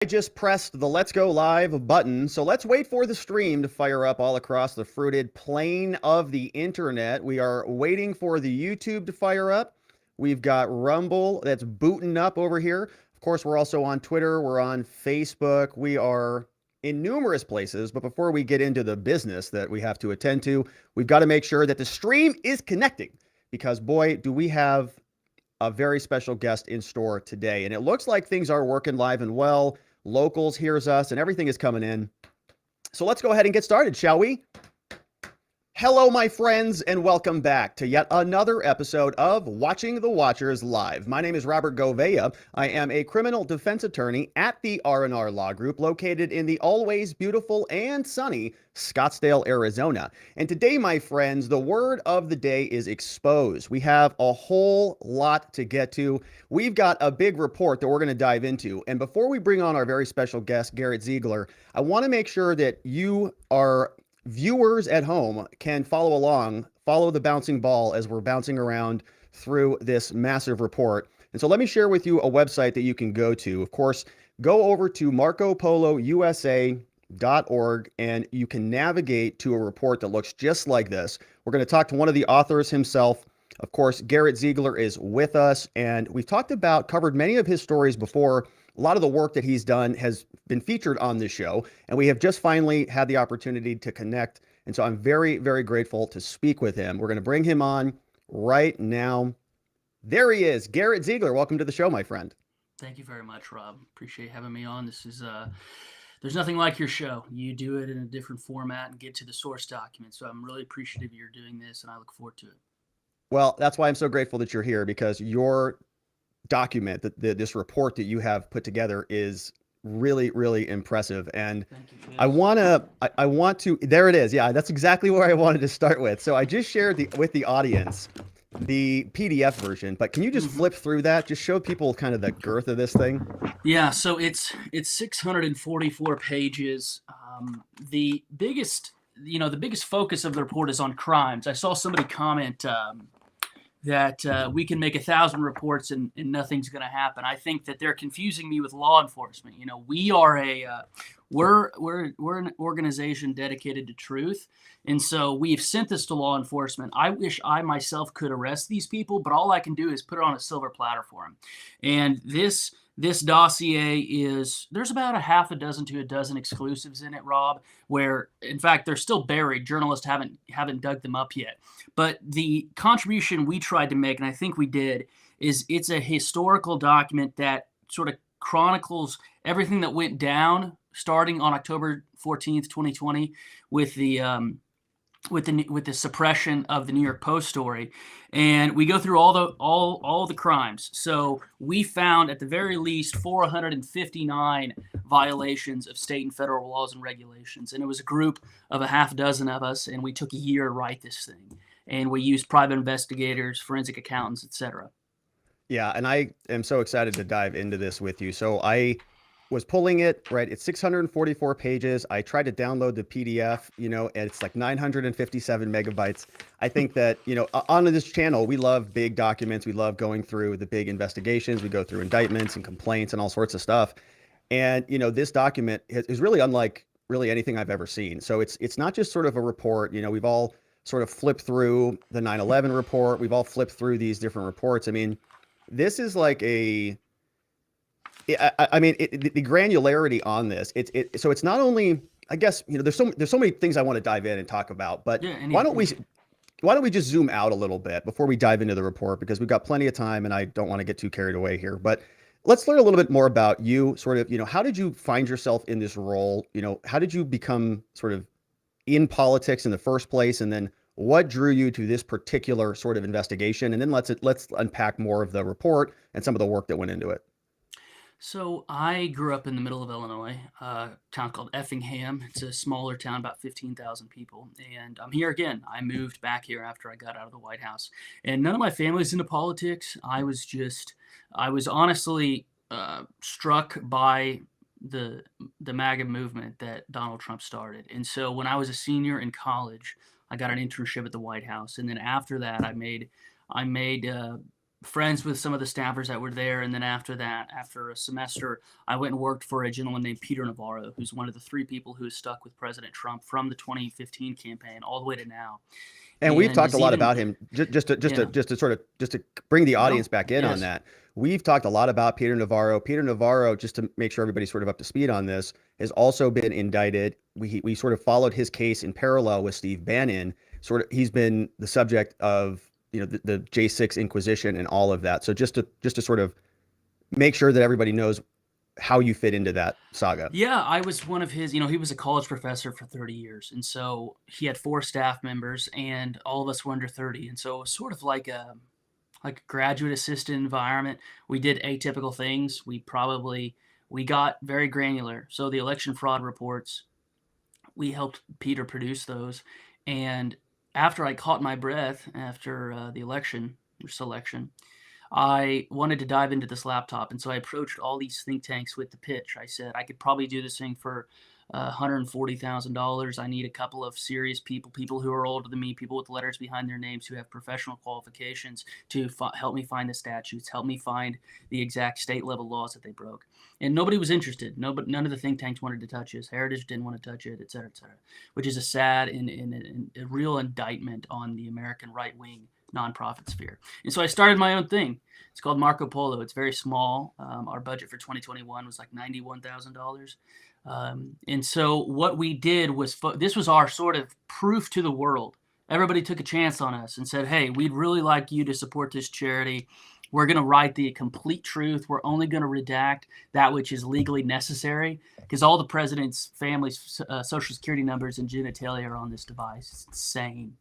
I just pressed the Let's Go Live button, so let's wait for the stream to fire up all across the fruited plain of the internet. We are waiting for the YouTube to fire up. We've got Rumble that's booting up over here. Of course, we're also on Twitter. We're on Facebook. We are in numerous places. But before we get into the business that we have to attend to, we've got to make sure that the stream is connecting because, boy, do we have a very special guest in store today. And it looks like things are working live and well. Locals hears us and everything is coming in. So let's go ahead and get started, shall we? Hello, my friends, and welcome back to yet another episode of Watching the Watchers Live. My name is Robert Gouveia. I am a criminal defense attorney at the R&R Law Group located in the always beautiful and sunny Scottsdale, Arizona. And today, my friends, the word of the day is expose. We have a whole lot to get to. We've got a big report that we're going to dive into. And before we bring on our very special guest, Garrett Ziegler, I want to make sure that you are viewers at home can follow along, follow the bouncing ball as we're bouncing around through this massive report. And so let me share with you a website that you can go to. Of course, go over to marcopoulousa.org and you can navigate to a report that looks just like this. We're going to talk to one of the authors himself. Of course, Garrett Ziegler is with us, and we've covered many of his stories before. A lot of the work that he's done has been featured on this show, and we have just finally had the opportunity to connect. And so I'm very, very grateful to speak with him. We're going to bring him on right now. There he is, Garrett Ziegler. Welcome to the show, my friend. Thank you very much, Rob. Appreciate having me on. There's nothing like your show. You do it in a different format and get to the source document. So I'm really appreciative you're doing this, and I look forward to it. Well, that's why I'm so grateful that you're here, because your document, this report that you have put together, is really, really impressive. And I want to, there it is. Yeah, that's exactly where I wanted to start with. So I just shared with the audience the PDF version, but can you just flip through that? Just show people kind of the girth of this thing. Yeah, so it's 644 pages. The biggest focus of the report is on crimes. I saw somebody comment that we can make 1,000 reports and nothing's going to happen. I think that they're confusing me with law enforcement. You know, we're an organization dedicated to truth, and so we've sent this to law enforcement. I wish I myself could arrest these people, but all I can do is put it on a silver platter for them. And this dossier there's about a half a dozen to a dozen exclusives in it, Rob, where in fact they're still buried. Journalists haven't dug them up yet. But the contribution we tried to make, and I think we did, is it's a historical document that sort of chronicles everything that went down starting on October 14th, 2020 with the suppression of the New York Post story, and we go through all the crimes. So we found at the very least 459 violations of state and federal laws and regulations, and it was a group of a half dozen of us, and we took a year to write this thing, and we used private investigators, forensic accountants, etc. Yeah, and I am so excited to dive into this with you. So I was pulling it, right? It's 644 pages. I tried to download the PDF, and it's like 957 megabytes. I think that, on this channel, we love big documents. We love going through the big investigations. We go through indictments and complaints and all sorts of stuff. And, this document is really unlike really anything I've ever seen. So it's not just sort of a report. We've all sort of flipped through the 9/11 report. We've all flipped through these different reports. I mean, this is like the granularity on this. So it's not only, I guess, there's so many things I want to dive in and talk about, but Yeah, why don't we just zoom out a little bit before we dive into the report, because we've got plenty of time and I don't want to get too carried away here. But let's learn a little bit more about you. Sort of, how did you find yourself in this role? How did you become sort of in politics in the first place, and then what drew you to this particular sort of investigation? And then let's unpack more of the report and some of the work that went into it. So I grew up in the middle of Illinois, a town called Effingham. It's a smaller town, about 15,000 people. And I'm here again. I moved back here after I got out of the White House. And none of my family's into politics. I was honestly struck by the MAGA movement that Donald Trump started. And so when I was a senior in college, I got an internship at the White House. And then after that, I made friends with some of the staffers that were there. And then after that, after a semester, I went and worked for a gentleman named Peter Navarro, who's one of the 3 people who is stuck with President Trump from the 2015 campaign all the way to now. And we've And talked a is lot even, about him. yeah, Just to bring the audience no, back in on yes, that. We've talked a lot about Peter Navarro. Peter Navarro, just to make sure everybody's sort of up to speed on this, has also been indicted. We sort of followed his case in parallel with Steve Bannon. He's been the subject of the J6 Inquisition and all of that. So just to sort of make sure that everybody knows how you fit into that saga. yeah, I was one of his. He was a college professor for 30 years, and so he had 4 staff members, and all of us were under 30, and so it was sort of like a graduate assistant environment. We did atypical things. We got very granular. So the election fraud reports, we helped Peter produce those. And after I caught my breath after the election or selection, I wanted to dive into this laptop. And so I approached all these think tanks with the pitch. I said, I could probably do this thing for $140,000. I need a couple of serious people who are older than me, people with letters behind their names who have professional qualifications to help me find the statutes, help me find the exact state level laws that they broke. And nobody was interested. None of the think tanks wanted to touch this. Heritage didn't want to touch it, et cetera, which is a sad and a real indictment on the American right wing nonprofit sphere. And so I started my own thing. It's called Marco Polo. It's very small. Our budget for 2021 was like $91,000. And so what we did was, this was our sort of proof to the world. Everybody took a chance on us and said, hey, we'd really like you to support this charity. We're going to write the complete truth. We're only going to redact that which is legally necessary, because all the president's family's social security numbers and genitalia are on this device. It's insane.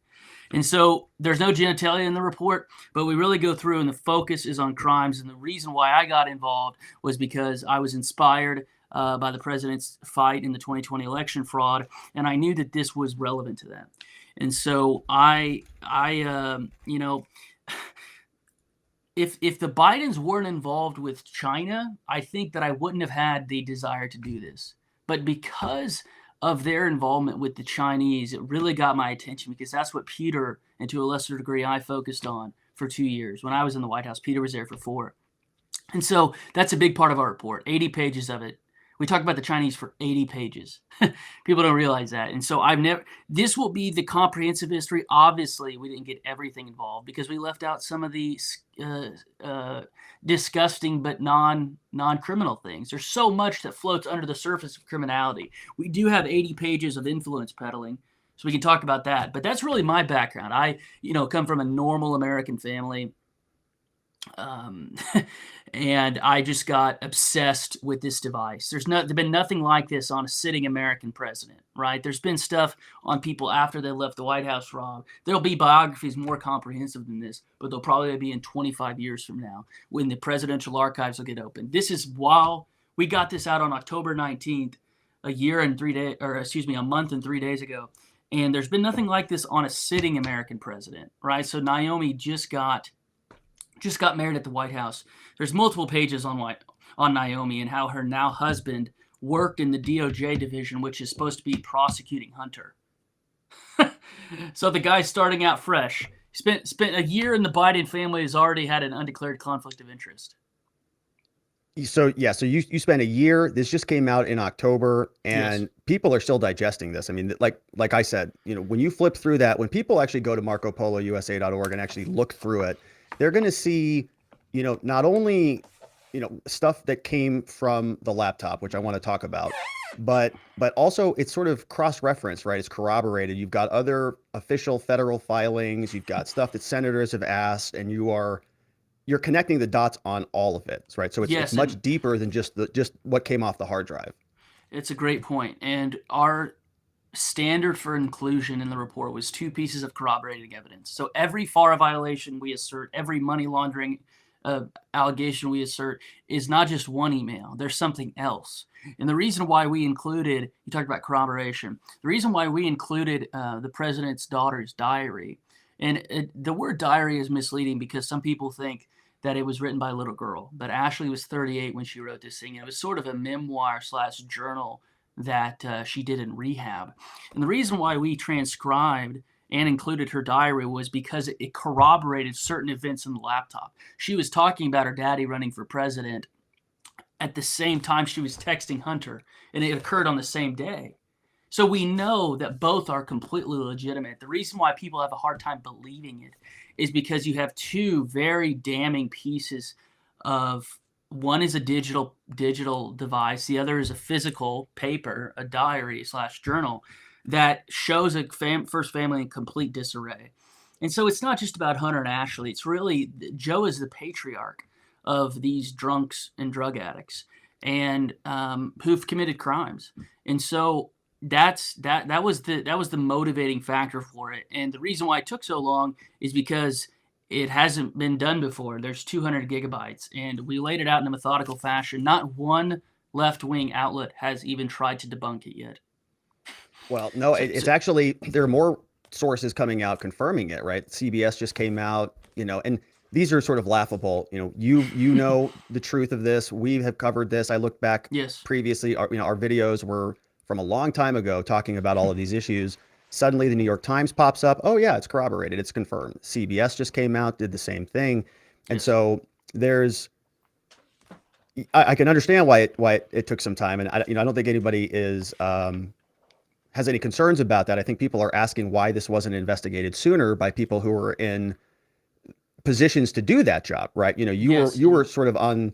And so there's no genitalia in the report, but we really go through, and the focus is on crimes. And the reason why I got involved was because I was inspired by the president's fight in the 2020 election fraud, and I knew that this was relevant to that. And so if the Bidens weren't involved with China, I think that I wouldn't have had the desire to do this. But because of their involvement with the Chinese, it really got my attention, because that's what Peter, and to a lesser degree, I focused on for 2 years. When I was in the White House, Peter was there for 4. And so that's a big part of our report, 80 pages of it. We talk about the Chinese for 80 pages. People don't realize that. And so this will be the comprehensive history. Obviously, we didn't get everything involved because we left out some of the disgusting but non-criminal things. There's so much that floats under the surface of criminality. We do have 80 pages of influence peddling, so we can talk about that. But that's really my background. I, come from a normal American family. And I just got obsessed with this device. There's been nothing like this on a sitting American president, right? There's been stuff on people after they left the White House, Rob. There'll be biographies more comprehensive than this, but they'll probably be in 25 years from now when the presidential archives will get open. This is while we got this out on October 19th, a month and 3 days ago. And there's been nothing like this on a sitting American president, right? So Naomi just got married at the White House. There's multiple pages on Naomi and how her now husband worked in the DOJ division, which is supposed to be prosecuting Hunter. So the guy's starting out fresh. Spent a year in the Biden family, has already had an undeclared conflict of interest. So you spent a year. This just came out in October, and yes, people are still digesting this. I mean, like I said, when you flip through that, when people actually go to MarcoPoloUSA.org and actually look through it, they're going to see, not only, stuff that came from the laptop, which I want to talk about, but also it's sort of cross-referenced, right? It's corroborated. You've got other official federal filings. You've got stuff that senators have asked, and you're connecting the dots on all of it, right? So it's much deeper than just what came off the hard drive. It's a great point. And our standard for inclusion in the report was 2 pieces of corroborating evidence. So every FARA violation we assert, every money laundering allegation we assert is not just one email. There's something else. And the reason why we included, you talked about corroboration, the reason why we included the president's daughter's diary, and the word diary is misleading because some people think that it was written by a little girl, but Ashley was 38 when she wrote this thing. And it was sort of a memoir/journal that she did in rehab. And the reason why we transcribed and included her diary was because it corroborated certain events in the laptop. She was talking about her daddy running for president at the same time she was texting Hunter, and it occurred on the same day. So we know that both are completely legitimate. The reason why people have a hard time believing it is because you have two very damning pieces of, one is a digital device, the other is a physical paper, a diary slash journal that shows a first family in complete disarray. And so it's not just about Hunter and Ashley. It's really, Joe is the patriarch of these drunks and drug addicts, and who've committed crimes. And so that was the motivating factor for it. And the reason why it took so long is because it hasn't been done before. There's 200 gigabytes, and we laid it out in a methodical fashion. Not one left-wing outlet has even tried to debunk it yet. Well, no, it's actually, there are more sources coming out confirming it, right? CBS just came out, and these are sort of laughable. You know the truth of this. We have covered this. I looked back previously. Our videos were from a long time ago talking about all of these issues. Suddenly the New York Times pops up. Oh yeah, it's corroborated. It's confirmed. CBS just came out, did the same thing. And so I can understand why it took some time. And I don't think anybody has any concerns about that. I think people are asking why this wasn't investigated sooner by people who were in positions to do that job, right? You were sort of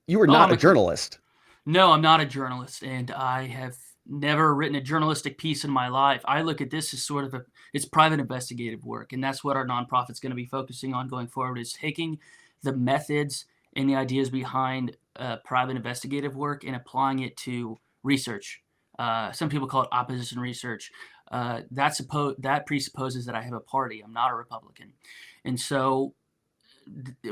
you were not a journalist. No, I'm not a journalist, and I have never written a journalistic piece in my life. I look at this as sort of it's private investigative work, and that's what our nonprofit's going to be focusing on going forward, is taking the methods and the ideas behind private investigative work and applying it to research. Some people call it opposition research. That presupposes that I have a party. I'm not a Republican, and so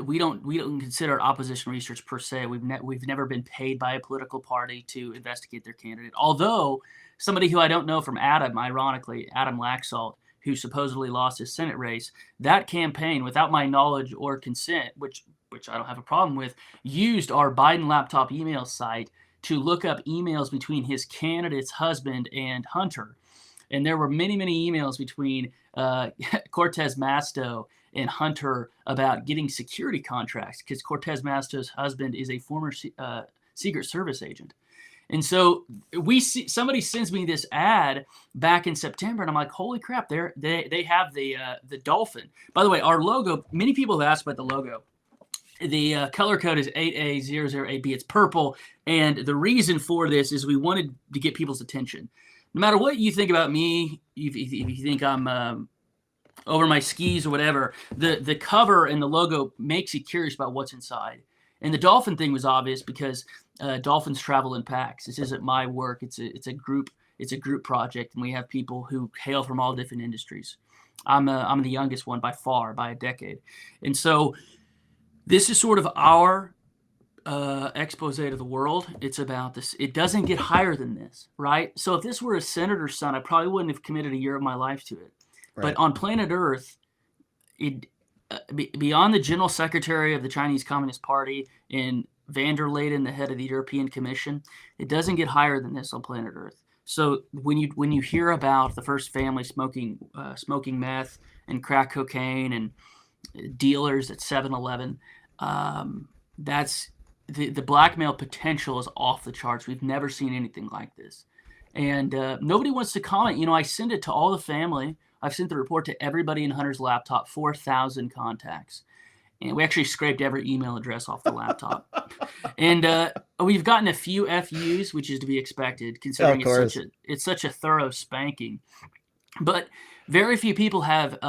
we don't consider opposition research per se. We've never been paid by a political party to investigate their candidate. Although somebody who I don't know from Adam, ironically, Adam Laxalt, who supposedly lost his Senate race, that campaign, without my knowledge or consent, which I don't have a problem with, used our Biden laptop email site to look up emails between his candidate's husband and Hunter. And there were many, many emails between Cortez Masto and Hunter about getting security contracts, because Cortez Masto's husband is a former Secret Service agent. And so somebody sends me this ad back in September, and I'm like, holy crap, they have the dolphin. By the way, our logo, many people have asked about the logo. The color code is 8A008B. It's purple, and the reason for this is we wanted to get people's attention. No matter what you think about me, if you think I'm over my skis or whatever, the cover and the logo makes you curious about what's inside. And the dolphin thing was obvious because dolphins travel in packs. This isn't my work. It's a group project, and we have people who hail from all different industries. I'm the youngest one by far, by a decade. And so this is sort of our expose to the world. It's about this. It doesn't get higher than this, right? So if this were a senator's son, I probably wouldn't have committed a year of my life to it. Right. But on planet Earth, beyond the general secretary of the Chinese Communist Party and van der Leyden, the head of the European Commission, it doesn't get higher than this on planet Earth. So when you hear about the first family smoking meth and crack cocaine and dealers at 7-Eleven, that's the blackmail potential is off the charts. We've never seen anything like this, and nobody wants to comment. I send it to all the family. I've sent the report to everybody in Hunter's laptop, 4,000 contacts. And we actually scraped every email address off the laptop. And we've gotten a few FUs, which is to be expected, considering it's such a thorough spanking. But very few people have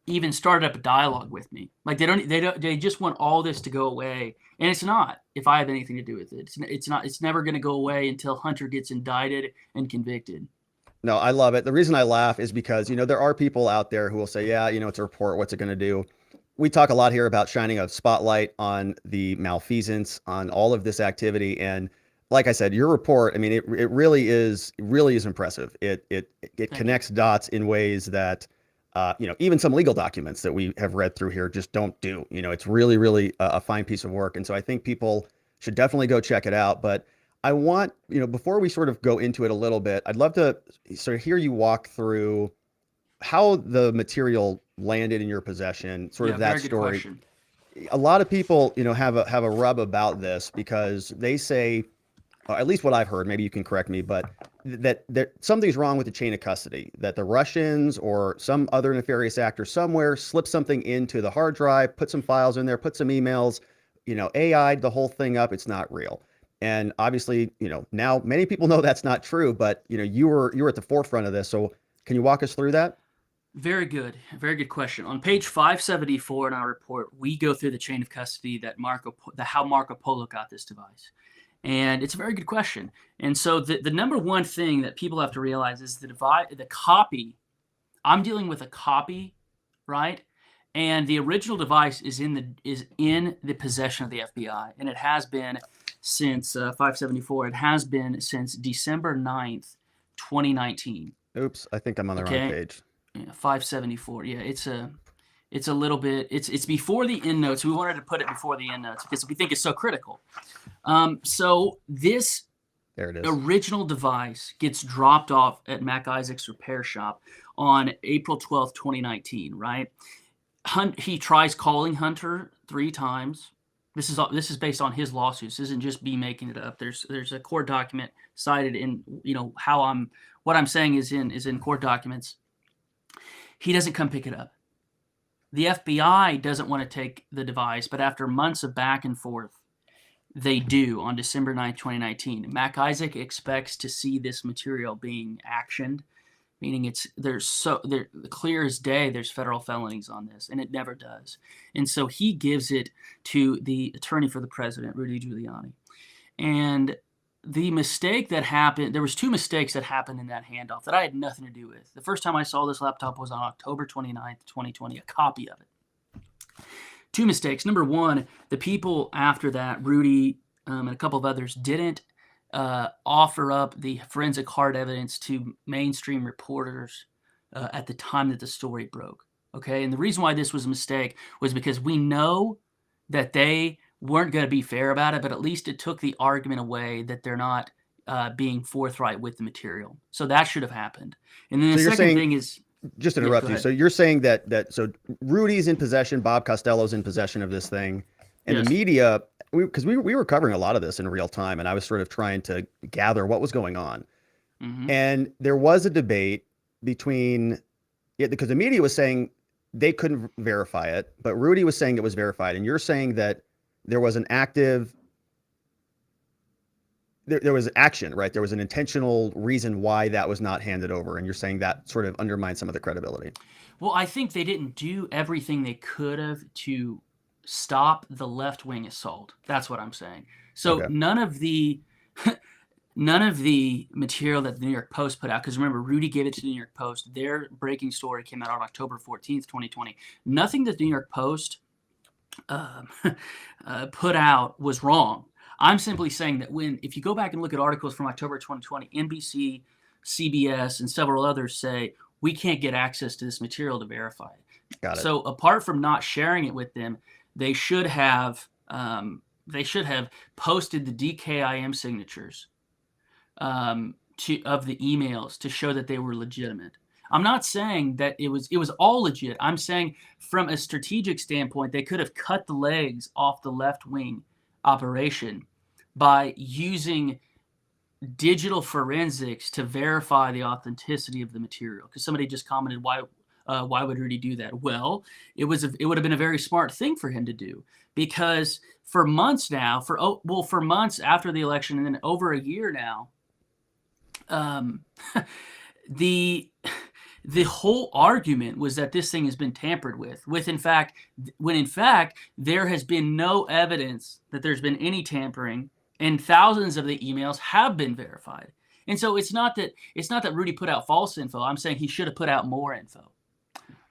even started up a dialogue with me. Like they just want all this to go away. And it's not, if I have anything to do with it. It's never going to go away until Hunter gets indicted and convicted. No, I love it. The reason I laugh is because, there are people out there who will say, yeah, it's a report. What's it going to do? We talk a lot here about shining a spotlight on the malfeasance, on all of this activity. And like I said, your report, it really is impressive. It connects dots in ways that, even some legal documents that we have read through here just don't do. It's really, really a fine piece of work. And so I think people should definitely go check it out. But I want, before we sort of go into it a little bit, I'd love to sort of hear you walk through how the material landed in your possession, sort Yeah, of that very good story. question. A lot of people, have a rub about this because they say, at least what I've heard, maybe you can correct me, but that something's wrong with the chain of custody, that the Russians or some other nefarious actor somewhere slipped something into the hard drive, put some files in there, put some emails, AI'd the whole thing up. It's not real. And obviously, now many people know that's not true, but you were at the forefront of this. So can you walk us through that? Very good. Very good question. On page 574 in our report, we go through the chain of custody that how Marco Polo got this device. And it's a very good question. And so the number one thing that people have to realize is the copy. I'm dealing with a copy, right? And the original device is in the possession of the FBI, and it has been since 574. It has been since December 9th, 2019. Oops, I think I'm on the wrong Okay, page. yeah, 574. Yeah, it's a little bit. It's before the end notes. We wanted to put it before the end notes because we think it's so critical. So this There it is. original device gets dropped off at Mac Isaac's repair shop on April 12th, 2019, right? He tries calling Hunter 3 times. This is based on his lawsuits. This isn't just me making it up. There's a court document cited in, what I'm saying is in court documents. He doesn't come pick it up. The FBI doesn't want to take the device, but after months of back and forth, they do on December 9th, 2019. Mac Isaac expects to see this material being actioned, meaning they're clear as day there's federal felonies on this, and it never does. And so he gives it to the attorney for the president, Rudy Giuliani. And the mistake that happened, there was 2 mistakes that happened in that handoff that I had nothing to do with. The first time I saw this laptop was on October 29th, 2020, a copy of it. 2 mistakes. Number 1, the people after that, Rudy and a couple of others, didn't offer up the forensic hard evidence to mainstream reporters at the time that the story broke. Okay, and the reason why this was a mistake was because we know that they weren't going to be fair about it, but at least it took the argument away that they're not being forthright with the material. So that should have happened. And then the second thing is, just to interrupt you. So you're saying that so Rudy's in possession, Bob Costello's in possession of this thing, and yes, the media, because we were covering a lot of this in real time, and I was sort of trying to gather what was going on. And there was a debate between, because the media was saying they couldn't verify it, but Rudy was saying it was verified, and you're saying that there was an active, there was action, right? There was an intentional reason why that was not handed over, and you're saying that sort of undermines some of the credibility. Well, I think they didn't do everything they could have to stop the left-wing assault. That's what I'm saying. So Okay. none of the material that the New York Post put out, because remember, Rudy gave it to the New York Post. Their breaking story came out on October 14th, 2020. Nothing that the New York Post put out was wrong. I'm simply saying that if you go back and look at articles from October 2020, NBC, CBS, and several others say we can't get access to this material to verify it. Got it. So apart from not sharing it with them, they should have posted the DKIM signatures of the emails to show that they were legitimate. I'm not saying that it was all legit. I'm saying from a strategic standpoint, they could have cut the legs off the left-wing operation by using digital forensics to verify the authenticity of the material. Because somebody just commented, why would Rudy do that? Well, it would have been a very smart thing for him to do, because for months now, for months after the election and then over a year now, the whole argument was that this thing has been tampered with, when in fact there has been no evidence that there's been any tampering, and thousands of the emails have been verified. And so it's not that Rudy put out false info. I'm saying he should have put out more info,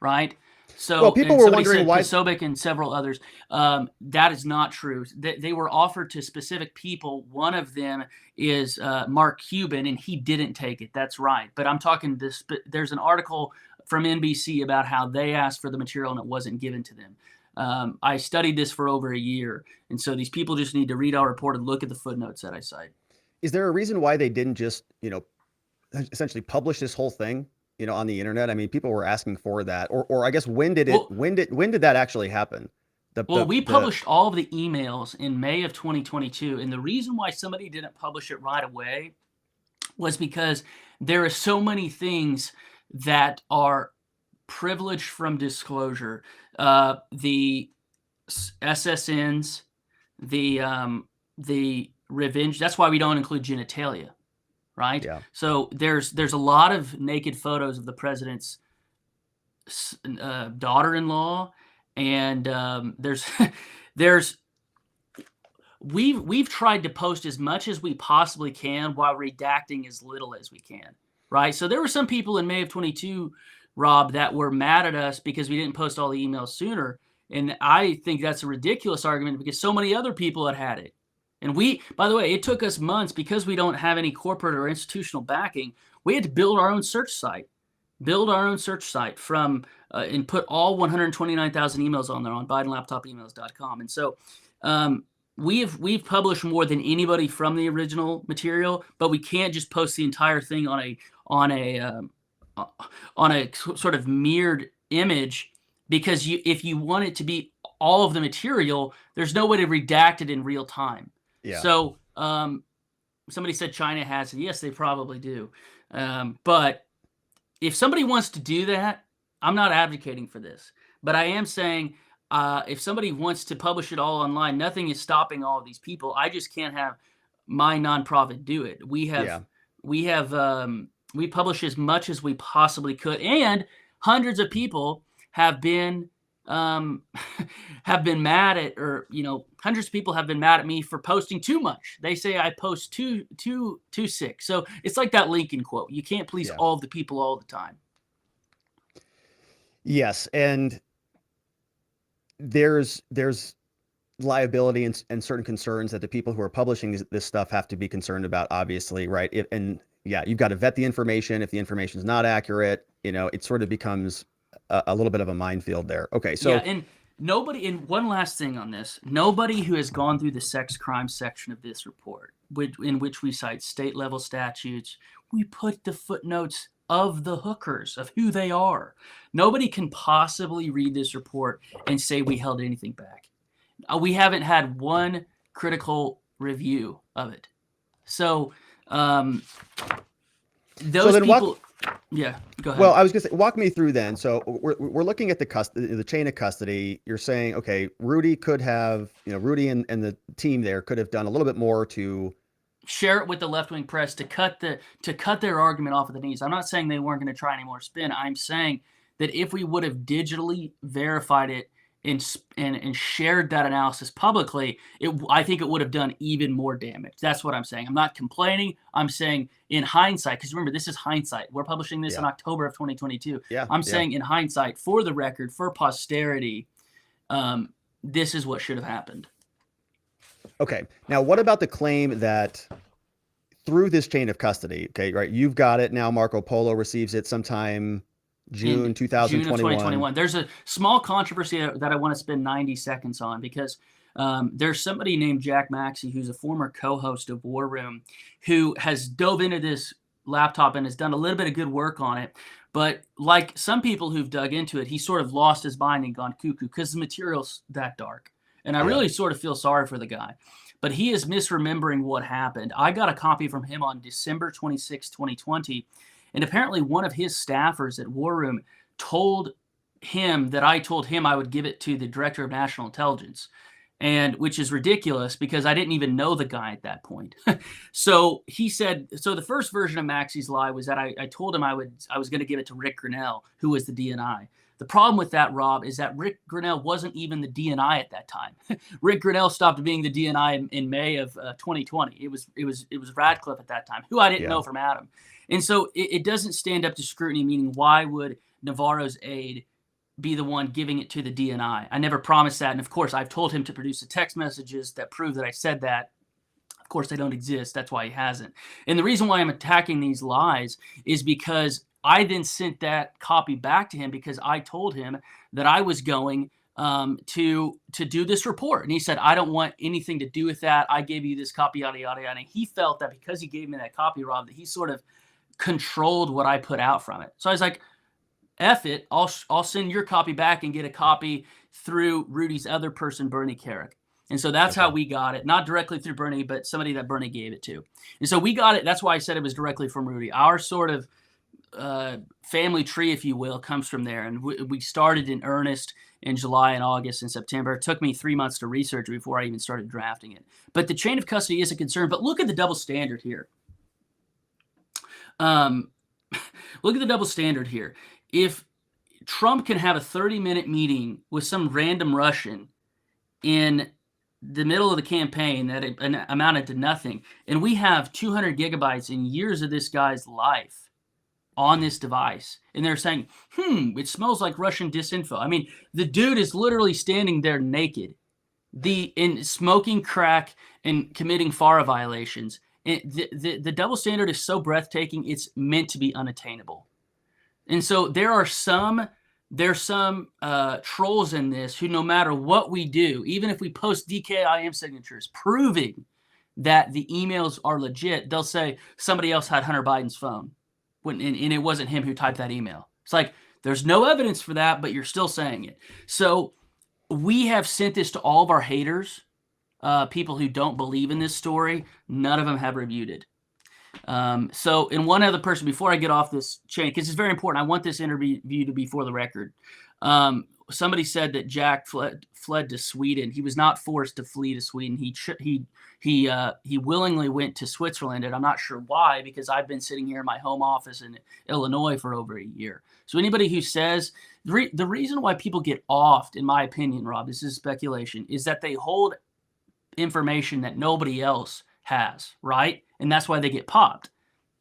right? So, well, people were wondering why Sobek and several others. That is not true. They were offered to specific people. One of them is Mark Cuban, and he didn't take it. That's right. But I'm talking this. There's an article from NBC about how they asked for the material and it wasn't given to them. I studied this for over a year, and so these people just need to read our report and look at the footnotes that I cite. Is there a reason why they didn't just, essentially publish this whole thing? on the internet? I mean, people were asking for that, or I guess when did Well, that actually happen? we The published all of the emails in May of 2022, and the reason why somebody didn't publish it right away was because there are so many things that are privileged from disclosure. The SSNs, the revenge. That's why we don't include genitalia, right? Yeah. So there's a lot of naked photos of the president's daughter-in-law, and there's we've tried to post as much as we possibly can while redacting as little as we can, right? So there were some people in May of 22, Rob, that were mad at us because we didn't post all the emails sooner, and I think that's a ridiculous argument because so many other people had it. And by the way, it took us months because we don't have any corporate or institutional backing. We had to build our own search site from and put all 129,000 emails on there on BidenLaptopEmails.com. And so we've published more than anybody from the original material, but we can't just post the entire thing on a sort of mirrored image, because if you want it to be all of the material, there's no way to redact it in real time. Yeah. So somebody said China has it. Yes, they probably do. But if somebody wants to do that, I'm not advocating for this. But I am saying if somebody wants to publish it all online, nothing is stopping all of these people. I just can't have my nonprofit do it. We publish as much as we possibly could, and hundreds of people have been mad at, or hundreds of people have been mad at me for posting too much. They say I post too sick. So it's like that Lincoln quote: "You can't please all of the people all the time." Yes, and there's liability and certain concerns that the people who are publishing this stuff have to be concerned about, obviously, right? You've got to vet the information. If the information is not accurate, it sort of becomes a little bit of a minefield there. Okay, so yeah, and one last thing on this: nobody who has gone through the sex crime section of this report, in which we cite state level statutes, we put the footnotes of the hookers, of who they are. Nobody can possibly read this report and say we held anything back. We haven't had one critical review of it. So those people. Yeah, go ahead. Well, I was going to say, walk me through then. So we're looking at the chain of custody. You're saying, okay, Rudy could have, Rudy and the team there could have done a little bit more to share it with the left-wing press to cut their argument off at the knees. I'm not saying they weren't going to try any more spin. I'm saying that if we would have digitally verified it and shared that analysis publicly, I think it would have done even more damage. That's what I'm saying. I'm not complaining. I'm saying in hindsight, because remember, this is hindsight. We're publishing this in October of 2022. I'm saying in hindsight, for the record, for posterity, this is what should have happened. Okay. Now, what about the claim that through this chain of custody, okay, right, you've got it now, Marco Polo receives it sometime June 2021. June of 2021. There's a small controversy that I want to spend 90 seconds on, because there's somebody named Jack Maxey, who's a former co-host of War Room, who has dove into this laptop and has done a little bit of good work on it. But like some people who've dug into it, he sort of lost his mind and gone cuckoo because the material's that dark. And I really sort of feel sorry for the guy. But he is misremembering what happened. I got a copy from him on December 26, 2020. And apparently one of his staffers at War Room told him that I told him I would give it to the Director of National Intelligence, and which is ridiculous because I didn't even know the guy at that point. So he said, so the first version of Maxey's lie was that I told him I was going to give it to Rick Grinnell, who was the DNI. The problem with that, Rob, is that Rick Grinnell wasn't even the DNI at that time. Rick Grinnell stopped being the DNI in May of 2020. It was Radcliffe at that time, who I didn't know from Adam. And so it doesn't stand up to scrutiny, meaning why would Navarro's aide be the one giving it to the DNI? I never promised that. And of course, I've told him to produce the text messages that prove that I said that. Of course, they don't exist. That's why he hasn't. And the reason why I'm attacking these lies is because I then sent that copy back to him because I told him that I was going to do this report. And he said, I don't want anything to do with that. I gave you this copy, yada, yada, yada. And he felt that because he gave me that copy, Rob, that he sort of controlled what I put out from it. So I was like, F it, I'll send your copy back and get a copy through Rudy's other person, Bernie Carrick. And so that's how we got it, not directly through Bernie, but somebody that Bernie gave it to. And so we got it. That's why I said it was directly from Rudy. Our sort of family tree, if you will, comes from there. And we started in earnest in July and August and September. It took me 3 months to research before I even started drafting it. But the chain of custody is a concern. But look at the double standard here. Look at the double standard here. If Trump can have a 30-minute meeting with some random Russian in the middle of the campaign that amounted to nothing, and we have 200 gigabytes in years of this guy's life on this device, and they're saying, it smells like Russian disinfo. I mean, the dude is literally standing there naked, in smoking crack and committing FARA violations. And the double standard is so breathtaking, it's meant to be unattainable. And so there's some trolls in this who, no matter what we do, even if we post DKIM signatures proving that the emails are legit, they'll say somebody else had Hunter Biden's phone and it wasn't him who typed that email. It's like, there's no evidence for that, but you're still saying it. So we have sent this to all of our haters, people who don't believe in this story. None of them have reviewed it. And one other person, before I get off this chain, because it's very important, I want this interview to be for the record. Somebody said that Jack fled to Sweden. He was not forced to flee to Sweden. He willingly went to Switzerland, and I'm not sure why, because I've been sitting here in my home office in Illinois for over a year. So anybody who says the reason why people get offed, in my opinion, Rob, this is speculation, is that they hold information that nobody else has, right? And that's why they get popped.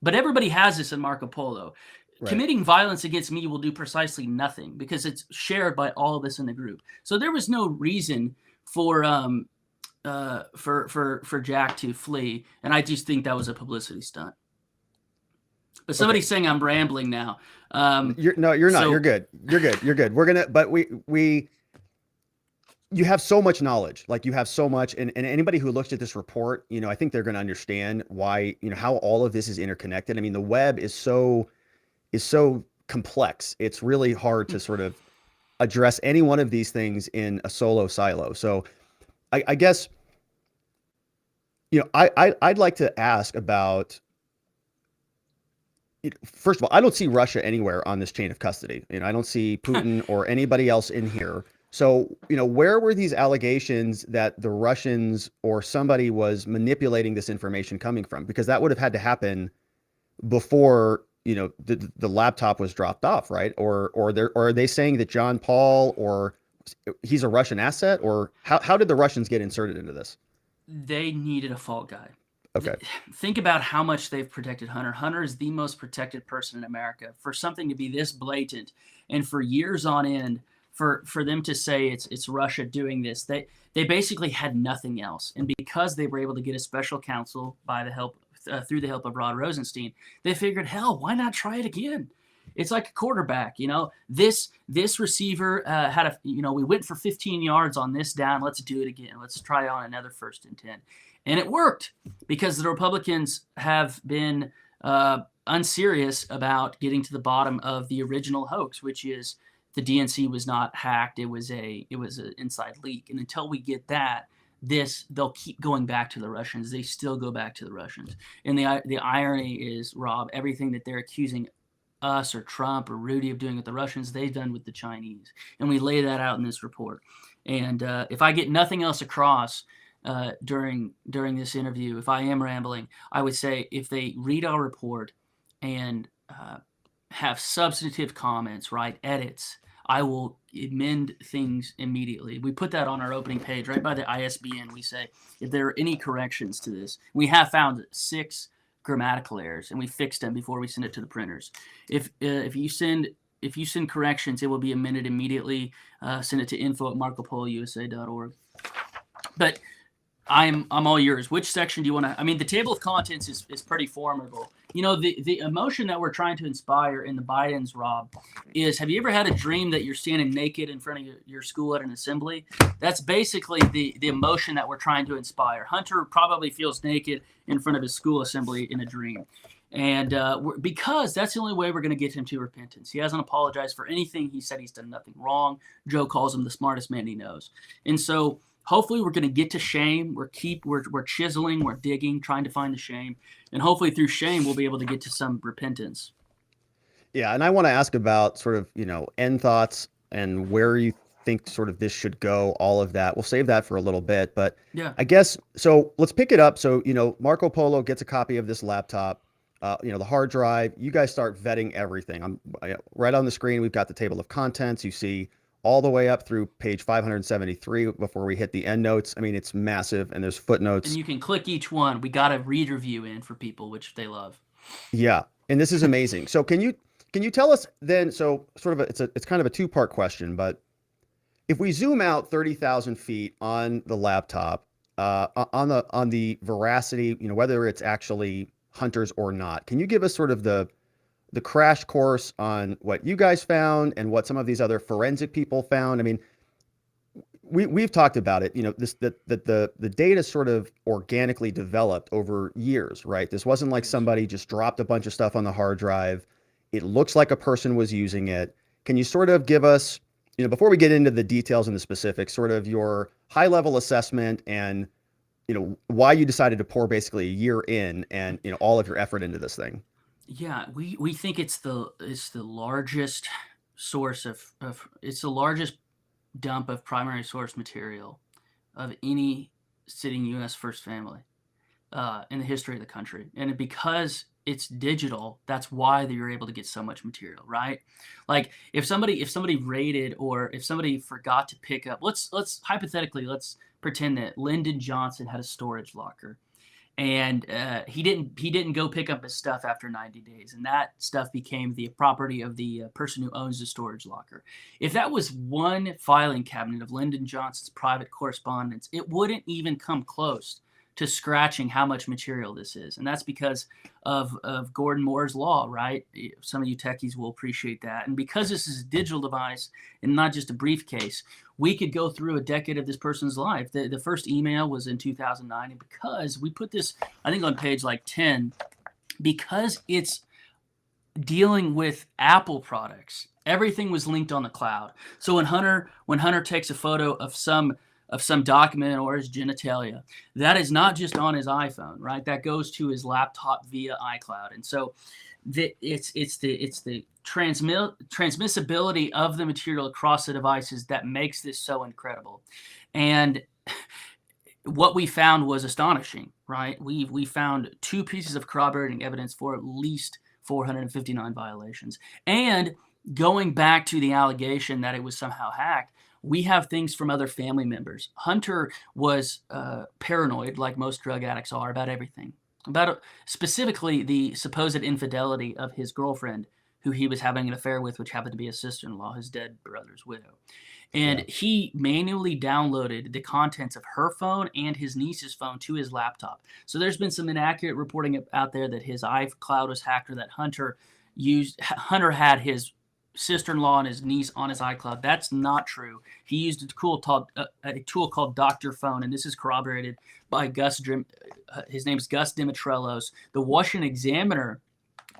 But everybody has this in Marco Polo. Right. Committing violence against me will do precisely nothing because it's shared by all of us in the group. So there was no reason for Jack to flee, and I just think that was a publicity stunt. But somebody's saying I'm rambling now. You're not. You're good. We're gonna, but you have so much knowledge, like you have so much, and anybody who looks at this report, I think they're going to understand why, how all of this is interconnected. I mean, the web is so complex. It's really hard to sort of address any one of these things in a solo silo. So I guess, I'd like to ask about, first of all, I don't see Russia anywhere on this chain of custody. I don't see Putin or anybody else in here. So, where were these allegations that the Russians or somebody was manipulating this information coming from? Because that would have had to happen before, the laptop was dropped off, right? Or are they saying that John Paul or he's a Russian asset? Or how did the Russians get inserted into this? They needed a fall guy. Okay. Think about how much they've protected Hunter. Hunter is the most protected person in America. For something to be this blatant and for years on end, for them to say it's Russia doing this, they basically had nothing else. And because they were able to get a special counsel through the help of Rod Rosenstein, they figured, hell, why not try it again? It's like a quarterback, This receiver we went for 15 yards on this down. Let's do it again. Let's try on another 1st and 10. And it worked because the Republicans have been unserious about getting to the bottom of the original hoax, which is the DNC was not hacked. It was an inside leak. And until we get that, they'll keep going back to the Russians. They still go back to the Russians. And the irony is, Rob, everything that they're accusing us or Trump or Rudy of doing with the Russians, they've done with the Chinese. And we lay that out in this report. And if I get nothing else across during this interview, if I am rambling, I would say if they read our report and have substantive comments, right, edits, I will amend things immediately. We put that on our opening page right by the ISBN. We say if there are any corrections to this. We have found 6 grammatical errors, and we fixed them before we send it to the printers. If you send corrections, it will be amended immediately. Send it to info@marcopolousa.org. But I'm all yours. Which section do you want to? I mean, the table of contents is pretty formidable. The emotion that we're trying to inspire in the Bidens, Rob, is: have you ever had a dream that you're standing naked in front of your school at an assembly? That's basically the emotion that we're trying to inspire. Hunter probably feels naked in front of his school assembly in a dream. And because that's the only way we're going to get him to repentance. He hasn't apologized for anything. He said he's done nothing wrong. Joe calls him the smartest man he knows. And so hopefully we're going to get to shame. We're chiseling, we're digging, trying to find the shame. And hopefully through shame, we'll be able to get to some repentance. Yeah, and I want to ask about sort of, end thoughts and where you think sort of this should go, all of that. We'll save that for a little bit, but Yeah. I guess so let's pick it up. So, Marco Polo gets a copy of this laptop, the hard drive. You guys start vetting everything. Right on the screen, we've got the table of contents. You see all the way up through page 573 before we hit the end notes. I mean, it's massive, and there's And footnotes. you can click each one. We got a read review in for people, which they love. Yeah, and this is amazing. So can you tell us then? So sort of it's kind of a two-part question, but if we zoom out 30,000 feet on the laptop, on the veracity, whether it's actually hunters or not, can you give us sort of the crash course on what you guys found and what some of these other forensic people found? I mean, we've talked about it, this that the data sort of organically developed over years, right? This wasn't like somebody just dropped a bunch of stuff on the hard drive. It looks like a person was using it. Can you sort of give us, before we get into the details and the specifics, sort of your high level assessment and, why you decided to pour basically a year in and, all of your effort into this thing? Yeah, we think it's the largest source of it's the largest dump of primary source material of any sitting U.S. first family in the history of the country. And because it's digital, that's why you're able to get so much material, right? Like if somebody raided, or if somebody forgot to pick up, let's hypothetically, let's pretend that Lyndon Johnson had a storage locker, and he didn't go pick up his stuff after 90 days, and that stuff became the property of the person who owns the storage locker. If that was one filing cabinet of Lyndon Johnson's private correspondence, it wouldn't even come close to scratching how much material this is. And that's because of Gordon Moore's law, right? Some of you techies will appreciate that. And because this is a digital device and not just a briefcase, we could go through a decade of this person's life. The first email was in 2009. And because we put this, I think on page like 10, because it's dealing with Apple products, everything was linked on the cloud. So when Hunter takes a photo of some document or his genitalia, that is not just on his iPhone, right? That goes to his laptop via iCloud. And so it's the transmissibility of the material across the devices that makes this so incredible. And what we found was astonishing, right? We found 2 pieces of corroborating evidence for at least 459 violations. And going back to the allegation that it was somehow hacked, we have things from other family members. Hunter was paranoid, like most drug addicts are, about everything. About specifically the supposed infidelity of his girlfriend, who he was having an affair with, which happened to be his sister-in-law, his dead brother's widow. And he manually downloaded the contents of her phone and his niece's phone to his laptop. So there's been some inaccurate reporting out there that his iCloud was hacked, or that Hunter had his sister-in-law and his niece on his iCloud. That's not true. He used a tool called Dr. Phone, and this is corroborated by his name's Gus Dimitrelos. The Washington Examiner,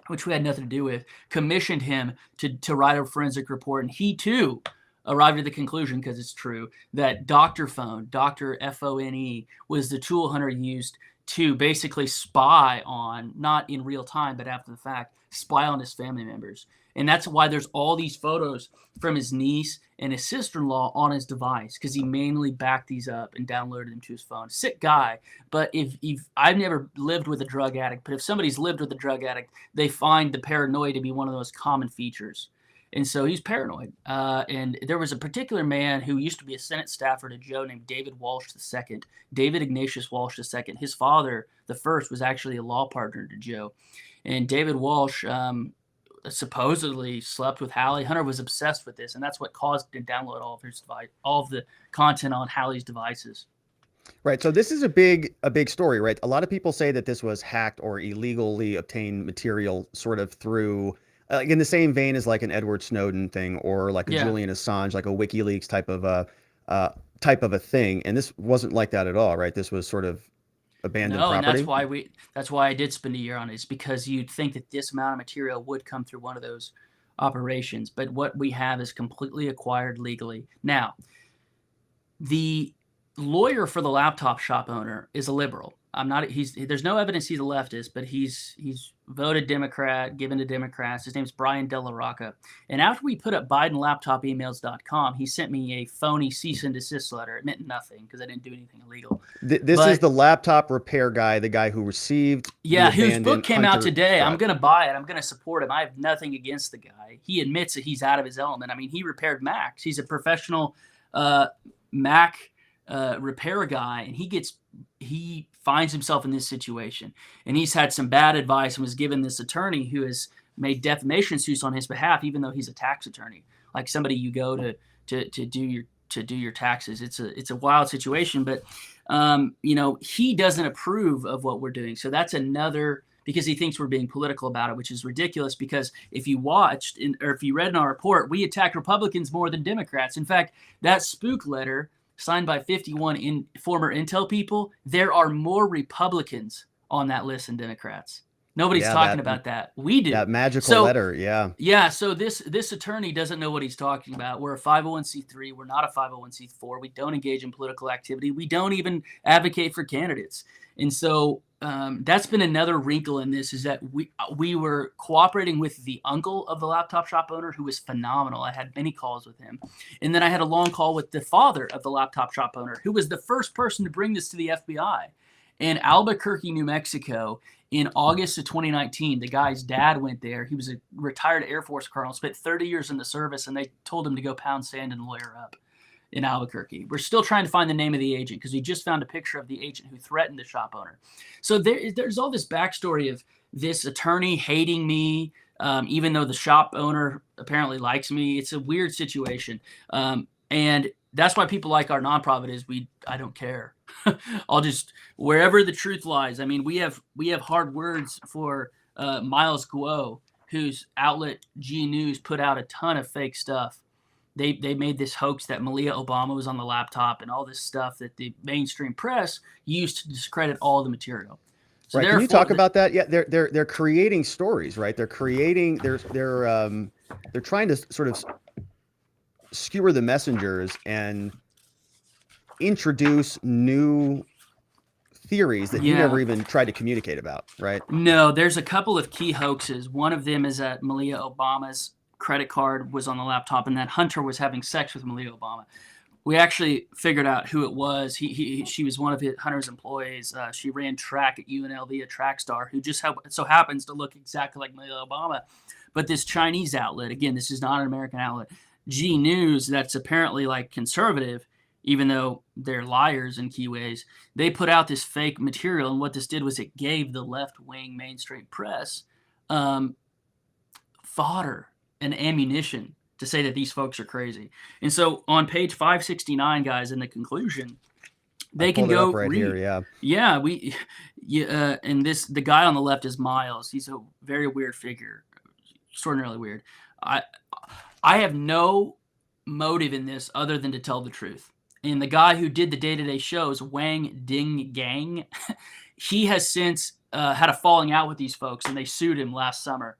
which we had nothing to do with, commissioned him to write a forensic report, and he too arrived at the conclusion, because it's true, that Dr. Phone, Dr. Phone, was the tool Hunter used to basically spy on, not in real time, but after the fact, spy on his family members. And that's why there's all these photos from his niece and his sister-in-law on his device, because he manually backed these up and downloaded them to his phone. Sick guy. But if I've never lived with a drug addict, but if somebody's lived with a drug addict, they find the paranoia to be one of those common features. And so he's paranoid. And there was a particular man who used to be a Senate staffer to Joe named David Walsh II, David Ignatius Walsh II. His father, the first, was actually a law partner to Joe. And David Walsh supposedly slept with Hallie. Hunter was obsessed with this, and that's what caused him to download all of the content on Hallie's devices. Right. So this is a big story, right? A lot of people say that this was hacked or illegally obtained material, sort of through in the same vein as like an Edward Snowden thing, or like a Julian Assange, like a WikiLeaks type of a thing. And this wasn't like that at all, right? This was sort of abandoned No, and property? that's why I did spend a year on it. It's because you'd think that this amount of material would come through one of those operations, but what we have is completely acquired legally. Now, the lawyer for the laptop shop owner is a liberal. I'm not. There's no evidence he's a leftist, but he's voted Democrat, given to Democrats. His name's Brian De La Rocca. And after we put up BidenLaptopEmails.com, he sent me a phony cease and desist letter. It meant nothing because I didn't do anything illegal. This is the laptop repair guy, the guy who received. Yeah, whose book came out today. truck. I'm going to buy it. I'm going to support him. I have nothing against the guy. He admits that he's out of his element. I mean, he repaired Macs. He's a professional Mac repair guy, and he finds himself in this situation. And he's had some bad advice and was given this attorney who has made defamation suits on his behalf, even though he's a tax attorney, like somebody you go to do your taxes. It's a wild situation, but he doesn't approve of what we're doing. So that's another, because he thinks we're being political about it, which is ridiculous, because if you watched or if you read in our report, we attacked Republicans more than Democrats. In fact, that spook letter signed by 51 former Intel people, there are more Republicans on that list than Democrats. Nobody's talking about that. We do. That magical letter, yeah. Yeah, so this attorney doesn't know what he's talking about. We're a 501c3. We're not a 501c4. We don't engage in political activity. We don't even advocate for candidates. And so that's been another wrinkle in this, is that we were cooperating with the uncle of the laptop shop owner, who was phenomenal. I had many calls with him. And then I had a long call with the father of the laptop shop owner, who was the first person to bring this to the FBI. In Albuquerque, New Mexico, in August of 2019, the guy's dad went there. He was a retired Air Force colonel, spent 30 years in the service, and they told him to go pound sand and lawyer up in Albuquerque. We're still trying to find the name of the agent, because we just found a picture of the agent who threatened the shop owner. So there's all this backstory of this attorney hating me, even though the shop owner apparently likes me. It's a weird situation. And that's why people like our nonprofit is I don't care. I'll just, wherever the truth lies. I mean, we have hard words for Miles Guo, whose outlet G News put out a ton of fake stuff. They made this hoax that Malia Obama was on the laptop and all this stuff that the mainstream press used to discredit all the material. So right. Can you talk about that? Yeah, they're creating stories, right? They're creating they're trying to sort of skewer the messengers and introduce new theories that you never even tried to communicate about, right? No, there's a couple of key hoaxes. One of them is that Malia Obama's credit card was on the laptop and that Hunter was having sex with Malia Obama. We actually figured out who it was. She was one of Hunter's employees. She ran track at UNLV, a track star, who just so happens to look exactly like Malia Obama. But this Chinese outlet, again, this is not an American outlet, G News, that's apparently like conservative, even though they're liars in key ways, they put out this fake material. And what this did was it gave the left-wing mainstream press fodder and ammunition to say that these folks are crazy. And so on page 569, guys, in the conclusion, they can go right read. Here, yeah. And the guy on the left is Miles. He's a very weird figure, extraordinarily weird. I have no motive in this other than to tell the truth. And the guy who did the day-to-day shows, Wang Ding Gang, he has since had a falling out with these folks, and they sued him last summer.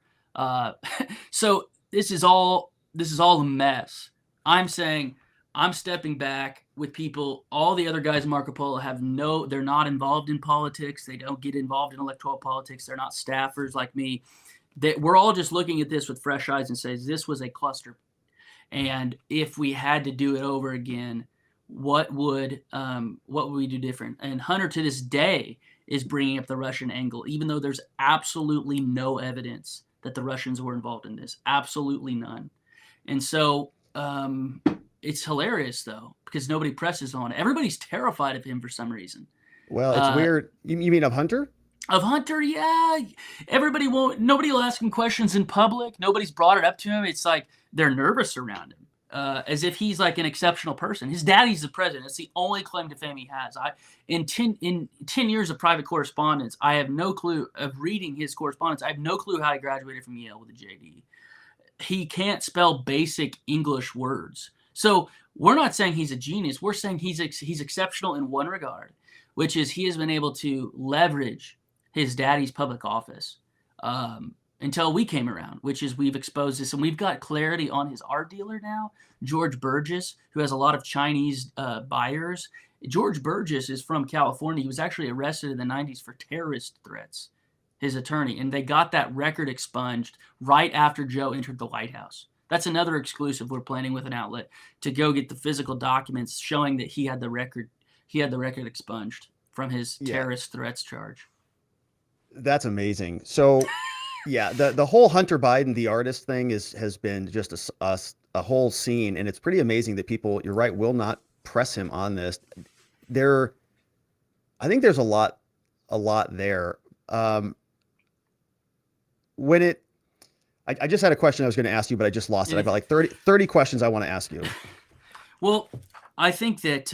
So this is all a mess. I'm saying I'm stepping back with people. All the other guys in Marco Polo they're not involved in politics. They don't get involved in electoral politics. They're not staffers like me. We're all just looking at this with fresh eyes and says this was a cluster. And if we had to do it over again, what would we do different? And Hunter to this day is bringing up the Russian angle, even though there's absolutely no evidence that the Russians were involved in this. Absolutely none. And so it's hilarious, though, because nobody presses on it. Everybody's terrified of him for some reason. Well, it's weird. You mean of Hunter? Of Hunter, yeah. Nobody will ask him questions in public. Nobody's brought it up to him. It's like they're nervous around him, as if he's like an exceptional person. His daddy's the president. That's the only claim to fame he has. In 10 years of private correspondence, I have no clue of reading his correspondence. I have no clue how he graduated from Yale with a JD. He can't spell basic English words. So we're not saying he's a genius. We're saying he's exceptional in one regard, which is he has been able to leverage his daddy's public office until we came around, which is we've exposed this and we've got clarity on his art dealer now, George Burgess, who has a lot of Chinese buyers. George Burgess is from California. He was actually arrested in the 90s for terrorist threats, his attorney, and they got that record expunged right after Joe entered the White House. That's another exclusive we're planning with an outlet to go get the physical documents showing that he had the record expunged from his terrorist threats charge. That's amazing. So yeah, the whole Hunter Biden the artist thing has been just a whole scene, and it's pretty amazing that people, you're right, will not press him on this. I think there's a lot there. I just had a question I was going to ask you, but I just lost it. I've got like 30 questions I want to ask you. Well, I think that,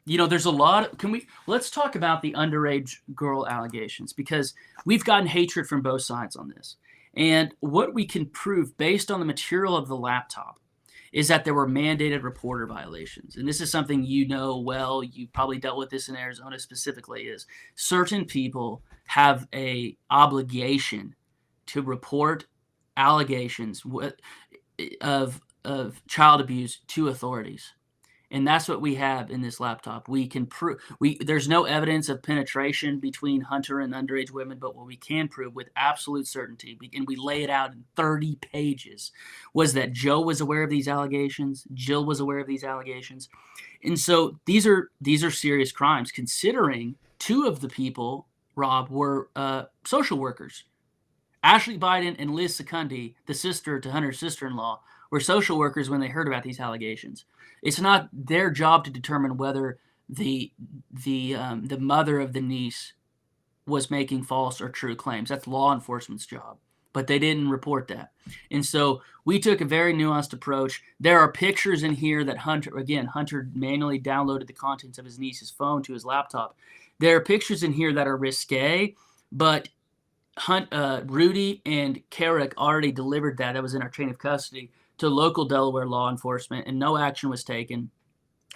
there's a lot. Let's talk about the underage girl allegations, because we've gotten hatred from both sides on this. And what we can prove based on the material of the laptop is that there were mandated reporter violations. And this is something you know well, you probably dealt with this in Arizona specifically, is certain people have a obligation to report allegations of child abuse to authorities. And that's what we have in this laptop. We can prove there's no evidence of penetration between Hunter and underage women, but what we can prove with absolute certainty, and we lay it out in 30 pages, was that Joe was aware of these allegations, Jill was aware of these allegations. And so these are serious crimes, considering two of the people, Rob, were social workers. Ashley Biden and Liz Secundi, the sister to Hunter's sister-in-law, were social workers when they heard about these allegations. It's not their job to determine whether the mother of the niece was making false or true claims. That's law enforcement's job, but they didn't report that. And so we took a very nuanced approach. There are pictures in here that Hunter manually downloaded the contents of his niece's phone to his laptop. There are pictures in here that are risque, but Rudy and Carrick already delivered that. That was in our chain of custody to local Delaware law enforcement, and no action was taken.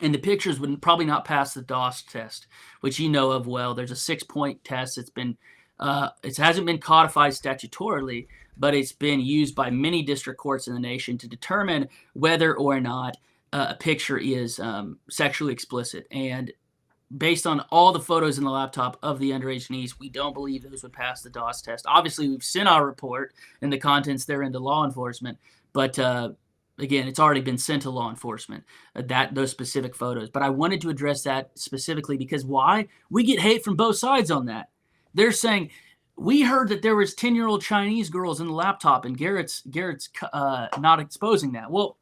And the pictures would probably not pass the DOS test, which you know of well. There's a 6-point test. It hasn't been codified statutorily, but it's been used by many district courts in the nation to determine whether or not a picture is sexually explicit. And based on all the photos in the laptop of the underage niece, we don't believe those would pass the DOS test. Obviously, we've sent our report and the contents therein to law enforcement, but again, it's already been sent to law enforcement, those specific photos. But I wanted to address that specifically because why? We get hate from both sides on that. They're saying, we heard that there was 10-year-old Chinese girls in the laptop, and Garrett's not exposing that. Well,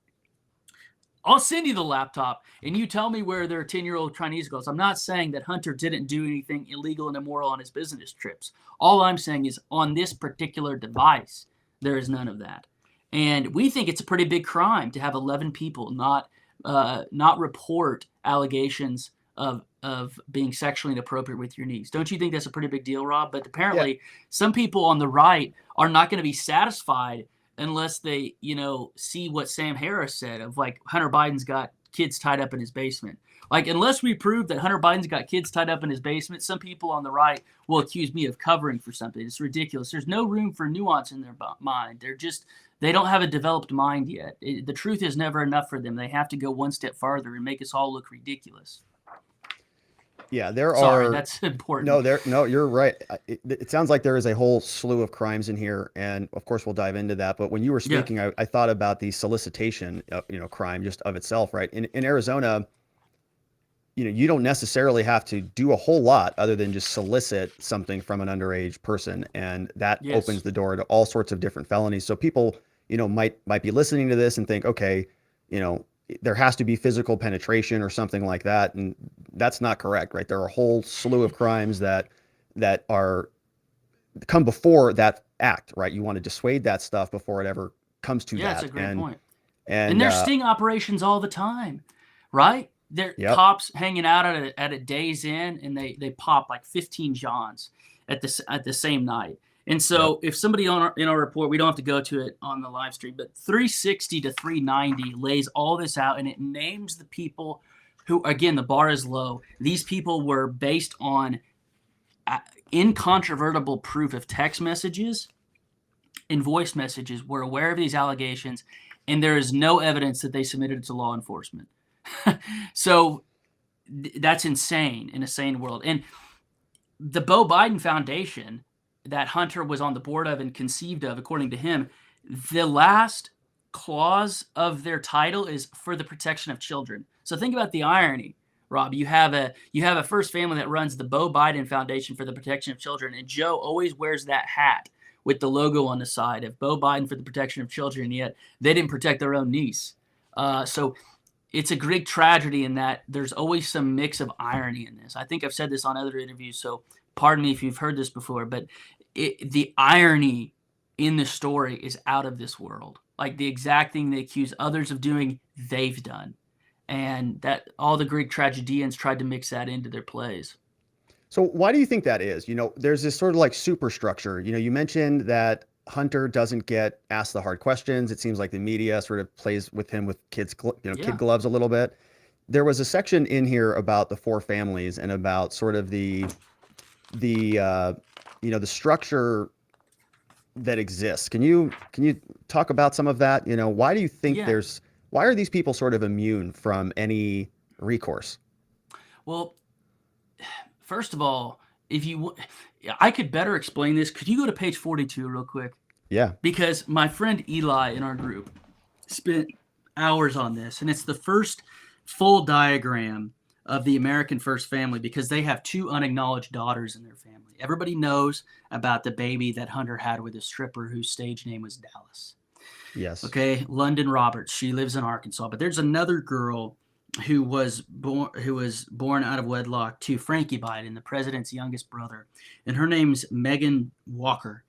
I'll send you the laptop, and you tell me where there are 10-year-old Chinese girls. I'm not saying that Hunter didn't do anything illegal and immoral on his business trips. All I'm saying is on this particular device, there is none of that. And we think it's a pretty big crime to have 11 people not report allegations of being sexually inappropriate with your niece. Don't you think that's a pretty big deal, Rob? But apparently, some people on the right are not going to be satisfied unless they, see what Sam Harris said of like Hunter Biden's got kids tied up in his basement. Like, unless we prove that Hunter Biden's got kids tied up in his basement, some people on the right will accuse me of covering for something. It's ridiculous. There's no room for nuance in their mind. They don't have a developed mind yet. The truth is never enough for them. They have to go one step farther and make us all look ridiculous. Yeah, Sorry, that's important. No, you're right. It sounds like there is a whole slew of crimes in here, and of course we'll dive into that. But when you were speaking, I thought about the solicitation, crime just of itself, right? In Arizona, you don't necessarily have to do a whole lot other than just solicit something from an underage person, and that opens the door to all sorts of different felonies. So people, might be listening to this and think, okay, there has to be physical penetration or something like that, and that's not correct, right? There are a whole slew of crimes that come before that act, right? You want to dissuade that stuff before it ever comes to that. Yeah, that's a great point. And there's sting operations all the time, right? There cops hanging out at a Days Inn, and they pop like 15 Johns at the same night. And so if somebody in our report, we don't have to go to it on the live stream, but 360 to 390 lays all this out, and it names the people who, again, the bar is low. These people were based on incontrovertible proof of text messages and voice messages, were aware of these allegations, and there is no evidence that they submitted it to law enforcement. So that's insane in a sane world. And the Beau Biden Foundation that Hunter was on the board of and conceived of, according to him, the last clause of their title is for the protection of children. So think about the irony, Rob. You have a first family that runs the Beau Biden Foundation for the Protection of Children, and Joe always wears that hat with the logo on the side of Beau Biden for the Protection of Children, yet they didn't protect their own niece. So it's a great tragedy in that there's always some mix of irony in this. I think I've said this on other interviews, so pardon me if you've heard this before, but the irony in the story is out of this world. Like the exact thing they accuse others of doing, they've done. And that all the Greek tragedians tried to mix that into their plays. So why do you think that is? There's this sort of like superstructure. You mentioned that Hunter doesn't get asked the hard questions. It seems like the media sort of plays with him with kid gloves a little bit. There was a section in here about the four families and about sort of the structure that exists. Can you talk about some of that? Why do you think why are these people sort of immune from any recourse? Well, first of all, I could better explain this. Could you go to page 42 real quick? Yeah. Because my friend Eli in our group spent hours on this, and it's the first full diagram of the American first family because they have two unacknowledged daughters in their family. Everybody knows about the baby that Hunter had with a stripper whose stage name was Dallas. Yes. Okay, London Roberts. She lives in Arkansas, but there's another girl who was born out of wedlock to Frankie Biden, the president's youngest brother, and her name's Megan Walker.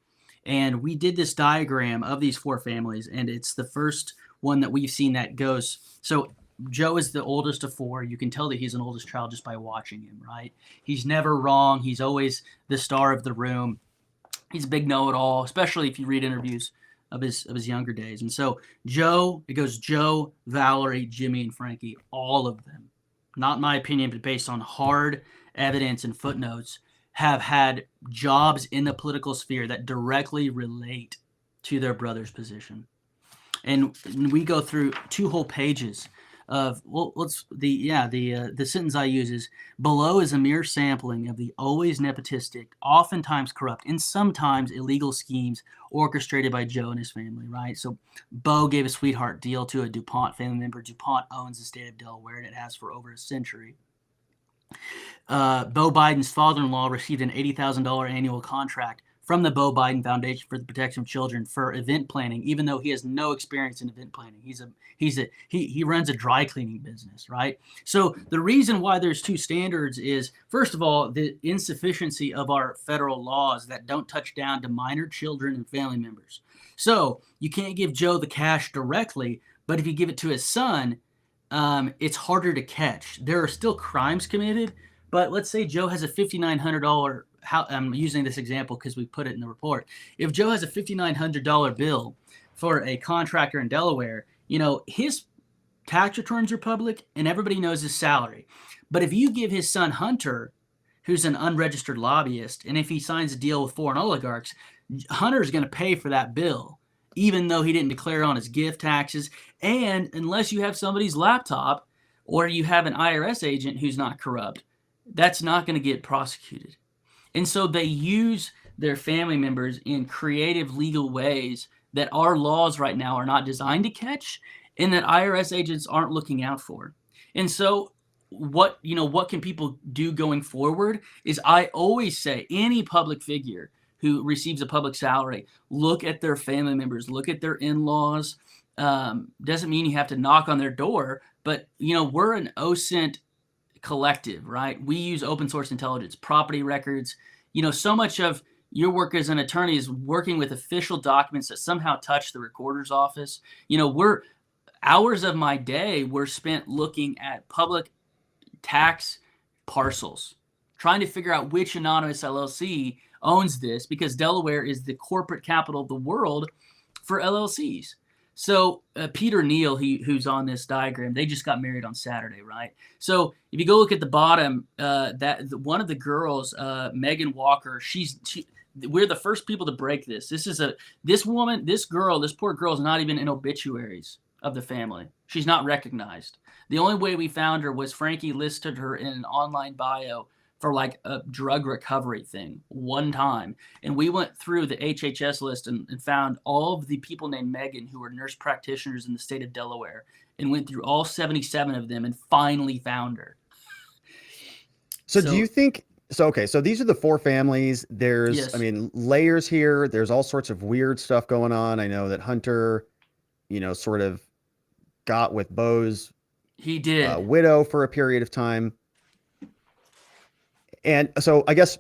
And we did this diagram of these four families, and it's the first one that we've seen that goes. So Joe is the oldest of four. You can tell that he's an oldest child just by watching him, right? He's never wrong. He's always the star of the room. He's a big know-it-all, especially if you read interviews of his younger days. And so it goes Joe, Valerie, Jimmy, and Frankie, all of them, not my opinion, but based on hard evidence and footnotes, have had jobs in the political sphere that directly relate to their brother's position. And we go through 2 whole pages of, the sentence I use is, below is a mere sampling of the always nepotistic, oftentimes corrupt, and sometimes illegal schemes orchestrated by Joe and his family, right? So Beau gave a sweetheart deal to a DuPont family member. DuPont owns the state of Delaware, and it has for over a century. Beau Biden's father-in-law received an $80,000 annual contract from the Beau Biden Foundation for the Protection of Children for event planning, even though he has no experience in event planning. He runs a dry cleaning business, right? So the reason why there's 2 standards is, first of all, the insufficiency of our federal laws that don't touch down to minor children and family members. So you can't give Joe the cash directly, but if you give it to his son, it's harder to catch. There are still crimes committed, but let's say Joe has a $5,900. I'm using this example because we put it in the report. If Joe has a $5,900 bill for a contractor in Delaware, his tax returns are public and everybody knows his salary. But if you give his son Hunter, who's an unregistered lobbyist, and if he signs a deal with foreign oligarchs, Hunter's going to pay for that bill, even though he didn't declare on his gift taxes. And unless you have somebody's laptop or you have an IRS agent who's not corrupt, that's not going to get prosecuted. And so they use their family members in creative legal ways that our laws right now are not designed to catch and that IRS agents aren't looking out for. And so what can people do going forward is, I always say, any public figure who receives a public salary, look at their family members, look at their in-laws. Doesn't mean you have to knock on their door, but we're an OSINT collective, right? We use open source intelligence, property records. So much of your work as an attorney is working with official documents that somehow touch the recorder's office. Hours of my day were spent looking at public tax parcels, trying to figure out which anonymous LLC owns this because Delaware is the corporate capital of the world for LLCs. So Peter Neal, who's on this diagram, they just got married on Saturday, right? So if you go look at the bottom, one of the girls, Megan Walker, we're the first people to break this. This poor girl is not even in obituaries of the family. She's not recognized. The only way we found her was Frankie listed her in an online bio for like a drug recovery thing one time. And we went through the HHS list and found all of the people named Megan who were nurse practitioners in the state of Delaware and went through all 77 of them and finally found her. So do you think, so these are the 4 families. There's, yes. I mean, layers here. There's all sorts of weird stuff going on. I know that Hunter, sort of got with Bo's widow for a period of time. And so I guess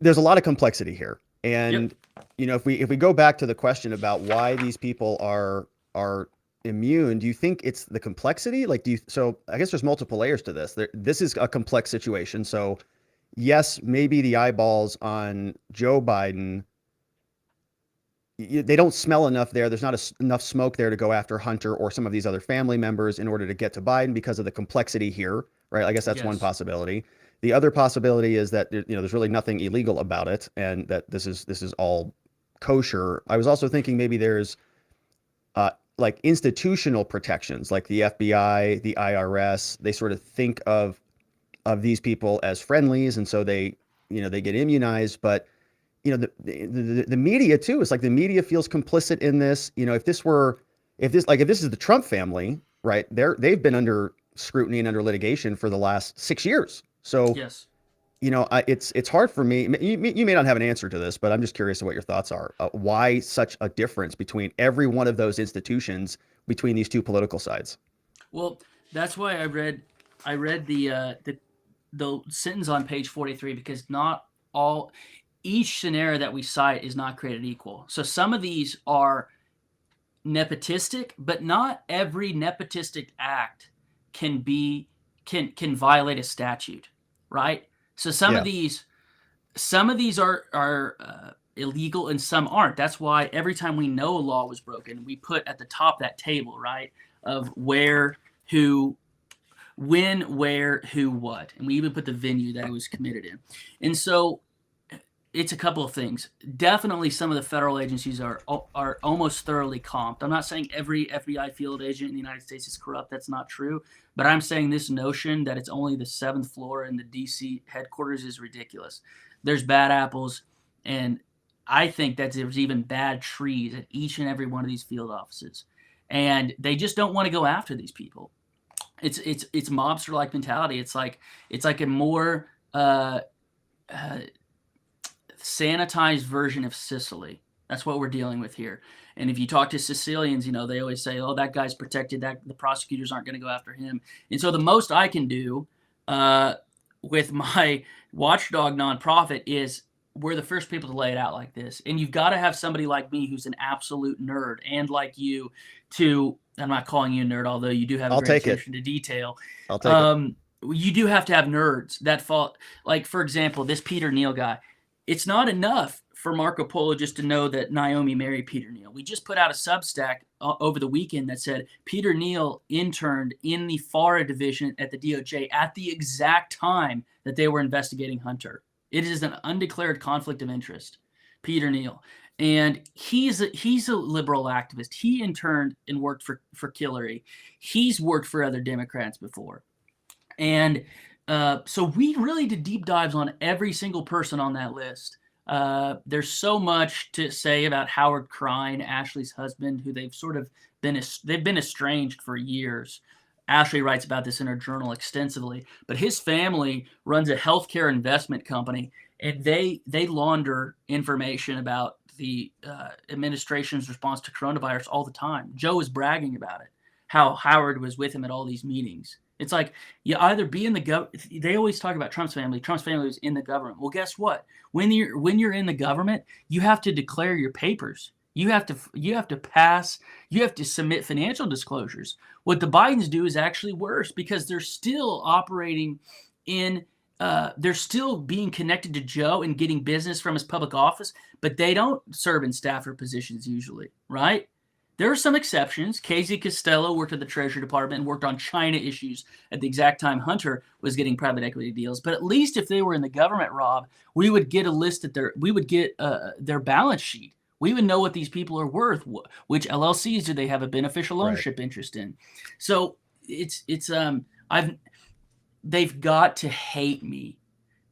there's a lot of complexity here. And, if we go back to the question about why these people are immune, do you think it's the complexity? Like, so I guess there's multiple layers to this. This is a complex situation. So yes, maybe the eyeballs on Joe Biden, they don't smell enough there. There's not enough smoke there to go after Hunter or some of these other family members in order to get to Biden because of the complexity here, right? I guess that's one possibility. The other possibility is that there's really nothing illegal about it, and that this is all kosher. I was also thinking maybe there's like institutional protections, like the FBI, the IRS. They sort of think of these people as friendlies, and so they get immunized. But the media too. It's like the media feels complicit in this. If this is the Trump family, right? They've been under scrutiny and under litigation for the last 6 years. So, yes. It's hard for me. You may not have an answer to this, but I'm just curious what your thoughts are. Why such a difference between every one of those institutions between these two political sides? Well, that's why I read the sentence on page 43, because each scenario that we cite is not created equal. So some of these are nepotistic, but not every nepotistic act can violate a statute, right? So some of these are illegal and some aren't. That's why every time we know a law was broken, we put at the top that table, right, of where, who, when, where, who, what, and we even put the venue that it was committed in. And so it's a couple of things. Definitely some of the federal agencies are almost thoroughly comped. I'm not saying every FBI field agent in the United States is corrupt. That's not true. But I'm saying this notion that it's only the 7th floor in the D.C. headquarters is ridiculous. There's bad apples, and I think that there's even bad trees at each and every one of these field offices. And they just don't want to go after these people. It's mobster-like mentality. It's like a more sanitized version of Sicily. That's what we're dealing with here. And if you talk to Sicilians, they always say, "Oh, that guy's protected. That the prosecutors aren't going to go after him." And so the most I can do with my watchdog nonprofit is we're the first people to lay it out like this. And you've got to have somebody like me who's an absolute nerd, and like you to. I'm not calling you a nerd, although you do have a great attention to detail. I'll take it. You do have to have nerds that fall. Like, for example, this Peter Neal guy. It's not enough for Marco Polo just to know that Naomi married Peter Neal. We just put out a Substack over the weekend that said Peter Neal interned in the FARA division at the DOJ at the exact time that they were investigating Hunter. It is an undeclared conflict of interest, Peter Neal. And he's a liberal activist. He interned and worked for Hillary. He's worked for other Democrats before. And so we really did deep dives on every single person on that list. There's so much to say about Howard Krein, Ashley's husband, who they've been estranged for years. Ashley writes about this in her journal extensively, but his family runs a healthcare investment company, and they launder information about the administration's response to coronavirus all the time. Joe is bragging about it, how Howard was with him at all these meetings. It's like you either be in the government. They always talk about Trump's family. Trump's family was in the government. Well, guess what? When you're in the government, you have to declare your papers. You have to pass. You have to submit financial disclosures. What the Bidens do is actually worse because they're still operating in they're still being connected to Joe and getting business from his public office, but they don't serve in staffer positions usually, right? There are some exceptions. Casey Costello worked at the Treasury Department and worked on China issues at the exact time Hunter was getting private equity deals. But at least if they were in the government, Rob, we would get a list at their balance sheet. We would know what these people are worth. Which LLCs do they have a beneficial ownership interest in? So they've got to hate me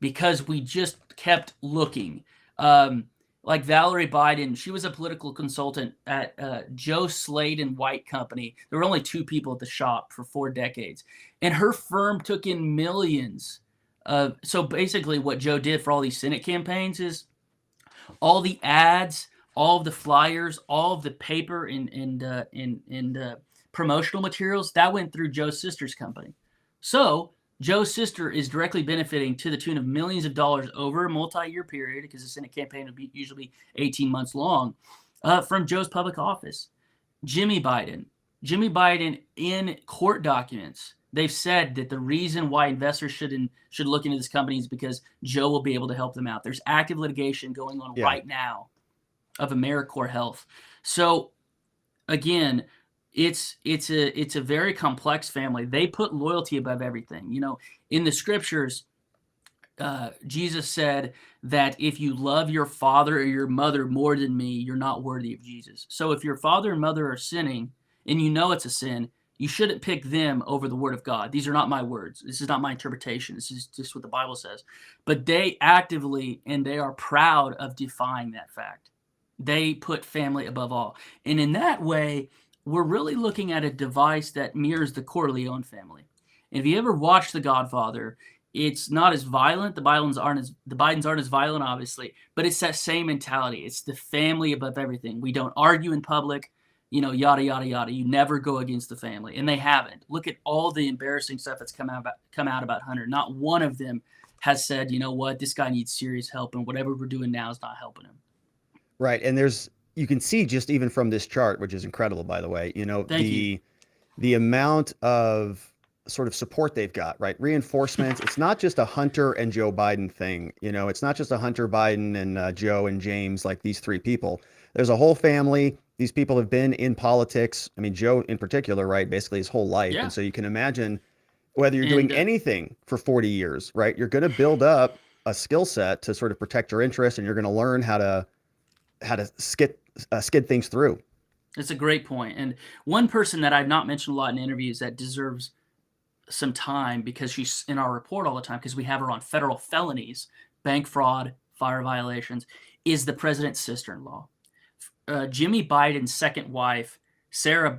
because we just kept looking. Like Valerie Biden, she was a political consultant at Joe Slade and White Company. There were only 2 people at the shop for 4 decades. And her firm took in millions. So basically what Joe did for all these Senate campaigns is all the ads, all of the flyers, all of the paper and promotional materials, that went through Joe's sister's company. So Joe's sister is directly benefiting to the tune of millions of dollars over a multi-year period, because the Senate campaign would be usually 18 months long, from Joe's public office. Jimmy Biden in court documents, they've said that the reason why investors should look into this company is because Joe will be able to help them out. There's active litigation going on right now of AmeriCorps Health. So again, it's a very complex family. They put loyalty above everything. You know, in the scriptures, Jesus said that if you love your father or your mother more than me, you're not worthy of Jesus. So if your father and mother are sinning and you know it's a sin, you shouldn't pick them over the word of God. These are not my words. This is not my interpretation. This is just what the Bible says. But they actively and they are proud of defying that fact. They put family above all. And in that way, we're really looking at a device that mirrors the Corleone family. And if you ever watch The Godfather, it's not as violent. The Bidens aren't as violent, obviously, but it's that same mentality. It's the family above everything. We don't argue in public, you know, yada, yada, yada. You never go against the family. And they haven't. Look at all the embarrassing stuff that's come out about Hunter. Not one of them has said, you know what, this guy needs serious help, and whatever we're doing now is not helping him. Right. And you can see just even from this chart, which is incredible, by the way, you know, the amount of sort of support they've got, right? Reinforcements. It's not just a Hunter and Joe Biden thing. You know, it's not just a Hunter Biden and Joe and James, like these 3 people. There's a whole family. These people have been in politics. I mean, Joe in particular, right? Basically his whole life. Yeah. And so you can imagine whether you're doing anything for 40 years, right? You're going to build up a skill set to sort of protect your interests, and you're going to learn how to skid things through. It's a great point. And one person that I've not mentioned a lot in interviews that deserves some time, because she's in our report all the time, because we have her on federal felonies, bank fraud, fire violations, is the president's sister-in-law. Jimmy Biden's second wife, Sarah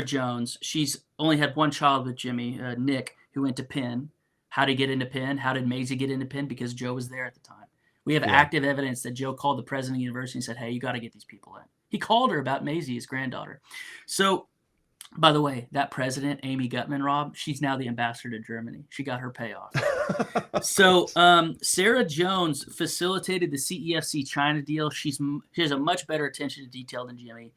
Jones, she's only had 1 child with Jimmy, Nick, who went to Penn. How did he get into Penn? How did Maisie get into Penn? Because Joe was there at the time. We have active evidence that Joe called the president of the university and said, hey, you got to get these people in. He called her about Maisie, his granddaughter. So, by the way, that president, Amy Gutmann, Rob, she's now the ambassador to Germany. She got her payoff. So, Sarah Jones facilitated the CEFC China deal. She has a much better attention to detail than Jimmy.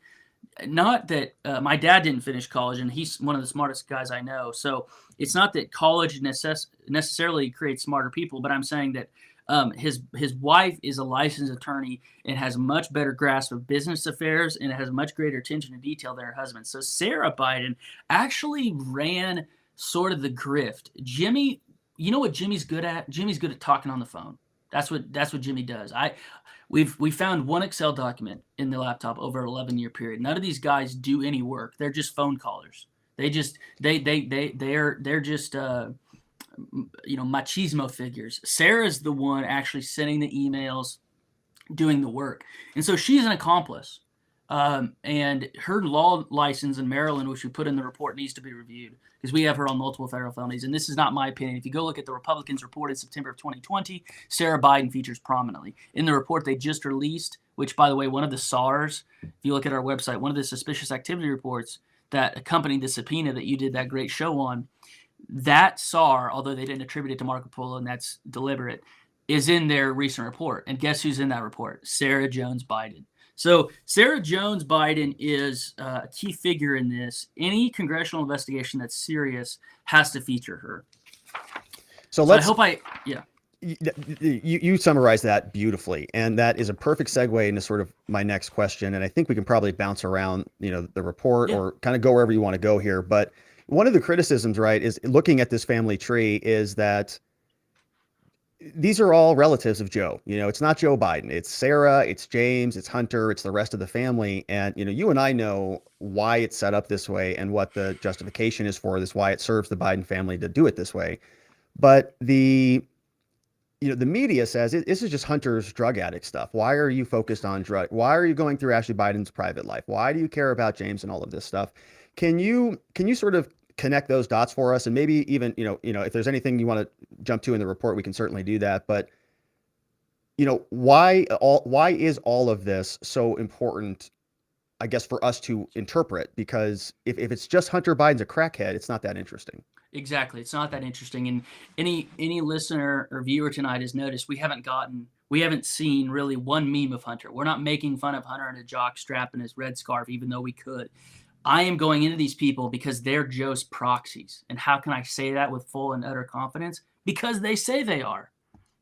Not that my dad didn't finish college, and he's one of the smartest guys I know. So, it's not that college necessarily creates smarter people, but I'm saying that his wife is a licensed attorney and has a much better grasp of business affairs and has much greater attention to detail than her husband. So Sarah Biden actually ran sort of the grift. Jimmy, you know what Jimmy's good at? Jimmy's good at talking on the phone. That's what Jimmy does. We found 1 Excel document in the laptop over an 11-year period. None of these guys do any work. They're just phone callers. They're just machismo figures. Sarah's the one actually sending the emails, doing the work. And so she's an accomplice. And her law license in Maryland, which we put in the report, needs to be reviewed, because we have her on multiple federal felonies. And this is not my opinion. If you go look at the Republicans' report in September of 2020, Sarah Biden features prominently. In the report they just released, which, by the way, one of the SARs, if you look at our website, one of the suspicious activity reports that accompanied the subpoena that you did that great show on, that SAR, although they didn't attribute it to Marco Polo, and that's deliberate, is in their recent report. And guess who's in that report? Sarah Jones Biden. So Sarah Jones Biden is a key figure in this. Any congressional investigation that's serious has to feature her. So So I let's hope yeah. you summarize that beautifully, and that is a perfect segue into sort of my next question. And I think we can probably bounce around, the report Yeah. or kind of go wherever you want to go here. But one of the criticisms, right, is looking at this family tree is that these are all relatives of Joe. It's not Joe Biden. It's Sarah, it's James, it's Hunter, it's the rest of the family. And, you and I know why it's set up this way and what the justification is for this, why it serves the Biden family to do it this way. But the media says this is just Hunter's drug addict stuff. Why are you focused on drug? Why are you going through Ashley Biden's private life? Why do you care about James and all of this stuff? Can you sort of connect those dots for us? And maybe even, if there's anything you want to jump to in the report, we can certainly do that. But, why is all of this so important, I guess, for us to interpret? Because if it's just Hunter Biden's a crackhead, it's not that interesting. Exactly. It's not that interesting. And any listener or viewer tonight has noticed we haven't seen really one meme of Hunter. We're not making fun of Hunter in a jock strap and his red scarf, even though we could. I am going into these people because they're Joe's proxies. And how can I say that with full and utter confidence? Because they say they are.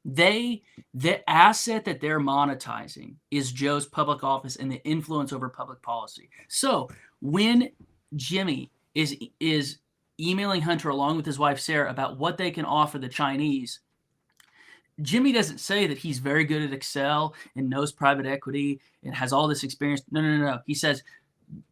The asset that they're monetizing is Joe's public office and the influence over public policy. So when Jimmy is emailing Hunter along with his wife Sarah about what they can offer the Chinese, Jimmy doesn't say that he's very good at Excel and knows private equity and has all this experience. No. He says,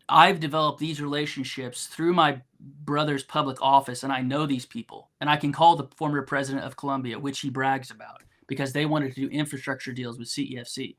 I've developed these relationships through my brother's public office, and I know these people. And I can call the former president of Colombia, which he brags about, because they wanted to do infrastructure deals with CEFC.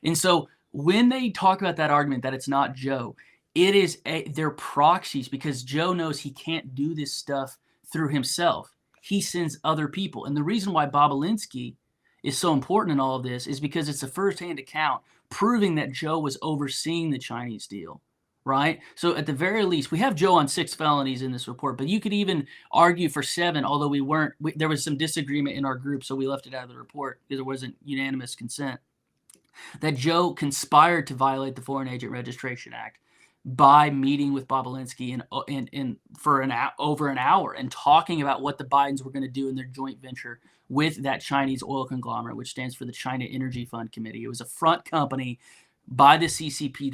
And so when they talk about that argument that it's not Joe, it is they're proxies, because Joe knows he can't do this stuff through himself. He sends other people. And the reason why Bobulinski is so important in all of this is because it's a firsthand account proving that Joe was overseeing the Chinese deal, right? So at the very least, we have Joe on 6 felonies in this report, but you could even argue for 7, although there was some disagreement in our group, so we left it out of the report because there wasn't unanimous consent, that Joe conspired to violate the Foreign Agent Registration Act by meeting with Bobulinski for over an hour and talking about what the Bidens were going to do in their joint venture with that Chinese oil conglomerate, which stands for the China Energy Fund Committee. It was a front company by the CCP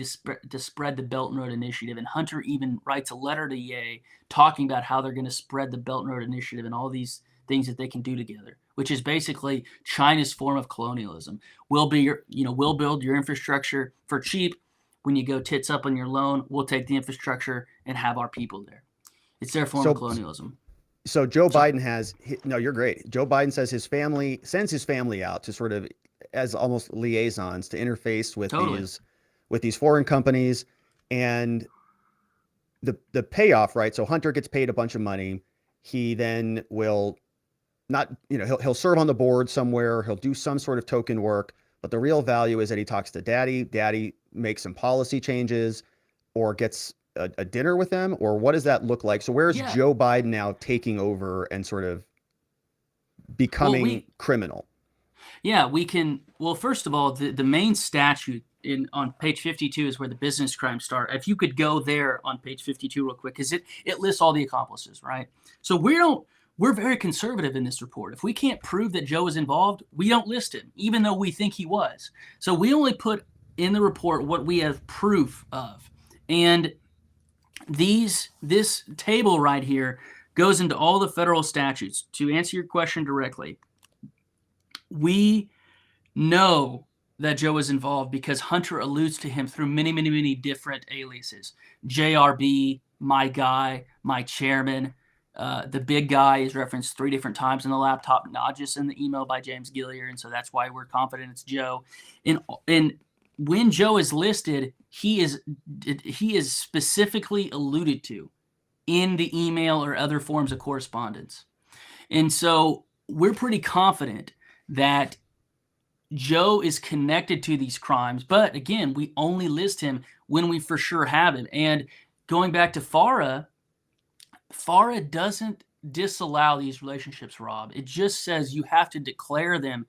to spread the Belt and Road Initiative. And Hunter even writes a letter to Ye talking about how they're going to spread the Belt and Road Initiative and all these things that they can do together, which is basically China's form of colonialism. We'll build your infrastructure for cheap. When you go tits up on your loan, we'll take the infrastructure and have our people there. It's their form of colonialism. So Joe Biden you're great. Joe Biden says sends his family out to sort of as almost liaisons to interface with these foreign companies, and the payoff, right? So Hunter gets paid a bunch of money. He then will not, he'll serve on the board somewhere. He'll do some sort of token work, but the real value is that he talks to Daddy. Daddy makes some policy changes or gets a dinner with them, or what does that look like? So where's Joe Biden now taking over and sort of becoming criminal? Yeah, we can. Well, first of all, the main statute on page 52 is where the business crimes start. If you could go there on page 52 real quick, because it lists all the accomplices, right? So we're very conservative in this report. If we can't prove that Joe is involved, we don't list him, even though we think he was. So we only put in the report what we have proof of. And this table right here goes into all the federal statutes. To answer your question directly, we know that Joe is involved because Hunter alludes to him through many, many, many different aliases. JRB, my guy, my chairman. The big guy is referenced 3 different times in the laptop, not just in the email by James Gillier, and so that's why we're confident it's Joe. And when Joe is listed, he is specifically alluded to in the email or other forms of correspondence. And so we're pretty confident that Joe is connected to these crimes. But again, we only list him when we for sure have him. And going back to FARA doesn't disallow these relationships, Rob. It just says you have to declare them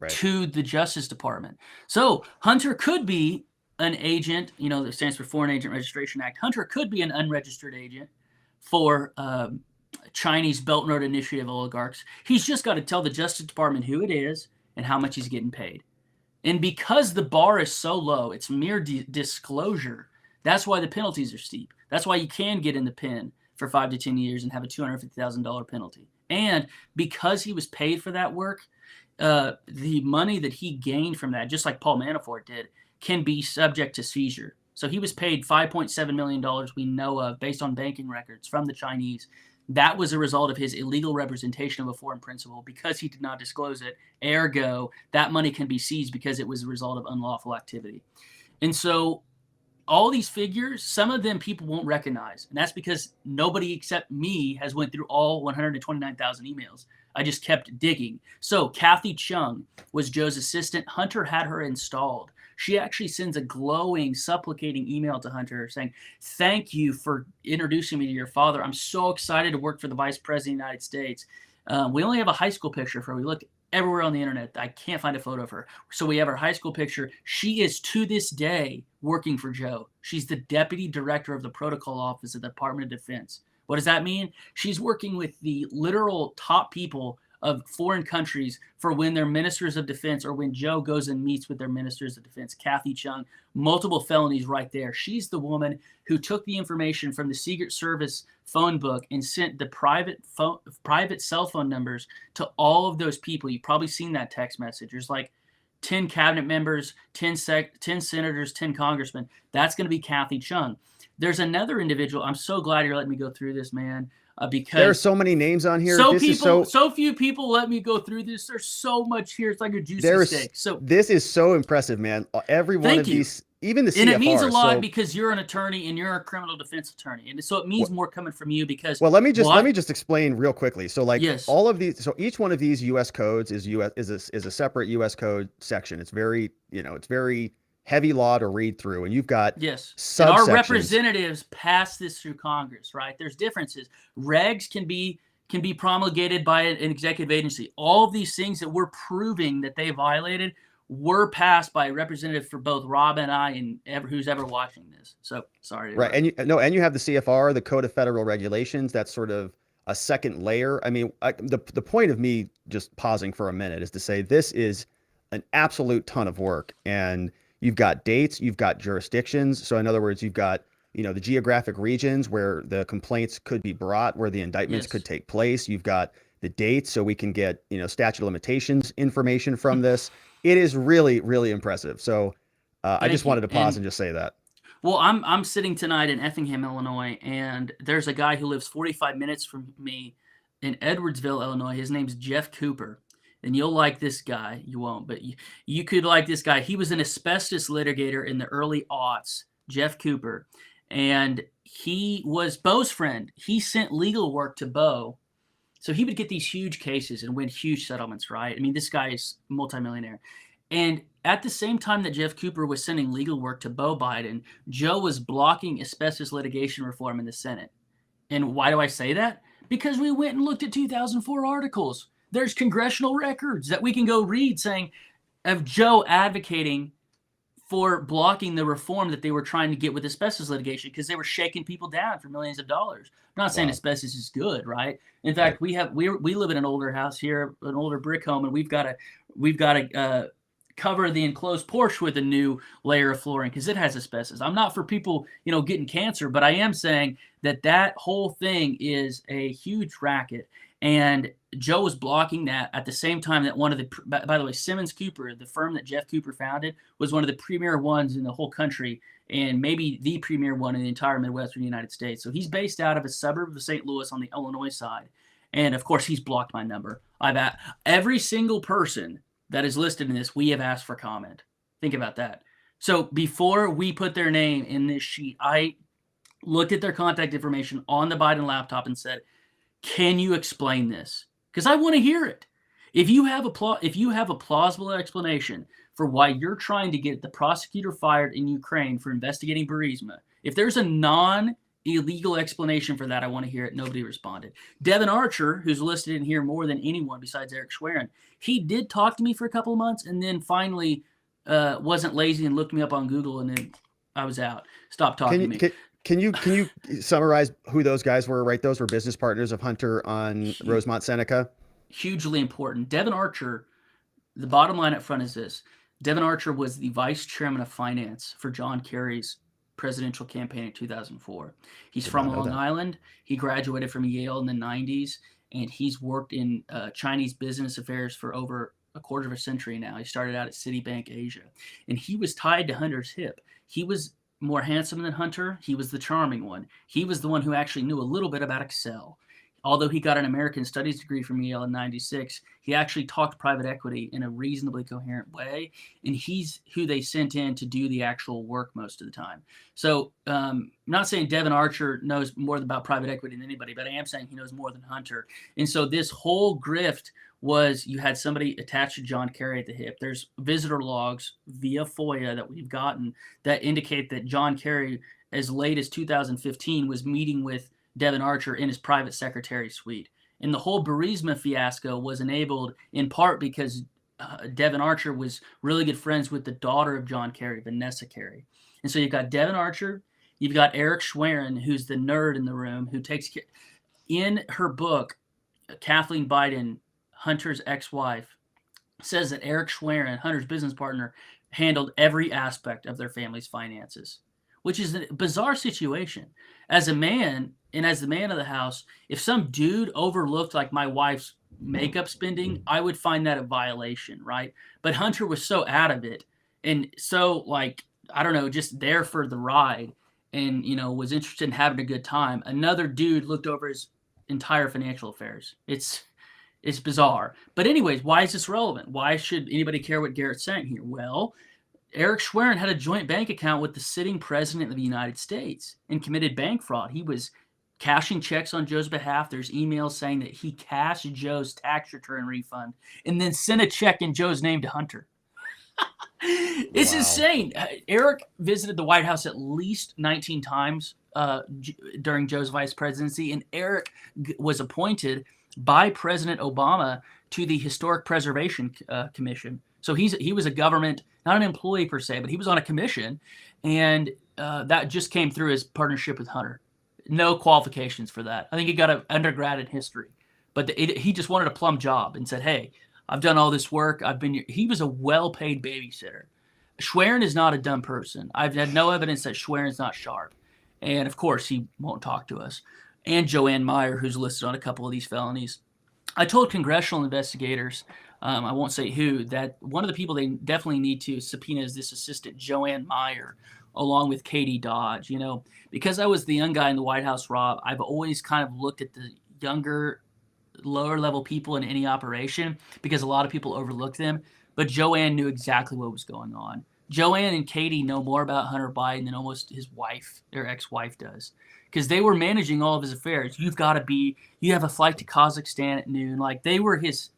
to the Justice Department. So Hunter could be an agent, that stands for Foreign Agent Registration Act. Hunter could be an unregistered agent for Chinese Belt and Road Initiative oligarchs. He's just got to tell the Justice Department who it is and how much he's getting paid. And because the bar is so low, it's mere disclosure. That's why the penalties are steep. That's why you can get in the pen for 5 to 10 years and have a $250,000 penalty. And because he was paid for that work, the money that he gained from that, just like Paul Manafort did, can be subject to seizure. So he was paid $5.7 million we know of based on banking records from the Chinese. That was a result of his illegal representation of a foreign principal because he did not disclose it. Ergo, that money can be seized because it was a result of unlawful activity. And so all these figures, some of them people won't recognize. And that's because nobody except me has went through all 129,000 emails. I just kept digging. So Kathy Chung was Joe's assistant. Hunter had her installed. She actually sends a glowing, supplicating email to Hunter saying, "Thank you for introducing me to your father. I'm so excited to work for the Vice President of the United States." We only have a high school picture of her. We looked everywhere on the internet. I can't find a photo of her. So we have her high school picture. She is, to this day, working for Joe. She's the deputy director of the protocol office at the Department of Defense. What does that mean? She's working with the literal top people of foreign countries for when their ministers of defense or when Joe goes and meets with their ministers of defense. Kathy Chung, multiple felonies right there. She's the woman who took the information from the Secret Service phone book and sent the private cell phone numbers to all of those people. You've probably seen that text message. There's like 10 cabinet members, 10 senators, 10 congressmen. That's going to be Kathy Chung. There's another individual. I'm so glad you're letting me go through this, man. Because there are so many names on here. So few people let me go through this. There's so much here. It's like a juicy steak. So this is so impressive, man. Every one of these, even the CFR. And it means a lot because you're an attorney and you're a criminal defense attorney, and so it means more coming from you because. Well, let me just explain real quickly. So, like all of these, so each one of these U.S. codes is a separate U.S. code section. It's very heavy law to read through, and you've got subsections. And our representatives pass this through Congress, right? There's differences. Regs can be promulgated by an executive agency. All of these things that we're proving that they violated were passed by a representative for both Rob and I and who's ever watching this. So sorry. Right, and you have the CFR, the Code of Federal Regulations. That's sort of a second layer. I mean, the point of me just pausing for a minute is to say this is an absolute ton of work, and you've got dates, you've got jurisdictions. So in other words, you've got, the geographic regions where the complaints could be brought, where the indictments could take place. You've got the dates so we can get, statute of limitations information from this. It is really, really impressive. So I just wanted to pause and just say that. Well, I'm sitting tonight in Effingham, Illinois, and there's a guy who lives 45 minutes from me in Edwardsville, Illinois. His name's Jeff Cooper. And you'll like this guy. You won't, but you could like this guy. He was an asbestos litigator in the early aughts, Jeff Cooper. And he was Bo's friend. He sent legal work to Bo. So he would get these huge cases and win huge settlements, right? I mean, this guy is multimillionaire. And at the same time that Jeff Cooper was sending legal work to Bo Biden, Joe was blocking asbestos litigation reform in the Senate. And why do I say that? Because we went and looked at 2004 articles. There's congressional records that we can go read saying of Joe advocating for blocking the reform that they were trying to get with asbestos litigation because they were shaking people down for millions of dollars. I'm not saying asbestos is good, right? In fact, we live in an older house here, an older brick home, and we've got to cover the enclosed porch with a new layer of flooring because it has asbestos. I'm not for people, getting cancer, but I am saying that whole thing is a huge racket. And Joe was blocking that at the same time that one of the, by the way, Simmons Cooper, the firm that Jeff Cooper founded, was one of the premier ones in the whole country and maybe the premier one in the entire Midwestern United States. So he's based out of a suburb of St. Louis on the Illinois side. And of course, he's blocked my number. Every single person that is listed in this, we have asked for comment. Think about that. So before we put their name in this sheet, I looked at their contact information on the Biden laptop and said, can you explain this? Because I want to hear it. If you have a plausible explanation for why you're trying to get the prosecutor fired in Ukraine for investigating Burisma, if there's a non-illegal explanation for that, I want to hear it. Nobody responded. Devin Archer, who's listed in here more than anyone besides Eric Schwerin, he did talk to me for a couple of months and then finally wasn't lazy and looked me up on Google and then I was out. Stopped talking to me. Can you summarize who those guys were? Right, those were business partners of Hunter on Hu- Rosemont Seneca. Hugely important. Devin Archer, the bottom line up front is this: Devin Archer was the vice chairman of finance for John Kerry's presidential campaign in 2004. He's Did from not know Long that. Island. He graduated from Yale in the 90s, and he's worked in Chinese business affairs for over a quarter of a century now. He started out at Citibank Asia, and he was tied to Hunter's hip. He was more handsome than Hunter. He was the charming one. He was the one who actually knew a little bit about Excel. Although he got an American Studies degree from Yale in 96, he actually talked private equity in a reasonably coherent way, and he's who they sent in to do the actual work most of the time. So I'm not saying Devin Archer knows more about private equity than anybody, but I am saying he knows more than Hunter. And so this whole grift was you had somebody attached to John Kerry at the hip. There's visitor logs via FOIA that we've gotten that indicate that John Kerry, as late as 2015, was meeting with Devin Archer in his private secretary suite. And the whole Burisma fiasco was enabled in part because Devin Archer was really good friends with the daughter of John Kerry, Vanessa Kerry. And so you've got Devin Archer, you've got Eric Schwerin, who's the nerd in the room, who takes care. In her book, Kathleen Biden, Hunter's ex-wife, says that Eric Schwerin, Hunter's business partner, handled every aspect of their family's finances, which is a bizarre situation. As a man and as the man of the house, if some dude overlooked like my wife's makeup spending, I would find that a violation, right? But Hunter was so out of it and so like I don't know, just there for the ride and was interested in having a good time. Another dude looked over his entire financial affairs. It's bizarre. But anyways, why is this relevant? Why should anybody care what Garrett's saying here? Well, Eric Schwerin had a joint bank account with the sitting president of the United States and committed bank fraud. He was cashing checks on Joe's behalf. There's emails saying that he cashed Joe's tax return refund and then sent a check in Joe's name to Hunter. It's Wow. insane. Eric visited the White House at least 19 times during Joe's vice presidency, and Eric was appointed by President Obama to the Historic Preservation Commission. So he was a government, not an employee per se, but he was on a commission, and that just came through his partnership with Hunter. No qualifications for that. I think he got an undergrad in history, but he just wanted a plum job and said, "Hey, I've done all this work. He was a well-paid babysitter. Schwerin is not a dumb person. I've had no evidence that Schwerin's not sharp, and of course he won't talk to us. And Joanne Meyer, who's listed on a couple of these felonies. I told congressional investigators, I won't say who, that one of the people they definitely need to subpoena is this assistant, Joanne Meyer, along with Katie Dodge. Because I was the young guy in the White House, Rob, I've always kind of looked at the younger, lower level people in any operation because a lot of people overlook them. But Joanne knew exactly what was going on. Joanne and Katie know more about Hunter Biden than almost his wife, their ex-wife, does, because they were managing all of his affairs. You have a flight to Kazakhstan at noon. Like they were his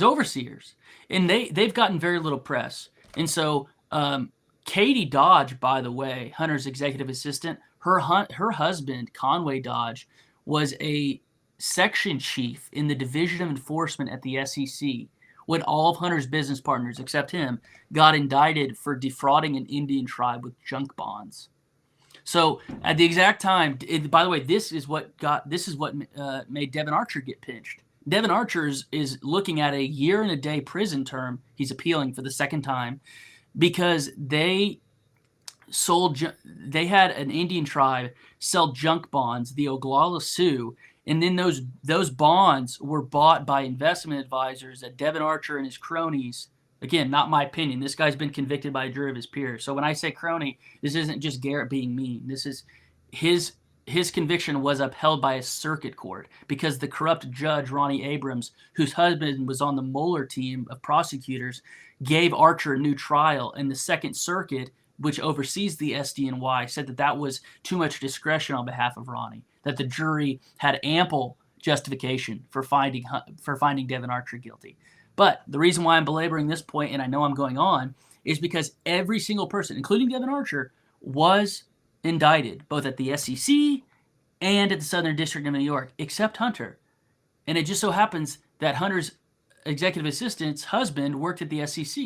overseers, and they've gotten very little press. And so Katie Dodge, by the way, Hunter's executive assistant, her husband Conway Dodge was a section chief in the Division of Enforcement at the SEC when all of Hunter's business partners, except him, got indicted for defrauding an Indian tribe with junk bonds. So at the exact time, by the way, this is what made Devin Archer get pinched. Devin Archer is looking at a year and a day prison term. He's appealing for the second time because they had an Indian tribe sell junk bonds, the Oglala Sioux, and then those bonds were bought by investment advisors that Devin Archer and his cronies. Again, not my opinion. This guy's been convicted by a jury of his peers. So when I say crony, this isn't just Garrett being mean. This is his conviction was upheld by a circuit court because the corrupt judge, Ronnie Abrams, whose husband was on the Mueller team of prosecutors, gave Archer a new trial. And the Second Circuit, which oversees the SDNY, said that was too much discretion on behalf of Ronnie, that the jury had ample justification for finding Devin Archer guilty. But the reason why I'm belaboring this point, and I know I'm going on, is because every single person, including Devin Archer, was indicted, both at the SEC and at the Southern District of New York, except Hunter. And it just so happens that Hunter's executive assistant's husband worked at the SEC.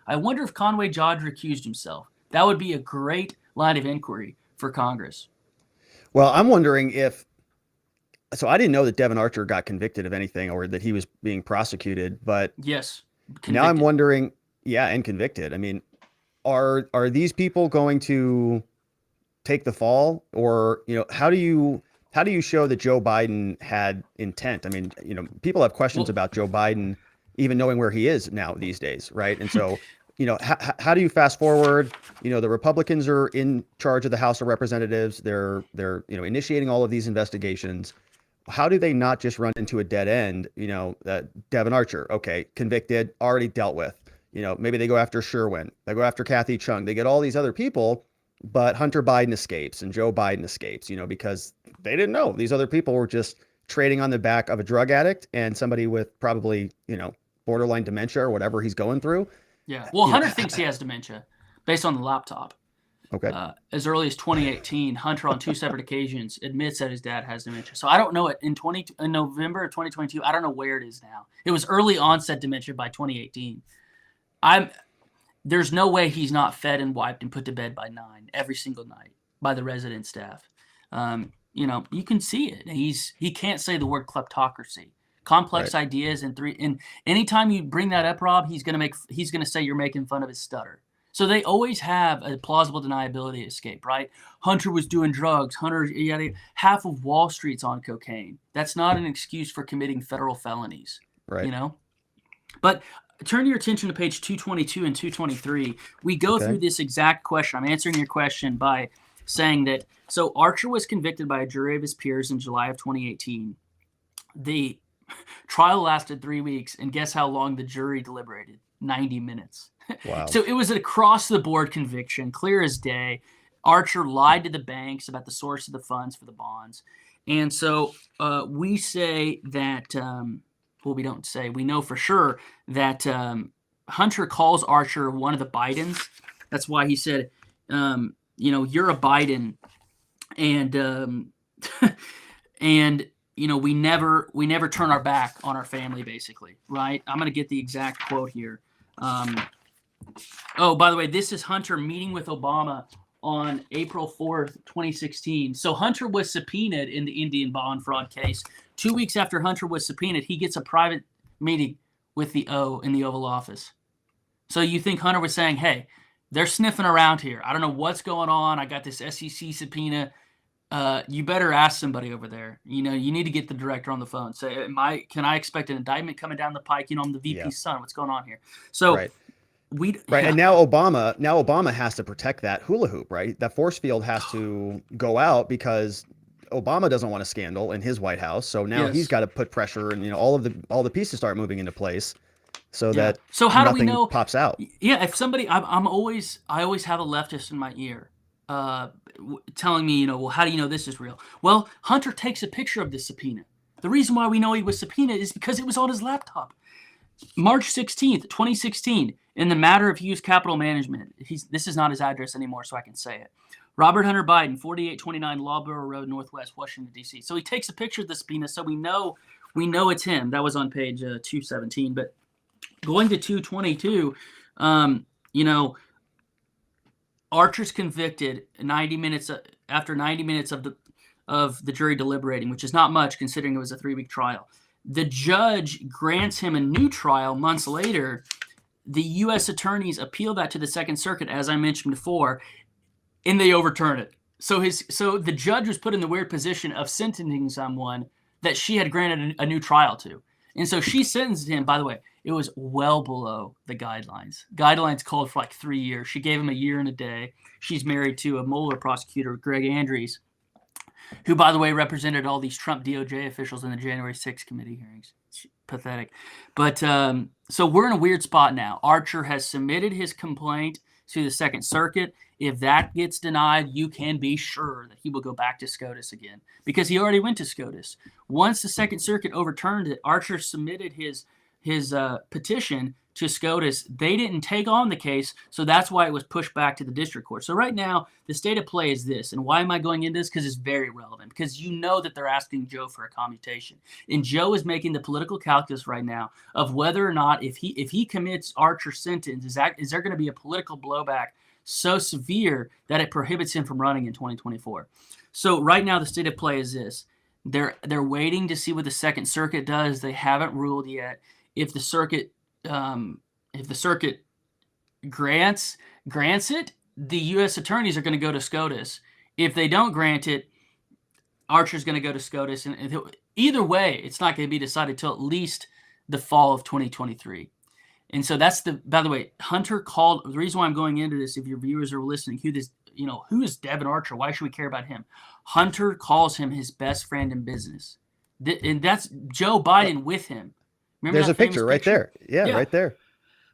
I wonder if Conway Dodge recused himself. That would be a great line of inquiry for Congress. Well, I'm wondering if, so I didn't know that Devin Archer got convicted of anything or that he was being prosecuted, but Yes, now I'm convicted. wondering, yeah, and convicted. I mean, are these people going to take the fall, or how do you show that Joe Biden had intent? I mean, people have questions Well, about Joe Biden even knowing where he is now these days, right? And so, how do you fast forward? The Republicans are in charge of the House of Representatives. They're initiating all of these investigations. How do they not just run into a dead end? Devin Archer, okay, convicted, already dealt with. Maybe they go after Sherwin, they go after Kathy Chung, they get all these other people, but Hunter Biden escapes and Joe Biden escapes, because they didn't know these other people were just trading on the back of a drug addict and somebody with probably, borderline dementia or whatever he's going through. yeah. Well, You know, Hunter thinks he has dementia based on the laptop. okay. As early as 2018, Hunter on 2 separate occasions admits that his dad has dementia. So I don't know it in November of 2022. I don't know where it is now. It was early onset dementia by 2018. There's no way he's not fed and wiped and put to bed by 9 every single night by the resident staff. You can see it. He can't say the word kleptocracy. Complex Right. ideas and anytime you bring that up, Rob, he's gonna say you're making fun of his stutter. So they always have a plausible deniability escape, right? Hunter was doing drugs. Half of Wall Street's on cocaine. That's not an excuse for committing federal felonies, Right. But turn your attention to page 222 and 223. We go Okay. through this exact question. I'm answering your question by saying that, so Archer was convicted by a jury of his peers in July of 2018. The trial lasted 3 weeks, and guess how long the jury deliberated? 90 minutes. Wow. So it was an across-the-board conviction, clear as day. Archer lied to the banks about the source of the funds for the bonds. And so we say that, we don't say, we know for sure that Hunter calls Archer one of the Bidens. That's why he said, you're a Biden. And, and, we never turn our back on our family, basically, right? I'm going to get the exact quote here. By the way, this is Hunter meeting with Obama on April 4th, 2016. So Hunter was subpoenaed in the Indian bond fraud case. 2 weeks after Hunter was subpoenaed, he gets a private meeting with the O in the Oval Office. So you think Hunter was saying, hey, they're sniffing around here. I don't know what's going on. I got this SEC subpoena. You better ask somebody over there. You need to get the director on the phone. Say, can I expect an indictment coming down the pike? I'm the VP's Yeah. son. What's going on here? So Right. Right. And now Obama has to protect that hula hoop, right? That force field has to go out because Obama doesn't want a scandal in his White House. So now Yes. he's got to put pressure and all the pieces start moving into place so that So how do we nothing know? pops out. Yeah, if somebody, I always have a leftist in my ear, telling me, well, how do you know this is real? Well, Hunter takes a picture of the subpoena. The reason why we know he was subpoenaed is because it was on his laptop. March 16th, 2016, in the matter of Hughes Capital Management. This is not his address anymore, so I can say it. Robert Hunter Biden, 4829 Lawborough Road, Northwest, Washington, D.C. So he takes a picture of the subpoena, so we know it's him. That was on page 217. But going to 222, Archer's convicted 90 minutes after 90 minutes of the jury deliberating, which is not much considering it was a 3-week trial. The judge grants him a new trial months later. The U.S. attorneys appeal that to the Second Circuit, as I mentioned before, and they overturn it. So the judge was put in the weird position of sentencing someone that she had granted a new trial to. And so she sentenced him, by the way, it was well below the guidelines. Guidelines called for like 3 years. She gave him a year and a day. She's married to a Mueller prosecutor, Greg Andrews, who, by the way, represented all these Trump DOJ officials in the January 6th committee hearings. It's pathetic. But so we're in a weird spot now. Archer has submitted his complaint to the Second Circuit. If that gets denied, you can be sure that he will go back to SCOTUS again because he already went to SCOTUS. Once the Second Circuit overturned it, Archer submitted his petition to SCOTUS. They didn't take on the case, so that's why it was pushed back to the district court. So right now, the state of play is this. And why am I going into this? Because it's very relevant. Because you know that they're asking Joe for a commutation. And Joe is making the political calculus right now of whether or not if he commits Archer's sentence, is there going to be a political blowback so severe that it prohibits him from running in 2024. So right now the state of play is this. They're waiting to see what the Second Circuit does. They haven't ruled yet. If the circuit grants it, the U.S. attorneys are going to go to SCOTUS. If they don't grant it, Archer's going to go to SCOTUS. And either way, it's not going to be decided till at least the fall of 2023. And so that's by the way, Hunter called, the reason why I'm going into this, if your viewers are listening, who is Devin Archer? Why should we care about him? Hunter calls him his best friend in business. And that's Joe Biden with him. Remember There's a picture right there. Yeah, right there.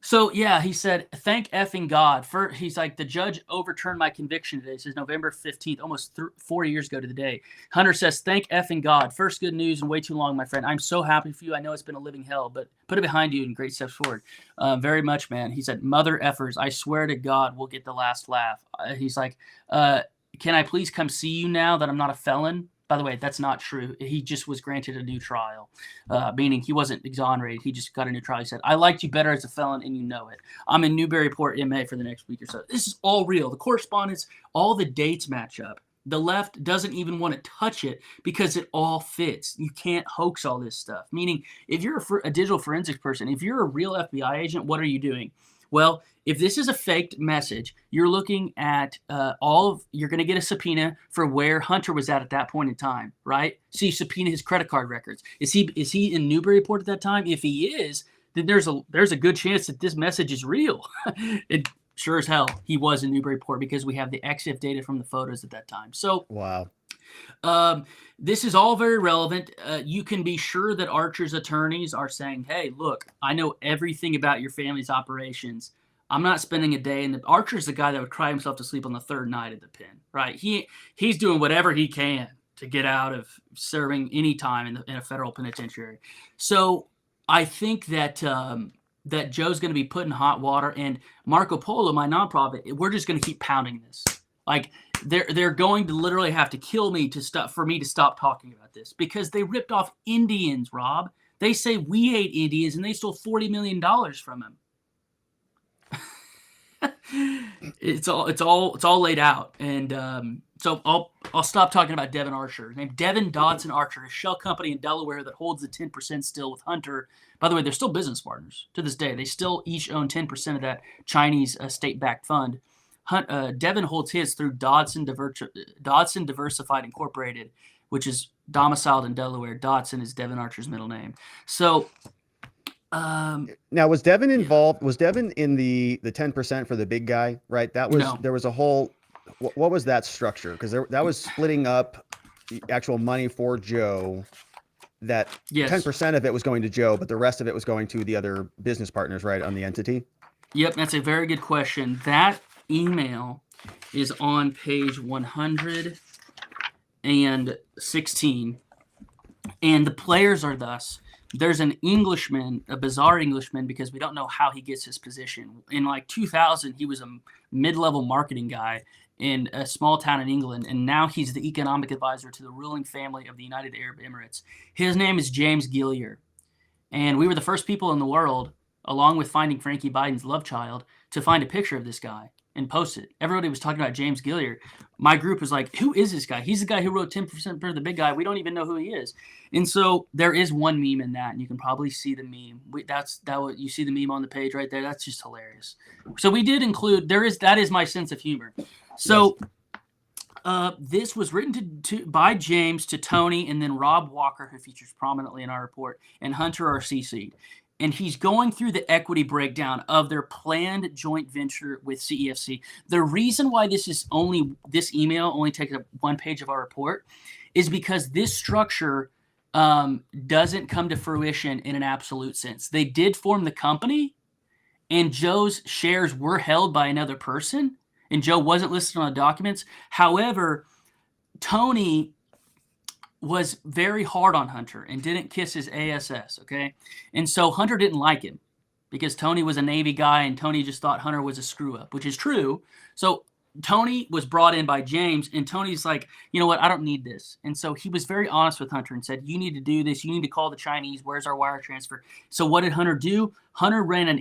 So, yeah, he said, thank effing God. He's like, the judge overturned my conviction today. It says November 15th, almost 4 years ago to the day. Hunter says, thank effing God. First good news in way too long, my friend. I'm so happy for you. I know it's been a living hell, but put it behind you and great steps forward. Very much, man. He said, mother effers, I swear to God we'll get the last laugh. He's like, can I please come see you now that I'm not a felon? By the way, that's not true. He just was granted a new trial, meaning he wasn't exonerated. He just got a new trial. He said, I liked you better as a felon, and you know it. I'm in Newburyport, MA for the next week or so. This is all real. The correspondence, all the dates match up. The left doesn't even want to touch it because it all fits. You can't hoax all this stuff. Meaning, if you're a digital forensics person, if you're a real FBI agent, what are you doing? Well, if this is a faked message, you're looking at you're going to get a subpoena for where Hunter was at that point in time, right? So you subpoena his credit card records. Is he in Newburyport at that time? If he is, then there's a good chance that this message is real. It sure as hell he was in Newburyport because we have the EXIF data from the photos at that time. So wow. This is all very relevant. You can be sure that Archer's attorneys are saying, hey, look, I know everything about your family's operations. I'm not spending a day in Archer's the guy that would cry himself to sleep on the third night at the pen, right? He's doing whatever he can to get out of serving any time in a federal penitentiary. So I think that that Joe's going to be put in hot water, and Marco Polo, my nonprofit, we're just going to keep pounding this. Like they're going to literally have to kill me for me to stop talking about this because they ripped off Indians, Rob. They say we ate Indians and they stole $40 million from them. It's all laid out, and so I'll stop talking about Devin Archer. Named Devin Dodson Archer, a shell company in Delaware that holds the 10% still with Hunter. By the way, they're still business partners to this day. They still each own 10% of that Chinese state-backed fund. Devin holds his through Dodson Diversified Incorporated, which is domiciled in Delaware. Dodson is Devin Archer's middle name. So. Now, was Devin involved? Was Devin in the 10% for the big guy? Right. That was There was a whole. What was that structure? Because that was splitting up the actual money for Joe. That 10% of it was going to Joe, but the rest of it was going to the other business partners, right, on the entity. Yep, that's a very good question. That email is on page 116, and the players are thus. There's an Englishman, a bizarre Englishman, because we don't know how he gets his position. In like 2000, he was a mid-level marketing guy in a small town in England, and now he's the economic advisor to the ruling family of the United Arab Emirates. His name is James Gillier, and we were the first people in the world, along with finding Frankie Biden's love child, to find a picture of this guy and post it. Everybody was talking about James Gillier. My group was like, who is this guy? He's the guy who wrote 10% for the big guy. We don't even know who he is. And so there is one meme in that, and you can probably see the meme. You see the meme on the page right there. That's just hilarious. So we did include, that is my sense of humor. So this was written by James to Tony, and then Rob Walker, who features prominently in our report, and Hunter are CC'd. And he's going through the equity breakdown of their planned joint venture with CEFC. The reason why this email only takes up one page of our report is because this structure doesn't come to fruition in an absolute sense. They did form the company, and Joe's shares were held by another person, and Joe wasn't listed on the documents. However, Tony was very hard on Hunter and didn't kiss his ASS, okay? And so Hunter didn't like him because Tony was a Navy guy and Tony just thought Hunter was a screw-up, which is true. So Tony was brought in by James, and Tony's like, you know what, I don't need this. And so he was very honest with Hunter and said, you need to do this. You need to call the Chinese. Where's our wire transfer? So what did Hunter do? Hunter ran an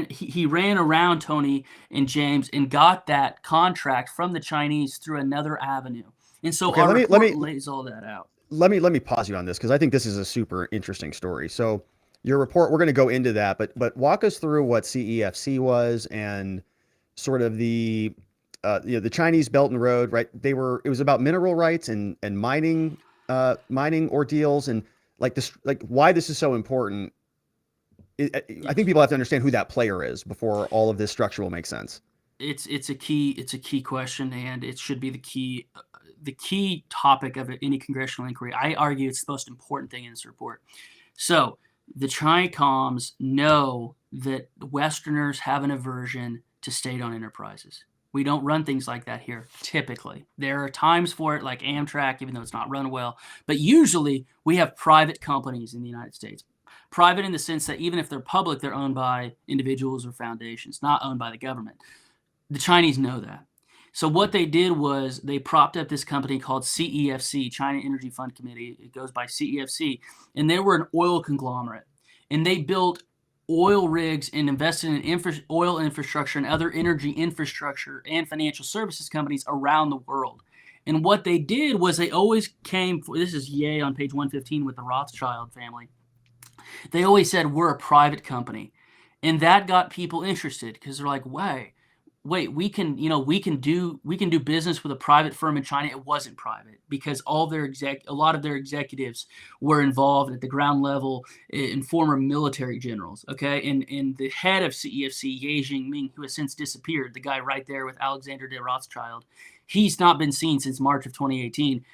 he ran around Tony and James and got that contract from the Chinese through another avenue. And so Okay, our let report me lays all that out. let me pause you on this because I think this is a super interesting story. So your report, we're going to go into that, but walk us through what CEFC was and sort of the Chinese Belt and Road, right? It was about mineral rights and mining ordeals and like why this is so important. I think Yes. people have to understand who that player is before all of this structure will make sense. It's a key question, and it should be the key topic of any congressional inquiry. I argue it's the most important thing in this report. So the Chicoms know that Westerners have an aversion to state-owned enterprises. We don't run things like that here, typically. There are times for it, like Amtrak, even though it's not run well. But usually we have private companies in the United States. Private in the sense that even if they're public, they're owned by individuals or foundations, not owned by the government. The Chinese know that. So what they did was they propped up this company called CEFC, China Energy Fund Committee. It goes by CEFC. And they were an oil conglomerate. And they built oil rigs and invested in oil infrastructure and other energy infrastructure and financial services companies around the world. And what they did was they always came, this is Ye on page 115 with the Rothschild family. They always said, we're a private company. And that got people interested because they're like, wait, we can do business with a private firm in China. It wasn't private because a lot of their executives were involved at the ground level in former military generals. Okay, and the head of CEFC, Ye Jingming, who has since disappeared, the guy right there with Alexander de Rothschild, he's not been seen since March of 2018.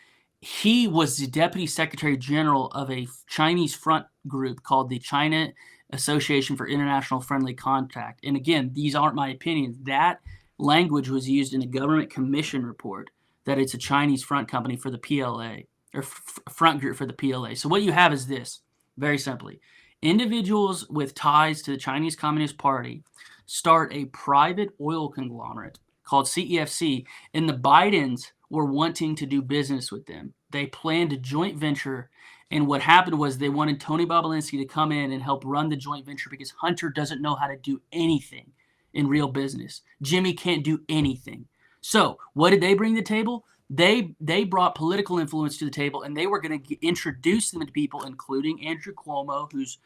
He was the deputy secretary general of a Chinese front group called the China Association for International Friendly Contact. And again, these aren't my opinions. That language was used in a government commission report that it's a Chinese front company for the PLA, or front group for the PLA. So what you have is this, very simply. Individuals with ties to the Chinese Communist Party start a private oil conglomerate called CEFC, and the Bidens were wanting to do business with them. They planned a joint venture, and what happened was they wanted Tony Bobulinski to come in and help run the joint venture because Hunter doesn't know how to do anything in real business. Jimmy can't do anything. So what did they bring to the table? They brought political influence to the table, and they were going to introduce them to people, including Andrew Cuomo, whose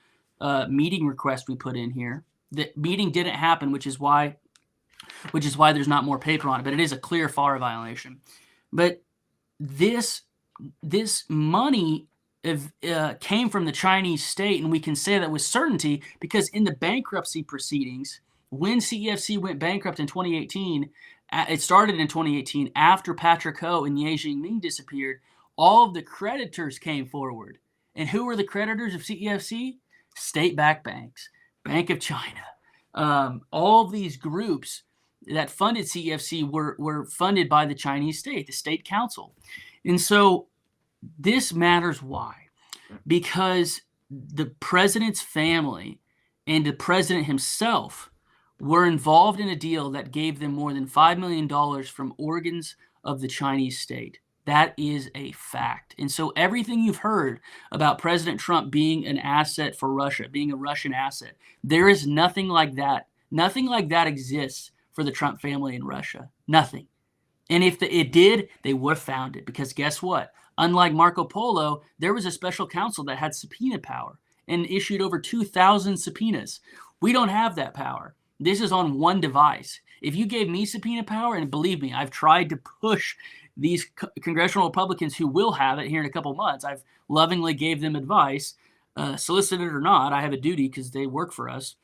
meeting request we put in here. The meeting didn't happen, which is why there's not more paper on it, but it is a clear FAR violation. But this money came from the Chinese state, and we can say that with certainty because in the bankruptcy proceedings, when CEFC went bankrupt in 2018, it started in 2018 after Patrick Ho and Ye Jingming disappeared, all of the creditors came forward. And who were the creditors of CEFC? State-backed banks, Bank of China. All of these groups that funded CEFC were funded by the Chinese state, the state council. And so this matters why? Because the president's family and the president himself were involved in a deal that gave them more than $5 million from organs of the Chinese state. That is a fact. And so everything you've heard about President Trump being an asset for Russia, being a Russian asset, there is nothing like that. Nothing like that exists for the Trump family in Russia. Nothing. And if it did, they would have found it because guess what? Unlike Marco Polo, there was a special counsel that had subpoena power and issued over 2,000 subpoenas. We don't have that power. This is on one device. If you gave me subpoena power, and believe me, I've tried to push these congressional Republicans who will have it here in a couple months. I've lovingly gave them advice, solicited or not. I have a duty because they work for us.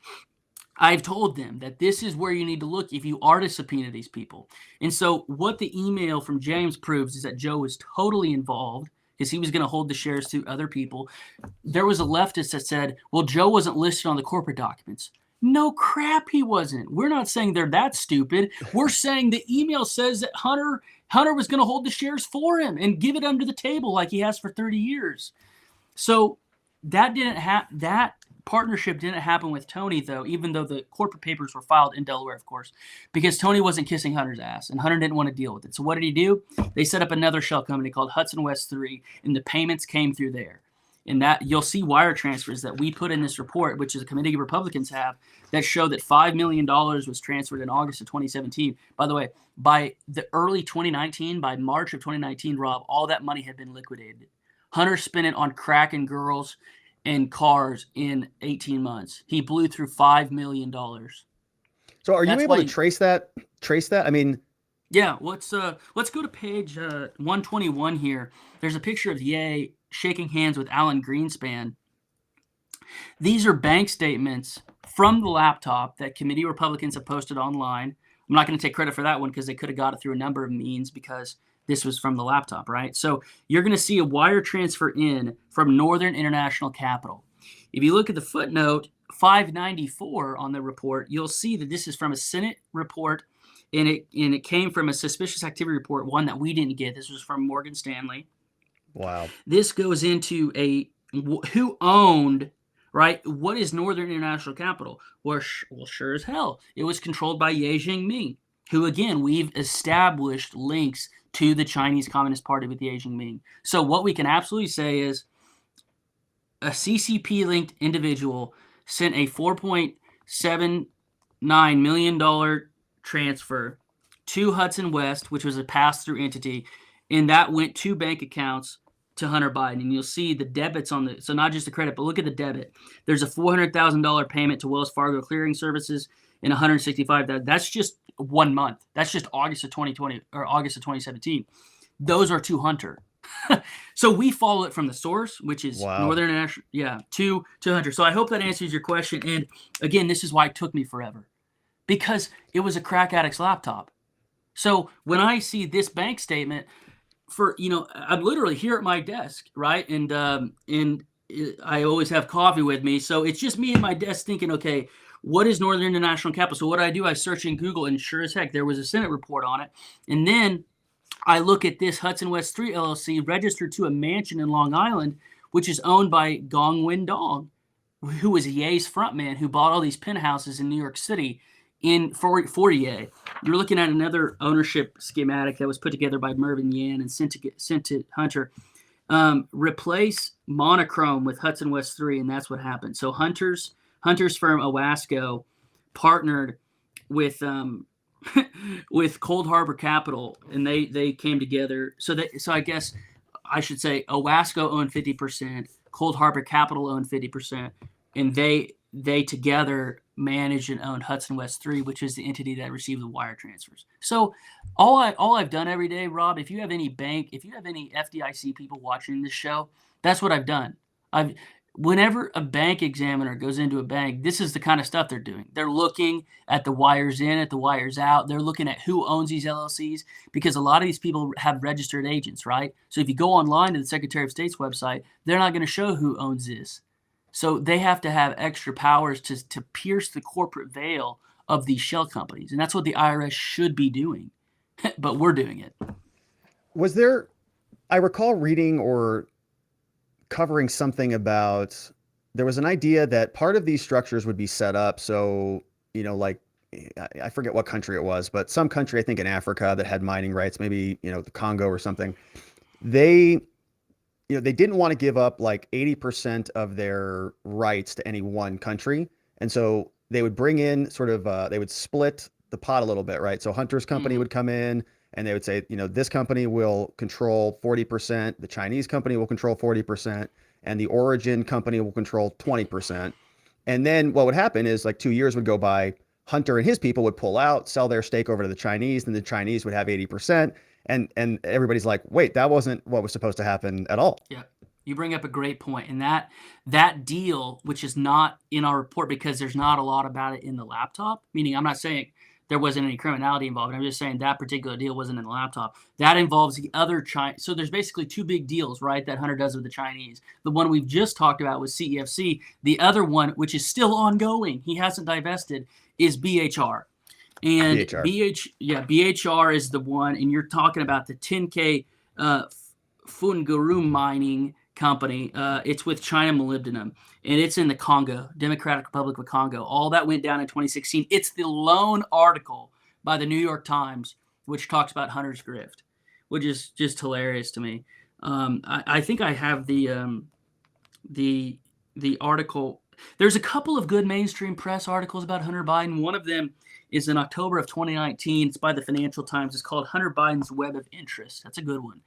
I've told them that this is where you need to look if you are to subpoena these people. And so what the email from James proves is that Joe was totally involved because he was going to hold the shares to other people. There was a leftist that said, well, Joe wasn't listed on the corporate documents. No crap, he wasn't. We're not saying they're that stupid. We're saying the email says that Hunter was going to hold the shares for him and give it under the table like he has for 30 years. So that partnership didn't happen with Tony, though, even though the corporate papers were filed in Delaware, of course, because Tony wasn't kissing Hunter's ass, and Hunter didn't want to deal with it. So what did he do? They set up another shell company called Hudson West 3, and the payments came through there. And that you'll see wire transfers that we put in this report, which is a committee of Republicans have, that show that $5 million was transferred in August of 2017. By the way, by the early 2019, by March of 2019, Rob, all that money had been liquidated. Hunter spent it on crack and girls and cars in 18 months. He blew through $5 million. So are you able to trace that? I mean, yeah, let's go to page 121 here. There's a picture of Ye shaking hands with Alan Greenspan. These are bank statements from the laptop that committee Republicans have posted online. I'm not going to take credit for that one because they could have got it through a number of means because this was from the laptop, right? So you're going to see a wire transfer in from Northern International Capital. If you look at the footnote 594 on the report, you'll see that this is from a Senate report, and it came from a suspicious activity report, one that we didn't get. This was from Morgan Stanley. Wow. This goes into who owned, right? What is Northern International Capital? Well, sure as hell, it was controlled by Ye Jianming, who, again, we've established links to the Chinese Communist Party with Ye Jianming. So what we can absolutely say is a CCP-linked individual sent a $4.79 million transfer to Hudson West, which was a pass-through entity, and that went to bank accounts to Hunter Biden. And you'll see the debits on the, so not just the credit, but look at the debit. There's a $400,000 payment to Wells Fargo Clearing Services and $165,000. That's just 1 month. That's just August of 2020 or August of 2017. Those are to Hunter. So we follow it from the source, which is Northern International, to Hunter. So I hope that answers your question. And again, this is why it took me forever, because it was a crack addict's laptop. So when I see this bank statement for, I'm literally here at my desk, right? And I always have coffee with me. So it's just me at my desk thinking, okay, what is Northern International Capital? So what do, I search in Google, and sure as heck, there was a Senate report on it. And then I look at this Hudson West 3 LLC registered to a mansion in Long Island, which is owned by Gong Wendong, who was Ye's frontman, who bought all these penthouses in New York City for Ye. You're looking at another ownership schematic that was put together by Mervyn Yan and sent to Hunter. Replace monochrome with Hudson West 3, and that's what happened. So Hunter's firm Owasco partnered with with Cold Harbor Capital, and they came together. So I guess I should say Owasco owned 50%, Cold Harbor Capital owned 50%, and they together managed and owned Hudson West 3, which is the entity that received the wire transfers. So all I've done every day, Rob, if you have any FDIC people watching this show, that's what I've done. Whenever a bank examiner goes into a bank, this is the kind of stuff they're doing. They're looking at the wires in, at the wires out. They're looking at who owns these LLCs, because a lot of these people have registered agents, right? So if you go online to the Secretary of State's website, they're not going to show who owns this. So they have to have extra powers to pierce the corporate veil of these shell companies. And that's what the IRS should be doing. But we're doing it. I recall reading or covering something about, there was an idea that part of these structures would be set up so, like, I forget what country it was, but some country, I think in Africa, that had mining rights, maybe, the Congo or something. They didn't want to give up like 80% of their rights to any one country. And so they would bring in they would split the pot a little bit, right? So Hunter's company would come in and they would say, this company will control 40%, the Chinese company will control 40%, and the origin company will control 20%. And then what would happen is, like, 2 years would go by, Hunter and his people would pull out, sell their stake over to the Chinese, and the Chinese would have 80%. And everybody's like, wait, that wasn't what was supposed to happen at all. Yeah, you bring up a great point. And that deal, which is not in our report because there's not a lot about it in the laptop, meaning I'm not saying there wasn't any criminality involved. I'm just saying that particular deal wasn't in the laptop. That involves the other China. So there's basically two big deals, right, that Hunter does with the Chinese. The one we've just talked about was CEFC. The other one, which is still ongoing, he hasn't divested, is BHR. And BHR is the one, and you're talking about the 10K Fungurum mining company. It's with China Molybdenum, and it's in the Congo, Democratic Republic of Congo. All that went down in 2016. It's the lone article by the New York Times which talks about Hunter's grift, which is just hilarious to me. I think I have the the article. There's a couple of good mainstream press articles about Hunter Biden. One of them is in October of 2019. It's by the Financial Times. It's called Hunter Biden's Web of Interest. That's a good one.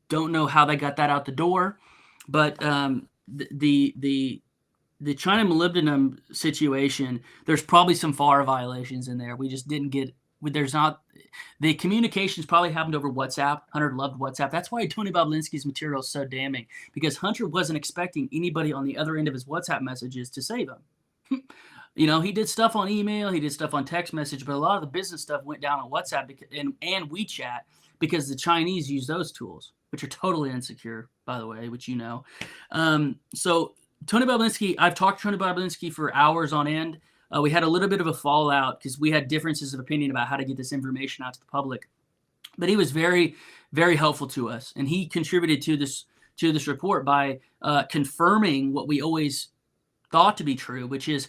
Don't know how they got that out the door, but the China molybdenum situation, there's probably some FAR violations in there. We just didn't get. There's not. The communications probably happened over WhatsApp. Hunter loved WhatsApp. That's why Tony Boblinski's material is so damning, because Hunter wasn't expecting anybody on the other end of his WhatsApp messages to save him. He did stuff on email, he did stuff on text message, but a lot of the business stuff went down on WhatsApp and WeChat, because the Chinese use those tools, which are totally insecure, by the way, which So Tony Boblinski, I've talked to Tony Boblinski for hours on end. We had a little bit of a fallout because we had differences of opinion about how to get this information out to the public. But he was very, very helpful to us, and he contributed to this report by confirming what we always thought to be true, which is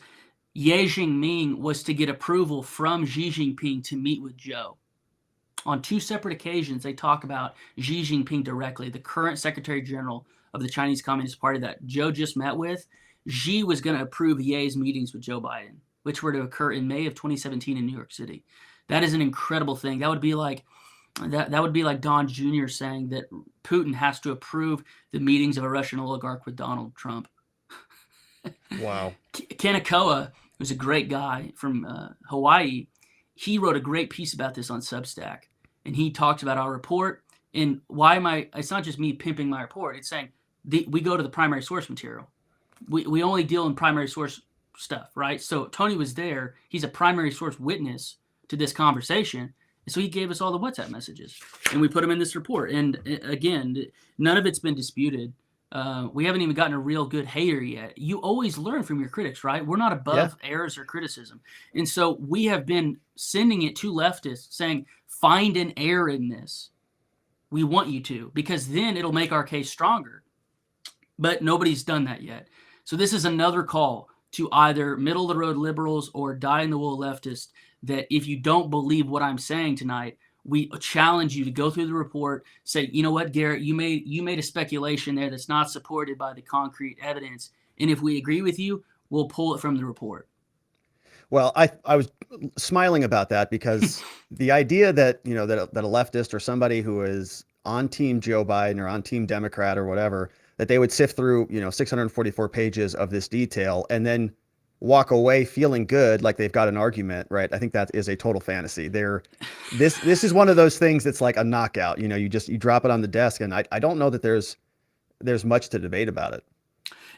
Ye Jingming was to get approval from Xi Jinping to meet with Joe. On 2 separate occasions, they talk about Xi Jinping directly, the current Secretary General of the Chinese Communist Party that Joe just met with. Xi was going to approve Ye's meetings with Joe Biden, which were to occur in May of 2017 in New York City. That is an incredible thing. That would be like Don Jr. saying that Putin has to approve the meetings of a Russian oligarch with Donald Trump. Wow. Kanekawa, who's a great guy from Hawaii, he wrote a great piece about this on Substack, and he talks about our report and it's not just me pimping my report. It's saying we go to the primary source material. We only deal in primary source stuff, right? So Tony was there. He's a primary source witness to this conversation. And so he gave us all the WhatsApp messages, and we put them in this report. And again, none of it's been disputed. We haven't even gotten a real good hater yet. You always learn from your critics, right? We're not above errors or criticism. And so we have been sending it to leftists saying, find an error in this. We want you to, because then it'll make our case stronger. But nobody's done that yet. So this is another call to either middle-of-the-road liberals or dyed-in-the-wool leftists that if you don't believe what I'm saying tonight, we challenge you to go through the report, say, you know what, Garrett, you made a speculation there that's not supported by the concrete evidence. And if we agree with you, we'll pull it from the report. Well, I was smiling about that because the idea that, that a leftist or somebody who is on team Joe Biden or on team Democrat or whatever, that they would sift through, 644 pages of this detail and then walk away feeling good like they've got an argument, right? I think that is a total fantasy. This is one of those things that's like a knockout. You drop it on the desk, and I don't know that there's much to debate about it.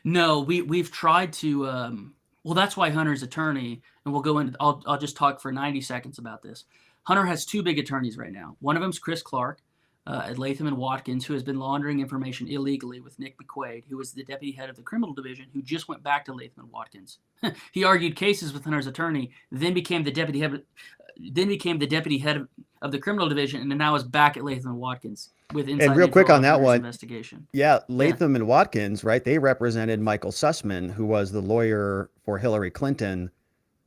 No, we've tried to. Well, that's why Hunter's attorney, and we'll go into. I'll just talk for 90 seconds about this. Hunter has 2 big attorneys right now. One of them's Chris Clark at Latham and Watkins, who has been laundering information illegally with Nick McQuaid, who was the deputy head of the criminal division, who just went back to Latham and Watkins. He argued cases with Hunter's attorney, then became the deputy head of the criminal division, and now is back at Latham and Watkins with inside and real quick on that one investigation. Yeah, Latham and Watkins, right? They represented Michael Sussman, who was the lawyer for Hillary Clinton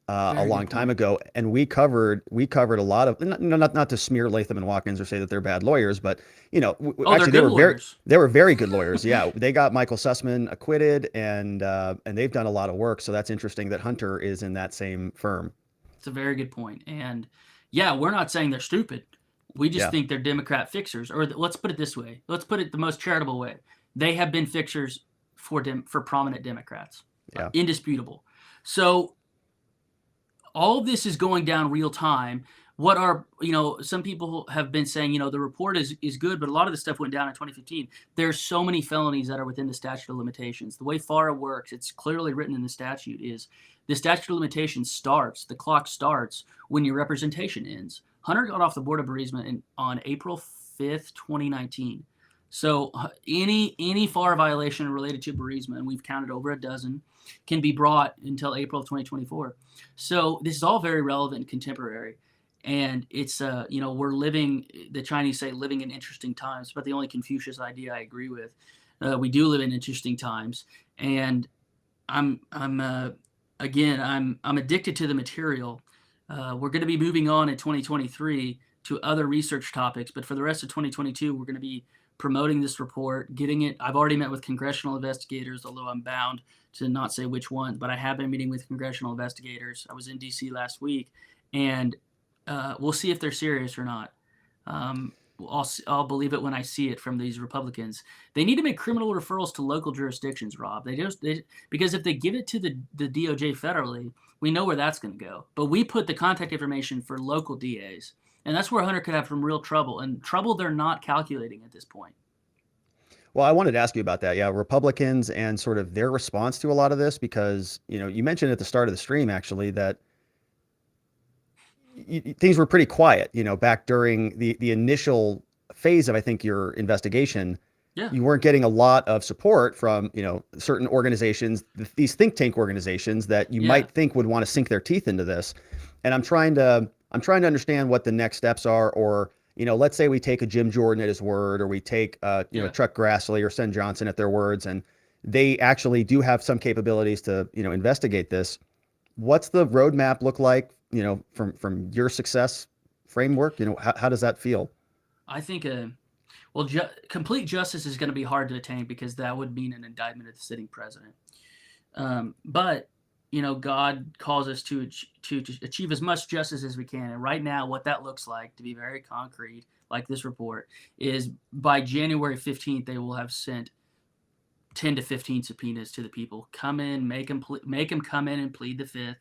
a long time ago, and we covered a lot of not to smear Latham and Watkins or say that they're bad lawyers, but actually they were very good lawyers. Yeah, they got Michael Sussman acquitted, and they've done a lot of work. So that's interesting that Hunter is in that same firm. It's a very good point, and yeah, we're not saying they're stupid. We just think they're Democrat fixers, or let's put it this way. Let's put it the most charitable way. They have been fixers for prominent Democrats. Yeah, indisputable. So all of this is going down real time. What are, some people have been saying, the report is good, but a lot of the stuff went down in 2015. There's so many felonies that are within the statute of limitations. The way FARA works, it's clearly written in the statute, is the statute of limitations starts, the clock starts when your representation ends. Hunter got off the board of bereavement on April 5th, 2019. So any FARA violation related to bereavement, and we've counted over a dozen, can be brought until April of 2024. So this is all very relevant and contemporary. And it's, we're living, the Chinese say, living in interesting times, but the only Confucius idea I agree with. We do live in interesting times. And I'm addicted to the material. We're going to be moving on in 2023 to other research topics, but for the rest of 2022, we're going to be promoting this report, getting it. I've already met with congressional investigators, although I'm bound to not say which one, but I have been meeting with congressional investigators. I was in D.C. last week, and we'll see if they're serious or not. I'll believe it when I see it from these Republicans. They need to make criminal referrals to local jurisdictions, Rob. Because if they give it to the DOJ federally, we know where that's going to go. But we put the contact information for local DAs, and that's where Hunter could have some real trouble, and trouble they're not calculating at this point. Well, I wanted to ask you about that. Yeah, Republicans and sort of their response to a lot of this, because, you mentioned at the start of the stream actually that things were pretty quiet, back during the initial phase of, I think, your investigation. Yeah. You weren't getting a lot of support from, certain organizations, these think tank organizations that you might think would want to sink their teeth into this. And I'm trying to understand what the next steps are, or, let's say we take a Jim Jordan at his word, or we take, Chuck Grassley or Sen Johnson at their words, and they actually do have some capabilities to, investigate this. What's the roadmap look like, from your success framework? How does that feel? I think complete justice is going to be hard to attain, because that would mean an indictment of the sitting president. But God calls us to achieve as much justice as we can. And right now, what that looks like, to be very concrete, like this report, is by January 15th, they will have sent 10 to 15 subpoenas to the people. Come in, make them come in and plead the fifth.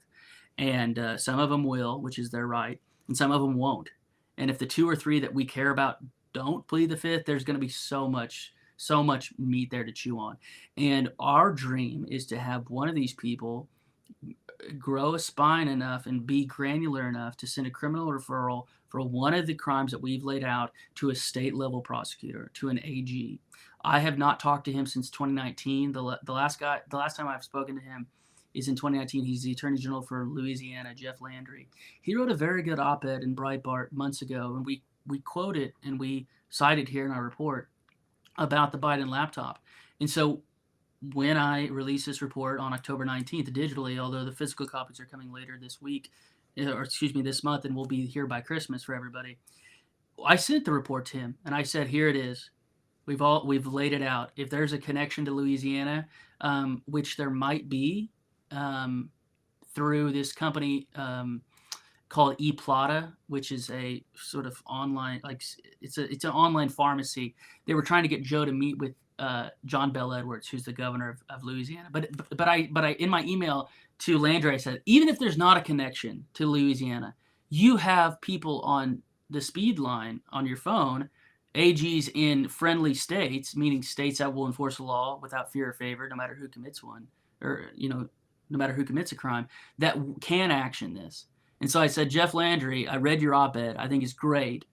And some of them will, which is their right, and some of them won't. And if the 2 or 3 that we care about don't plead the fifth, there's going to be so much meat there to chew on. And our dream is to have one of these people grow a spine enough and be granular enough to send a criminal referral for one of the crimes that we've laid out to a state level prosecutor, to an AG. I have not talked to him since 2019. The last time I've spoken to him is in 2019. He's the Attorney General for Louisiana, Jeff Landry. He wrote a very good op-ed in Breitbart months ago, and we quote it and we cite it here in our report about the Biden laptop. And so when I release this report on October 19th digitally, although the physical copies are coming later this week, or excuse me, this month, and will be here by Christmas for everybody, I sent the report to him and I said, here it is. We've laid it out. If there's a connection to Louisiana, which there might be, through this company called ePlata, which is a sort of online, like it's an online pharmacy. They were trying to get Joe to meet with John Bell Edwards, who's the governor of Louisiana. But I in my email to Landry, I said, even if there's not a connection to Louisiana, you have people on the speed line on your phone, AGs in friendly states, meaning states that will enforce the law without fear or favor, no matter who commits one, or no matter who commits a crime, that can action this. And so I said, Jeff Landry, I read your op-ed. I think it's great.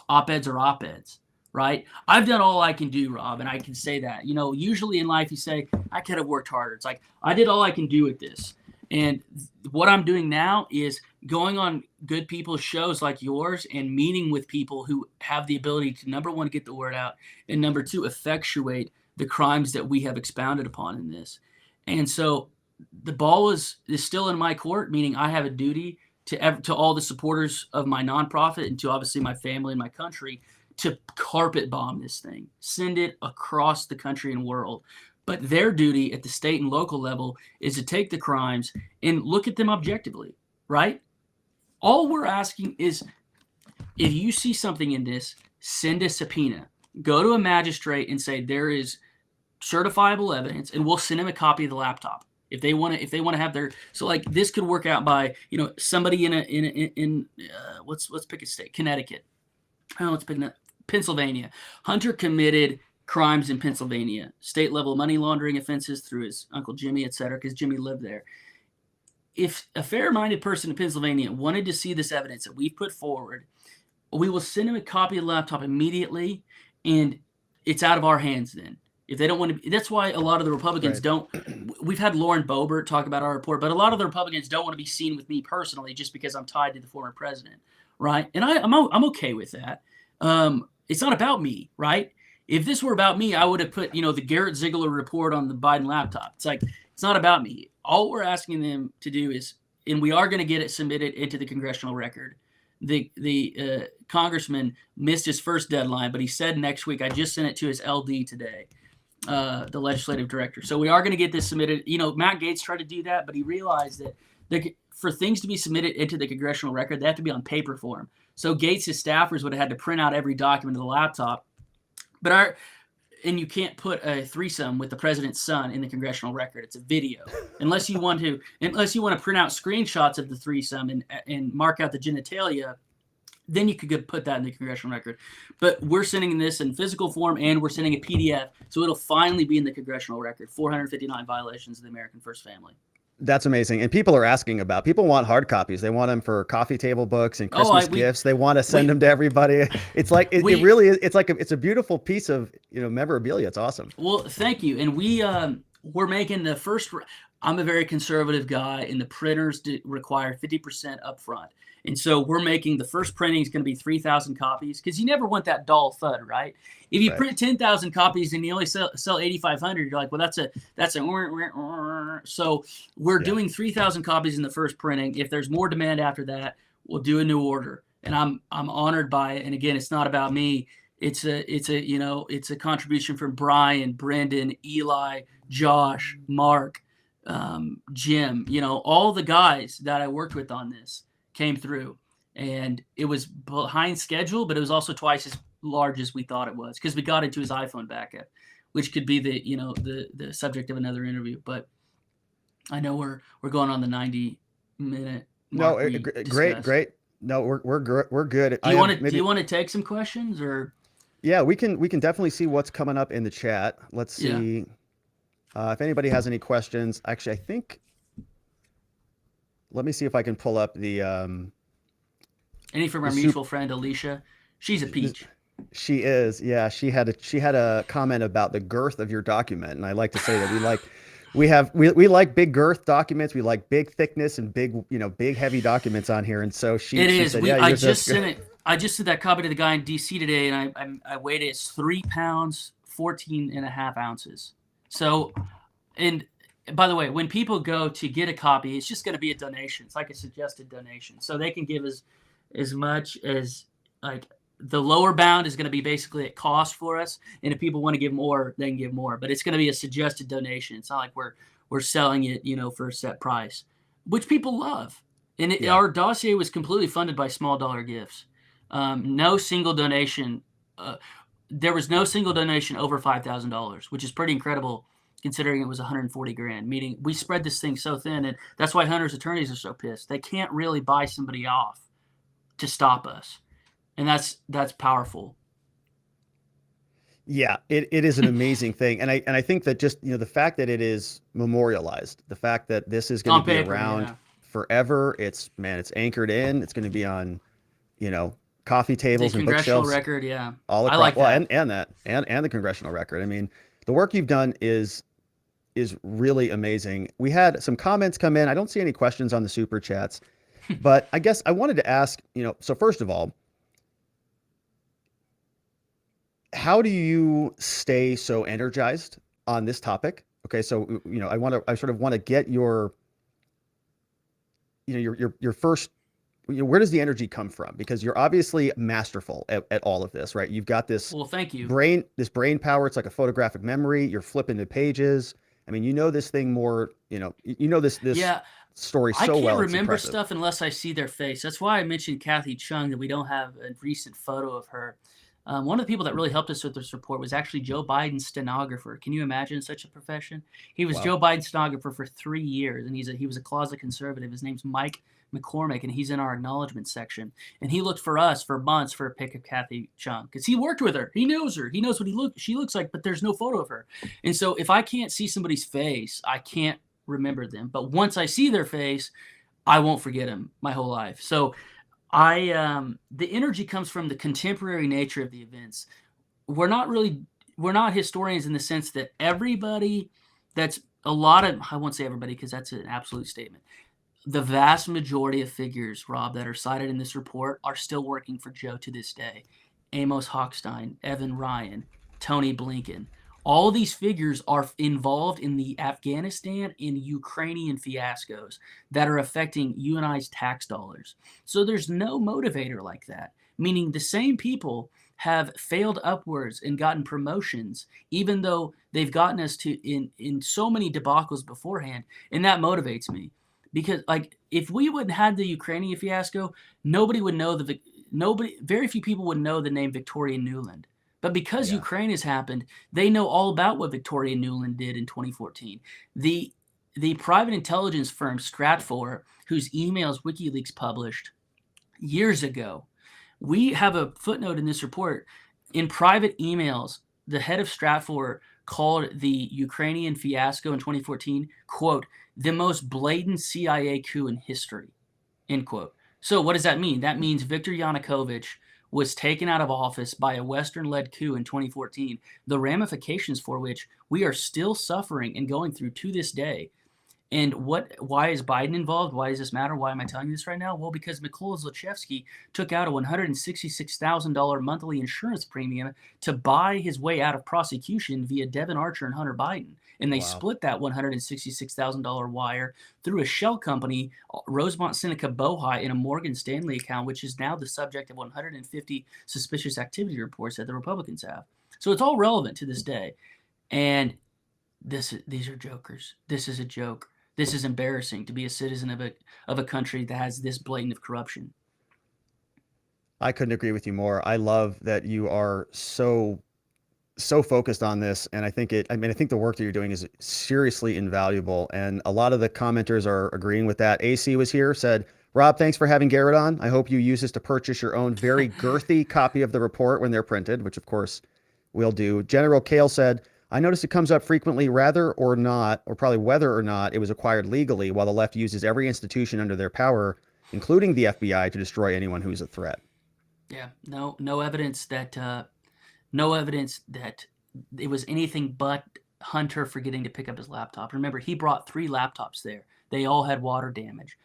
Op-eds are op-eds, right? I've done all I can do, Rob, and I can say that. Usually in life you say, I could have worked harder. It's like, I did all I can do with this. And what I'm doing now is going on good people's shows like yours and meeting with people who have the ability to, number one, get the word out, and number two, effectuate the crimes that we have expounded upon in this. And so the ball is still in my court, meaning I have a duty to all the supporters of my nonprofit and to obviously my family and my country to carpet bomb this thing, send it across the country and world. But their duty at the state and local level is to take the crimes and look at them objectively, right? All we're asking is, if you see something in this, send a subpoena. Go to a magistrate and say there is certifiable evidence, and we'll send them a copy of the laptop. If they want to have their, so like this could work out by somebody in let's pick a state, Connecticut. Let's pick Pennsylvania. Hunter committed crimes in Pennsylvania, state level money laundering offenses through his Uncle Jimmy, etc., because Jimmy lived there. If a fair-minded person in Pennsylvania wanted to see this evidence that we've put forward, we will send him a copy of the laptop immediately, and it's out of our hands then. If they don't want to, that's why a lot of the Republicans don't. We've had Lauren Boebert talk about our report, but a lot of the Republicans don't want to be seen with me personally just because I'm tied to the former president, right? And I'm okay with that. It's not about me, right? If this were about me, I would have put, the Garrett Ziegler report on the Biden laptop. It's like, it's not about me. All we're asking them to do is, and we are going to get it submitted into the congressional record, the congressman missed his first deadline, but he said next week. I just sent it to his LD today, the legislative director. So we are going to get this submitted. Matt Gaetz tried to do that, but he realized that for things to be submitted into the congressional record, they have to be on paper form. So Gaetz' staffers would have had to print out every document on the laptop. And you can't put a threesome with the president's son in the congressional record. It's a video. Unless you want to print out screenshots of the threesome and mark out the genitalia, then you could put that in the congressional record. But we're sending this in physical form, and we're sending a PDF, so it'll finally be in the congressional record. 459 violations of the American First Family. That's amazing. And people are asking people want hard copies. They want them for coffee table books and Christmas gifts. They want to send them to everybody. It's like, it really is. It's a beautiful piece of, memorabilia. It's awesome. Well, thank you. And we're making the first, I'm a very conservative guy, and the printers require 50% upfront. And so we're making the first printing is going to be 3,000 copies, because you never want that dull thud, right? If you print 10,000 copies and you only sell 8,500, you're like, well, that's a. So we're doing 3,000 copies in the first printing. If there's more demand after that, we'll do a new order. And I'm honored by it. And again, it's not about me. It's a contribution from Brian, Brendan, Eli, Josh, Mark, Jim. All the guys that I worked with on this came through, and it was behind schedule, but it was also twice as large as we thought it was, because we got into his iPhone backup, which could be the subject of another interview. But I know we're going on the 90-minute mark. No, great. No, we're good. Do you want to take some questions, or? Yeah, we can definitely see what's coming up in the chat. Let's see if anybody has any questions. Actually, I think. Let me see if I can pull up the. Any from our mutual friend Alicia. She's a peach. She is. Yeah, she had a comment about the girth of your document, and I like to say that we like big girth documents. We like big thickness and big heavy documents on here. And so she said, I just sent that copy to the guy in DC today, and I weighed it. It's 3 pounds, 14.5 ounces. So, and by the way, when people go to get a copy, it's just going to be a donation. It's like a suggested donation. So they can give as much as, like, the lower bound is going to be basically at cost for us. And if people want to give more, they can give more. But it's going to be a suggested donation. It's not like we're selling it, for a set price, which people love. And our dossier was completely funded by small dollar gifts. No single donation. There was no single donation over $5,000, which is pretty incredible, considering it was $140,000, meaning we spread this thing so thin. And that's why Hunter's attorneys are so pissed. They can't really buy somebody off to stop us. And that's powerful. Yeah, it is an amazing thing. And I think that just, the fact that it is memorialized, the fact that this is going to be around forever, it's anchored in, it's going to be on, coffee tables and bookshelves. Congressional record, all across, and the congressional record. I mean, the work you've done is really amazing. We had some comments come in. I don't see any questions on the super chats, but I guess I wanted to ask, so first of all, how do you stay so energized on this topic? Okay, so I sort of want to get your first. Where does the energy come from? Because you're obviously masterful at all of this, right? You've got this. Well, thank you. Brain power. It's like a photographic memory. You're flipping the pages. I mean, this thing more. This story so well. I can't remember stuff unless I see their face. That's why I mentioned Kathy Chung, that we don't have a recent photo of her. One of the people that really helped us with this report was actually Joe Biden's stenographer. Can you imagine such a profession? He was Joe Biden's stenographer for 3 years, and he was a closet conservative. His name's Mike McCormick, and he's in our acknowledgement section. And he looked for us for months for a pic of Kathy Chung, because he worked with her. He knows her. He knows what she looks like, but there's no photo of her. And so if I can't see somebody's face, I can't remember them. But once I see their face, I won't forget them my whole life. So the energy comes from the contemporary nature of the events. We're not historians in the sense that everybody, I won't say everybody because that's an absolute statement. The vast majority of figures, Rob, that are cited in this report are still working for Joe to this day. Amos Hochstein, Evan Ryan, Tony Blinken, All these figures are involved in the Afghanistan and Ukrainian fiascos that are affecting you and I's tax dollars. So there's no motivator like that, meaning the same people have failed upwards and gotten promotions, even though they've gotten us to in so many debacles beforehand, and that motivates me. Because like if we wouldn't have the Ukrainian fiasco, nobody would know very few people would know the name Victoria Nuland. But because Yeah. Ukraine has happened, they know all about what Victoria Nuland did in 2014. The the private intelligence firm Stratfor, whose emails WikiLeaks published years ago, we have a footnote in this report. In private emails, the head of Stratfor called the Ukrainian fiasco in 2014, quote, the most blatant CIA coup in history, end quote. So what does that mean? That means Viktor Yanukovych was taken out of office by a Western-led coup in 2014, the ramifications for which we are still suffering and going through to this day. And why is Biden involved? Why does this matter? Why am I telling you this right now? Well, because Mykola Zlochevsky took out a $166,000 monthly insurance premium to buy his way out of prosecution via Devin Archer and Hunter Biden. And they Wow. split that $166,000 wire through a shell company, Rosemont Seneca Bohai, in a Morgan Stanley account, which is now the subject of 150 suspicious activity reports that the Republicans have. So it's all relevant to this day. And these are jokers. This is a joke. This is embarrassing to be a citizen of a country that has this blatant of corruption. I couldn't agree with you more. I love that you are so focused on this, and I think the work that you're doing is seriously invaluable, and a lot of the commenters are agreeing with that. AC was here, said, Rob, thanks for having Garrett on. I hope you use this to purchase your own very girthy copy of the report when they're printed, which of course we'll do. General Kale said, I notice it comes up frequently whether or not it was acquired legally, while the left uses every institution under their power, including the FBI, to destroy anyone who's a threat. Yeah, no evidence that no evidence that it was anything but Hunter forgetting to pick up his laptop. Remember, he brought 3 laptops there. They all had water damage.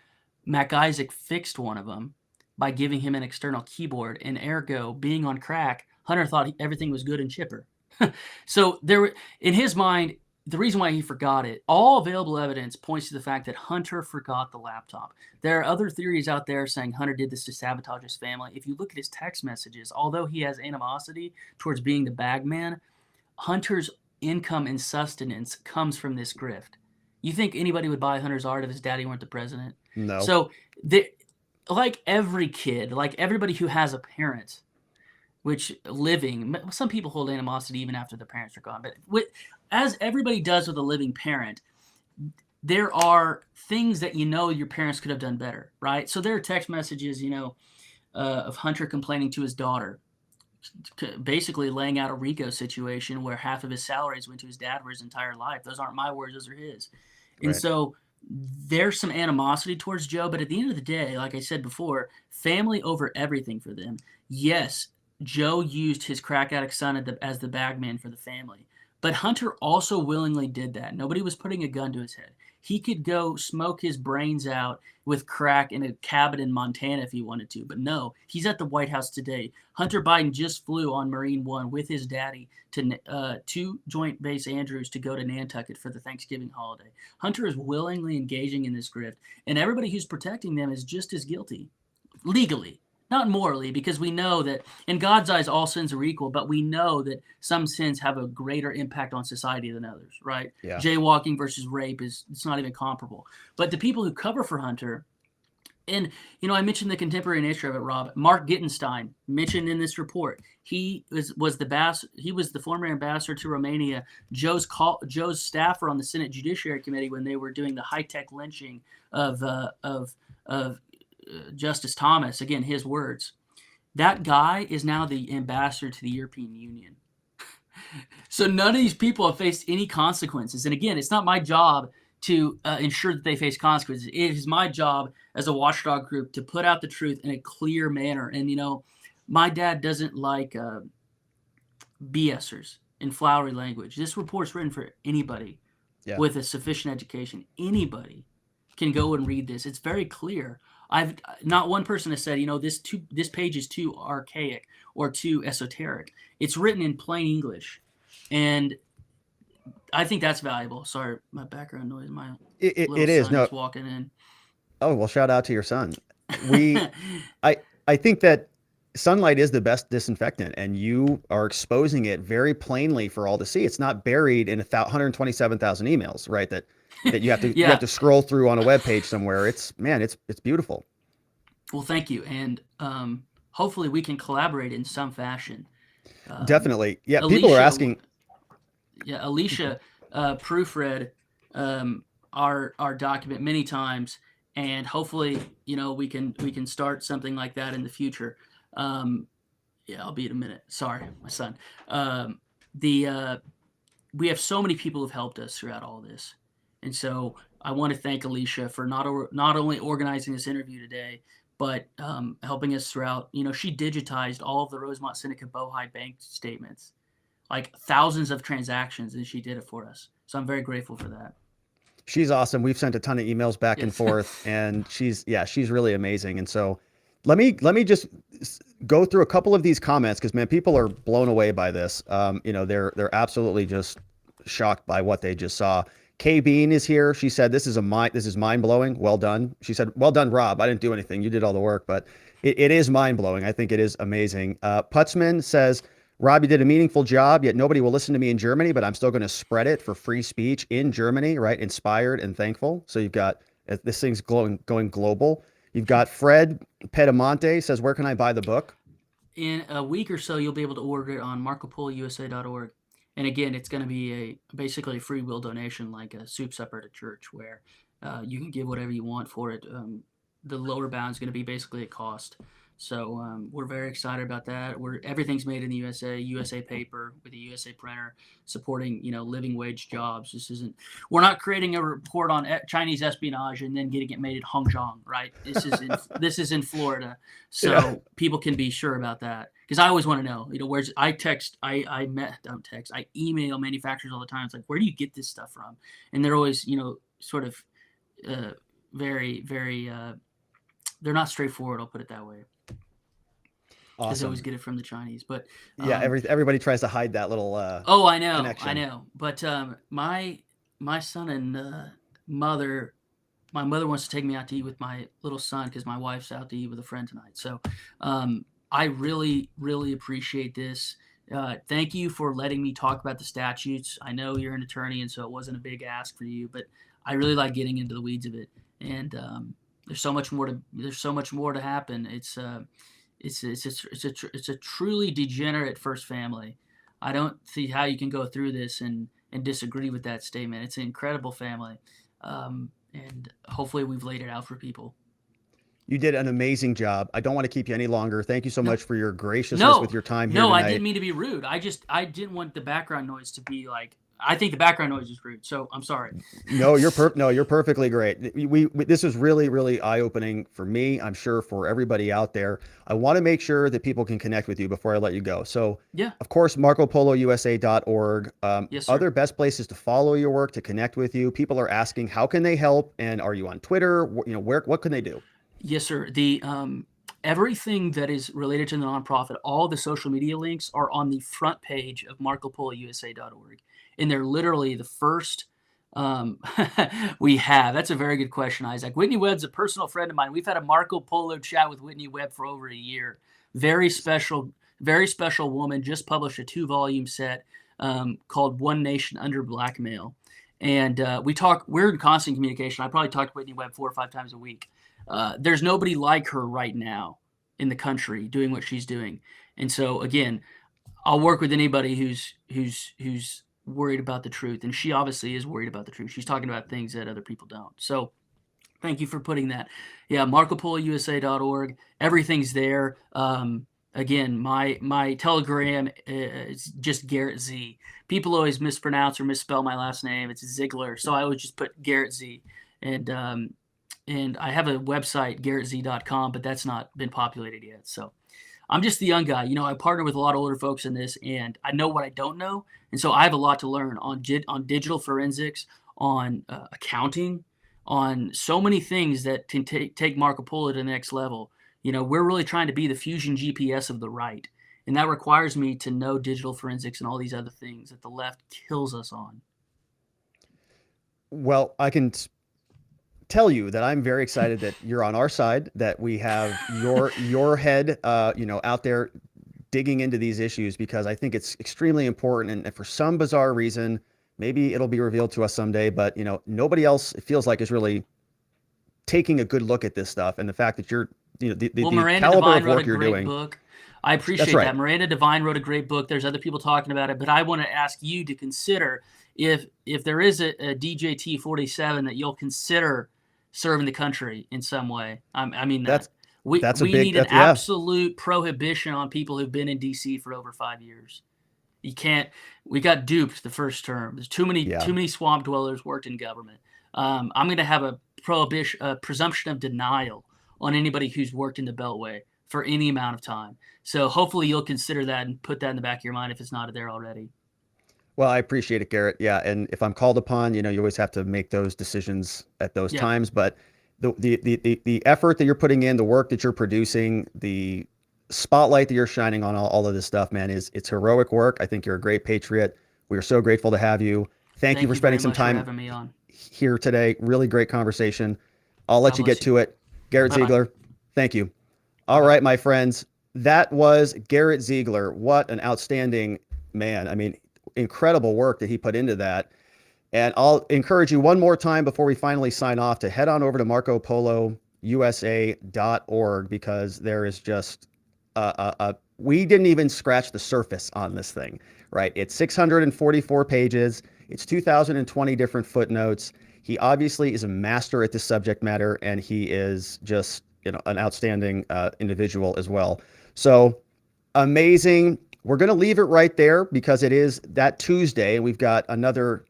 Mac Isaac fixed one of them by giving him an external keyboard, and ergo, being on crack, Hunter thought everything was good and chipper. So in his mind, the reason why he forgot it, all available evidence points to the fact that Hunter forgot the laptop. There are other theories out there saying Hunter did this to sabotage his family. If you look at his text messages, although he has animosity towards being the bag man, Hunter's income and sustenance comes from this grift. You think anybody would buy Hunter's art if his daddy weren't the president? No. So, like every kid, like everybody who has a parent, some people hold animosity even after the parents are gone, but as everybody does with a living parent, there are things that your parents could have done better, right? So there are text messages, of Hunter complaining to his daughter, basically laying out a RICO situation where half of his salaries went to his dad for his entire life. Those aren't my words, those are his. And Right. so there's some animosity towards Joe, but at the end of the day, like I said before, family over everything for them. Yes, Joe used his crack addict son as the bagman for the family, but Hunter also willingly did that. Nobody was putting a gun to his head. He could go smoke his brains out with crack in a cabin in Montana if he wanted to, but no, he's at the White House today. Hunter Biden just flew on Marine One with his daddy to Joint Base Andrews to go to Nantucket for the Thanksgiving holiday. Hunter is willingly engaging in this grift, and everybody who's protecting them is just as guilty, legally. Not morally, because we know that in God's eyes all sins are equal, but we know that some sins have a greater impact on society than others, right? Yeah. Jaywalking versus rape it's not even comparable. But the people who cover for Hunter, and I mentioned the contemporary nature of it, Rob. Mark Gittenstein mentioned in this report, he was the former ambassador to Romania, Joe's staffer on the Senate Judiciary Committee when they were doing the high-tech lynching of Justice Thomas, again, his words. That guy is now the ambassador to the European Union. So none of these people have faced any consequences. And again, it's not my job to ensure that they face consequences. It is my job as a watchdog group to put out the truth in a clear manner. And, my dad doesn't like BSers in flowery language. This report's written for anybody with a sufficient education. Anybody can go and read this. It's very clear. Not one person has said, this page is too archaic or too esoteric. It's written in plain English, and I think that's valuable. Sorry, my background noise. My little It is. son No. is walking in. Oh, well, shout out to your son. We, I, I think that sunlight is the best disinfectant, and you are exposing it very plainly for all to see. It's not buried in 127,000 emails, right? That you have Yeah. to scroll through on a web page somewhere. It's man, it's beautiful. Well, thank you, and hopefully we can collaborate in some fashion. Um, Definitely. Yeah, people are Alicia, asking. yeah, Alicia proofread our document many times, and hopefully, we can start something like that in the future. Um, yeah, I'll be in a minute. Sorry, my son. The We have so many people who've helped us throughout all this, and so I want to thank Alicia for not only organizing this interview today, but helping us throughout. She digitized all of the Rosemont Seneca Bohai bank statements, like thousands of transactions, and she did it for us. So I'm very grateful for that. She's awesome. We've sent a ton of emails back and Yes. forth, and she's really amazing. And so, let me just go through a couple of these comments because man, people are blown away by this. They're absolutely just shocked by what they just saw. Kay Bean is here. She said, this is mind blowing. Well done." She said, "Well done, Rob. I didn't do anything. You did all the work, but it is mind blowing. I think it is amazing." Putzman says, "Rob, you did a meaningful job, yet nobody will listen to me in Germany, but I'm still going to spread it for free speech in Germany," right? Inspired and thankful. So you've got this thing's going global. You've got Fred Pedamonte says, "Where can I buy the book?" In a week or so, you'll be able to order it on marcopolusa.org. And again, it's going to be basically a free will donation, like a soup supper at a church, where you can give whatever you want for it. The lower bound is going to be basically a cost. So we're very excited about that. Everything's made in the USA, USA paper with a USA printer, supporting living wage jobs. We're not creating a report on Chinese espionage and then getting it made at Hongzhong, right? This is in Florida, so Yeah. people can be sure about that. Because I always want to know, where's I text, I met, don't text, I email manufacturers all the time. It's like, where do you get this stuff from? And they're always, sort of uh, very, very, they're not straightforward. I'll put it that way, because they always Awesome. get it from the Chinese. But Yeah, everybody tries to hide that little oh, I connection. know. But my son and mother, my mother wants to take me out to eat with my little son because my wife's out to eat with a friend tonight. So I really, really appreciate this. Thank you for letting me talk about the statutes. I know you're an attorney, and so it wasn't a big ask for you, but I really like getting into the weeds of it. And there's so much more to happen. It's a truly degenerate first family. I don't see how you can go through this and disagree with that statement. It's an incredible family, and hopefully we've laid it out for people. You did an amazing job. I don't want to keep you any longer. Thank you so No, much for your graciousness with no, your time here no. I didn't tonight. mean to be rude. I didn't want the background noise to be like. I think the background noise is rude. So I'm sorry. No, you're perfectly great. This was really eye-opening for me. I'm sure for everybody out there. I want to make sure that people can connect with you before I let you go. So, Yeah. of course, marcopolusa.org. Yes, sir. Other best places to follow your work, to connect with you. People are asking, how can they help? And are you on Twitter? What can they do? Yes, sir. The everything that is related to the nonprofit, all the social media links are on the front page of marcopolusa.org, and they're literally the first um, we have. That's a very good question, Isaac. Whitney Webb's a personal friend of mine. We've had a Marco Polo chat with Whitney Webb for over a year. Very special, very special woman. Just published a 2-volume set called "One Nation Under Blackmail," and we talk. We're in constant communication. I probably talk to Whitney Webb 4 or 5 times a week. There's nobody like her right now in the country doing what she's doing. And so again, I'll work with anybody who's worried about the truth, and she obviously is worried about the truth. She's talking about things that other people don't. So thank you for putting that. Yeah, marcopolusa.org. Everything's there. Again, my Telegram is just Garrett Z. People always mispronounce or misspell my last name. It's Ziegler, so I always just put Garrett Z. And I have a website, garretz.com, but that's not been populated yet. So I'm just the young guy. I partner with a lot of older folks in this, and I know what I don't know. And so I have a lot to learn on digital forensics, on accounting, on so many things that can take Marco Polo to the next level. We're really trying to be the fusion GPS of the right. And that requires me to know digital forensics and all these other things that the left kills us on. Well, I can tell you that I'm very excited that you're on our side, that we have your head, out there digging into these issues, because I think it's extremely important. And for some bizarre reason, maybe it'll be revealed to us someday, but nobody else, it feels like, is really taking a good look at this stuff. And the fact that you're, Well, the Miranda caliber Devine of wrote work a you're great doing. book. I That's appreciate right. that. Miranda Devine wrote a great book. There's other people talking about it, but I want to ask you to consider if there is a DJT 47 that you'll consider serving the country in some way. I mean that. That's We that's a we big need an yeah. absolute prohibition on people who've been in DC for over 5 years. You can't. We got duped the first term. There's Yeah. too many swamp dwellers worked in government. I'm going to have a presumption of denial on anybody who's worked in the Beltway for any amount of time. So hopefully you'll consider that and put that in the back of your mind if it's not there already. Well, I appreciate it, Garrett. Yeah, and if I'm called upon, you always have to make those decisions at those Yeah. times. But the effort that you're putting in, the work that you're producing, the spotlight that you're shining on all of this stuff, man, it's heroic work. I think you're a great patriot. We are so grateful to have you. Thank you Thank for you very spending some much for time having me on. here today. Really great conversation. I'll let God you get bless you. to it. Garrett Bye bye. Ziegler, thank you. All Bye right, bye. my friends. That was Garrett Ziegler. What an outstanding man. I mean, incredible work that he put into that. And I'll encourage you one more time before we finally sign off to head on over to marcopoulousa.org, because there is just we didn't even scratch the surface on this thing, right? It's 644 pages. It's 2020 different footnotes. He obviously is a master at this subject matter, and he is just, an outstanding individual as well. So amazing. We're going to leave it right there because it is that Tuesday, and we've got another.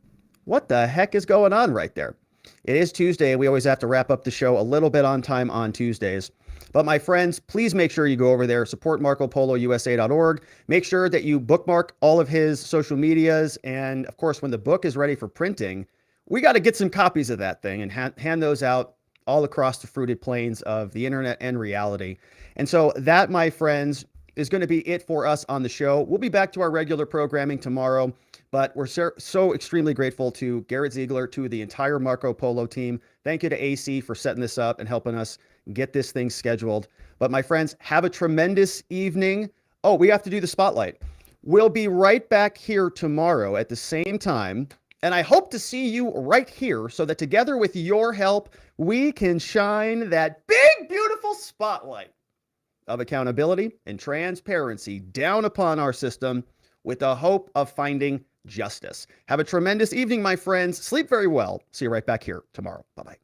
What the heck is going on right there? It is Tuesday. We always have to wrap up the show a little bit on time on Tuesdays. But my friends, please make sure you go over there, support MarcoPoloUSA.org. Make sure that you bookmark all of his social medias. And of course, when the book is ready for printing, we got to get some copies of that thing and hand those out all across the fruited plains of the internet and reality. And so that, my friends, is going to be it for us on the show. We'll be back to our regular programming tomorrow, but we're so extremely grateful to Garrett Ziegler, to the entire Marco Polo team. Thank you to AC for setting this up and helping us get this thing scheduled. But my friends, have a tremendous evening. Oh, we have to do the spotlight. We'll be right back here tomorrow at the same time. And I hope to see you right here so that together with your help, we can shine that big, beautiful spotlight of accountability and transparency down upon our system with the hope of finding justice. Have a tremendous evening, my friends. Sleep very well. See you right back here tomorrow. Bye-bye.